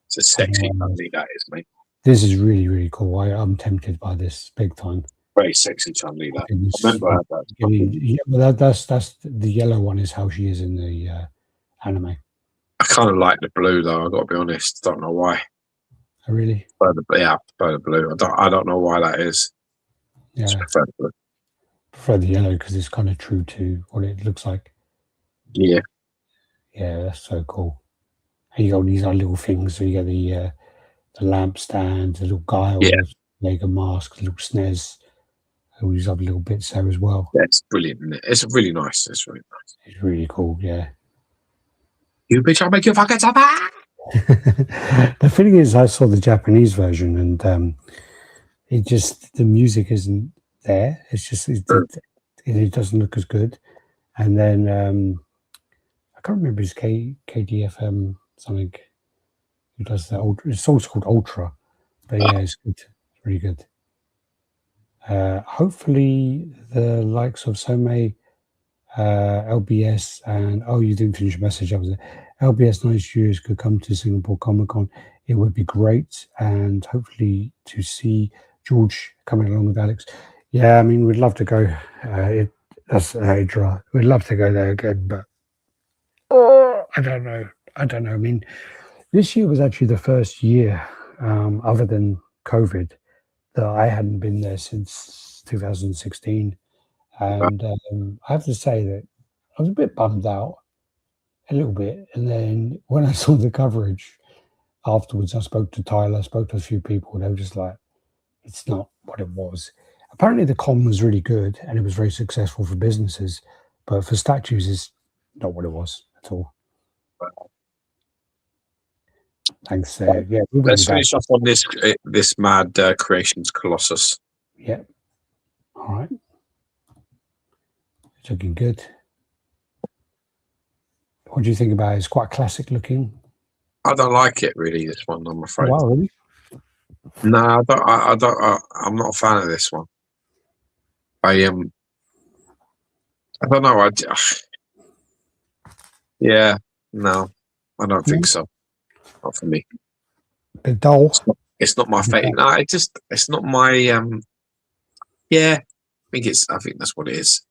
[SPEAKER 1] It's a sexy chun-li, that is, mate.
[SPEAKER 2] This is really, really cool. I'm tempted by this big time.
[SPEAKER 1] Very sexy chun-li, that. I remember that.
[SPEAKER 2] Yeah, well, that's the yellow one is how she is in the anime.
[SPEAKER 1] I kind of like the blue though. I've got to be honest. Don't know why.
[SPEAKER 2] Oh, really?
[SPEAKER 1] I prefer the blue. I don't know why that is.
[SPEAKER 2] Yeah,
[SPEAKER 1] I prefer the blue.
[SPEAKER 2] Prefer the yellow because it's kind of true to what it looks like.
[SPEAKER 1] Yeah.
[SPEAKER 2] Yeah, that's so cool. And you got these little things. So you get the lampstand, the little guiles, Lego mask, the little snares. All these other little bits there as well.
[SPEAKER 1] Yeah, it's brilliant, isn't it? It's really nice. It's really nice.
[SPEAKER 2] It's really cool, yeah.
[SPEAKER 1] You bitch, I'll make you fucking supper!
[SPEAKER 2] The thing is, I saw the Japanese version and it just, the music isn't there. It's just, it doesn't look as good. And then, I can't remember his KDFM something who does that. It's also called Ultra. But yeah, it's good. It's really good. Hopefully the likes of Somei, LBS, and you didn't finish your message. I was there. LBS 9 Studios could come to Singapore Comic Con. It would be great, and hopefully to see George coming along with Alex. Yeah, I mean, we'd love to go. That's Hydra. We'd love to go there again, but I don't know. I mean, this year was actually the first year, other than COVID, that I hadn't been there since 2016. And I have to say that I was a bit bummed out, a little bit. And then when I saw the coverage afterwards, I spoke to Tyler, I spoke to a few people, and they were just like, it's not what it was. Apparently the con was really good and it was very successful for businesses, but for statues, it's not what it was at all. Thanks. Yeah,
[SPEAKER 1] let's finish off on this mad Creations Colossus.
[SPEAKER 2] Yeah. All right. It's looking good. What do you think about it? It's quite classic looking.
[SPEAKER 1] I don't like it really. This one, I'm afraid.
[SPEAKER 2] Oh, wow, really?
[SPEAKER 1] No, I don't. I'm not a fan of this one. I don't know. Yeah, no, I don't think so. Not for me.
[SPEAKER 2] A bit dull.
[SPEAKER 1] It's not my favorite. No, it's not my. Yeah, I think that's what it is.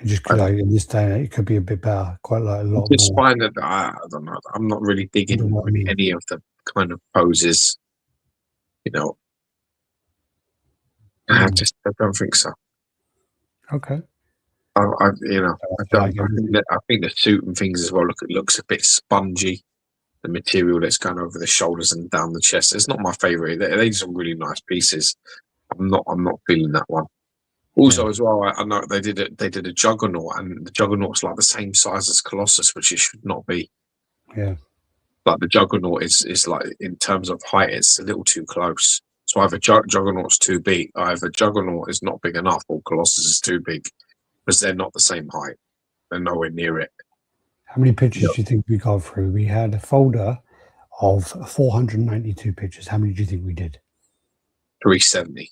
[SPEAKER 2] Just like in this day, it could be a bit better. Quite like a lot.
[SPEAKER 1] Just find that I don't know. I'm not really digging any of the kind of poses. You know, I don't think so.
[SPEAKER 2] Okay.
[SPEAKER 1] I think the suit and things as well. Look, it looks a bit spongy. The material that's going over the shoulders and down the chest. It's not my favorite. They're some really nice pieces. I'm not feeling that one. Also, as well, I know they did a Juggernaut, and the Juggernaut's like the same size as Colossus, which it should not be.
[SPEAKER 2] Yeah.
[SPEAKER 1] Like the Juggernaut is like, in terms of height, it's a little too close. So either Juggernaut's too big, either Juggernaut is not big enough, or Colossus is too big, because they're not the same height. They're nowhere near it.
[SPEAKER 2] How many pictures do you think we got through? We had a folder of 492 pictures. How many do you think we did?
[SPEAKER 1] 370.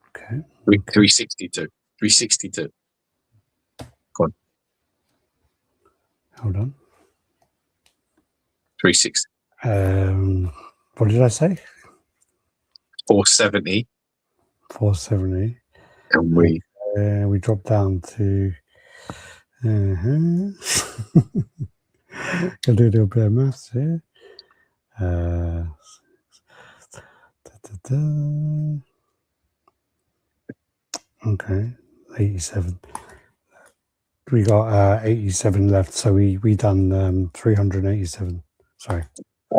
[SPEAKER 2] Okay.
[SPEAKER 1] 362. 362. Go on.
[SPEAKER 2] Hold on.
[SPEAKER 1] 360.
[SPEAKER 2] What did I say?
[SPEAKER 1] 470.
[SPEAKER 2] 470.
[SPEAKER 1] And
[SPEAKER 2] we dropped down to. Gonna do a little bit of maths here. Okay, 87. We got 87 left, so we done 387. Sorry,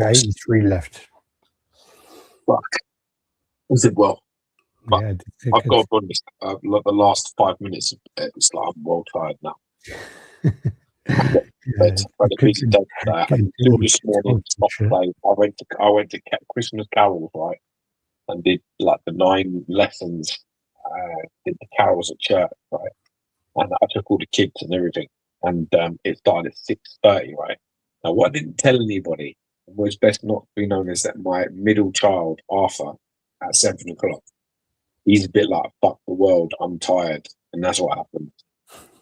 [SPEAKER 2] 83 left.
[SPEAKER 1] Fuck. Was it well?
[SPEAKER 2] Yeah,
[SPEAKER 1] I've got to be honest. The last 5 minutes, it's like I'm well tired now. This morning, I went to Christmas carols, right, and did like the 9 lessons. Did the carols at church, right, and I took all the kids and everything, and it started at 6:30, right. Now, what I didn't tell anybody was best not to be known is that my middle child Arthur at 7 o'clock, he's a bit like fuck the world, I'm tired, and that's what happened.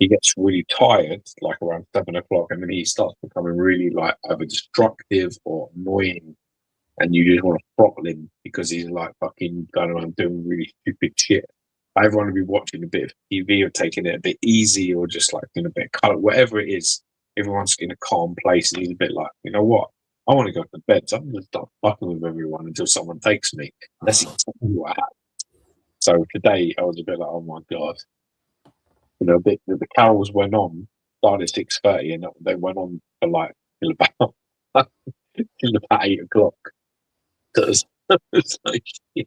[SPEAKER 1] he gets really tired, like around 7 o'clock, and then he starts becoming really like either destructive or annoying, and you just want to throttle him because he's like fucking going around doing really stupid shit. I either want to be watching a bit of TV or taking it a bit easy or just like doing a bit of colour, whatever it is. Everyone's in a calm place, and he's a bit like, you know what? I want to go to bed, so I'm going to start fucking with everyone until someone takes me. That's exactly what happened. So today I was a bit like, oh my god, you know, the carols went on, started at 6:30, and they went on for like till about 8 o'clock. It's like, yeah.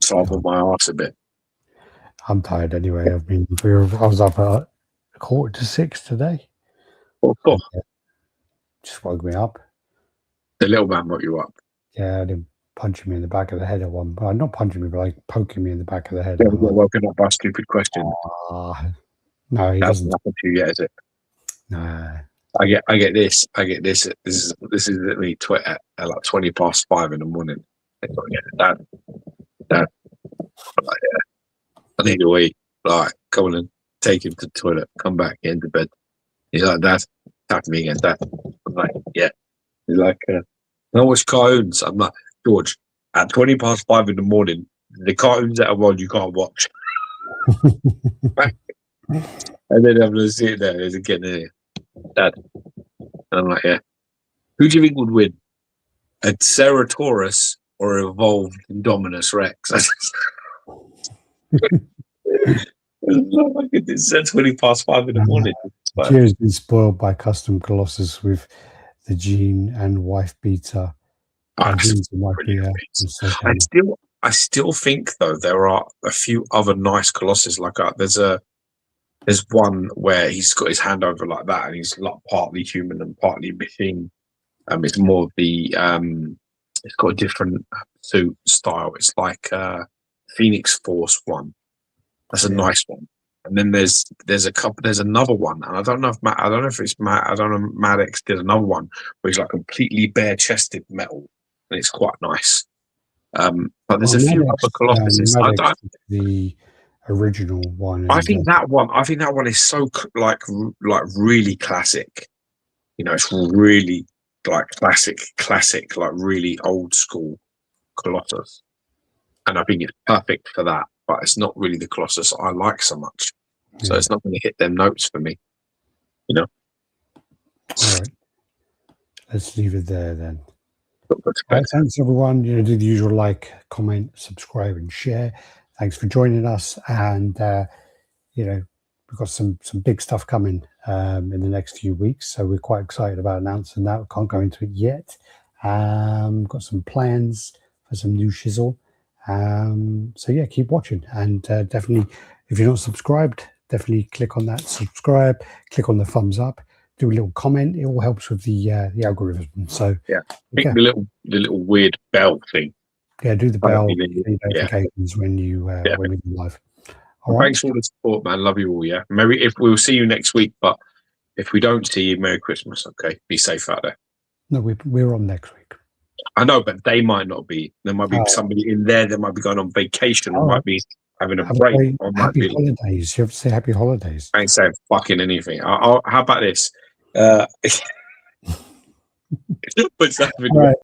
[SPEAKER 1] So I've got my arse a bit.
[SPEAKER 2] I'm tired anyway. I mean, I was up at 5:45 today.
[SPEAKER 1] Well, of course.
[SPEAKER 2] Just woke me up.
[SPEAKER 1] The little man woke you up.
[SPEAKER 2] Yeah, they punching me in the back of the head at one. Well, not punching me, but like poking me in the back of the head.
[SPEAKER 1] Yeah, we got woken up by a stupid question.
[SPEAKER 2] No, he doesn't.
[SPEAKER 1] Nothing to you yet, is it?
[SPEAKER 2] No.
[SPEAKER 1] I get this. This is literally at like 5:20 in the morning. It's like, yeah, Dad. I'm like, yeah, I need a wee. Like, come on and take him to the toilet. Come back, get into bed. He's like, Dad, tap me again, Dad. I'm like, yeah. He's like, I watch cartoons. I'm like, George, at 5:20 in the morning, the cartoons that are on you can't watch. And then I'm gonna sit there as again, Dad. And I'm like, yeah. Who do you think would win? A Ceratosaurus or an evolved Indominus Rex? It's at 5:20 in the morning.
[SPEAKER 2] Geo's been spoiled by custom Colossus with the Gene and wife beater.
[SPEAKER 1] I still think though there are a few other nice Colossus. Like there's one where he's got his hand over like that, and he's like partly human and partly machine. It's more of the it's got a different suit style. It's like Phoenix Force one. That's a nice one. And then there's another one, and I don't know if MightyJaxx did another one where he's like completely bare chested metal, and it's quite nice. But there's a few other Colossuses.
[SPEAKER 2] The original one.
[SPEAKER 1] I think that one is so like really classic. You know, it's really like classic, like really old school Colossus, and I think it's perfect for that. But it's not really the Colossus I like so much, so it's not going to hit them notes for me. You know.
[SPEAKER 2] All right, let's leave it there then. Thanks everyone. You know, do the usual like, comment, subscribe, and share. Thanks for joining us, and you know, we've got some big stuff coming in the next few weeks, so we're quite excited about announcing that. We can't go into it yet. Got some plans for some new shizzle. So yeah, keep watching, and definitely, if you're not subscribed, definitely click on that subscribe, click on the thumbs up, do a little comment. It all helps with the algorithm. So
[SPEAKER 1] yeah, the little weird bell thing.
[SPEAKER 2] Yeah, do the bell notifications when you when we go live.
[SPEAKER 1] All right. Thanks for all the support, man. Love you all. Yeah, maybe if we'll see you next week, but if we don't see you, Merry Christmas. Okay, be safe out there.
[SPEAKER 2] No, we're on next week.
[SPEAKER 1] I know, but they might not be. There might be somebody in there that might be going on vacation, or might be having a break. Or
[SPEAKER 2] happy holidays. You have to say happy holidays.
[SPEAKER 1] I ain't saying fucking anything. How about this? What's that?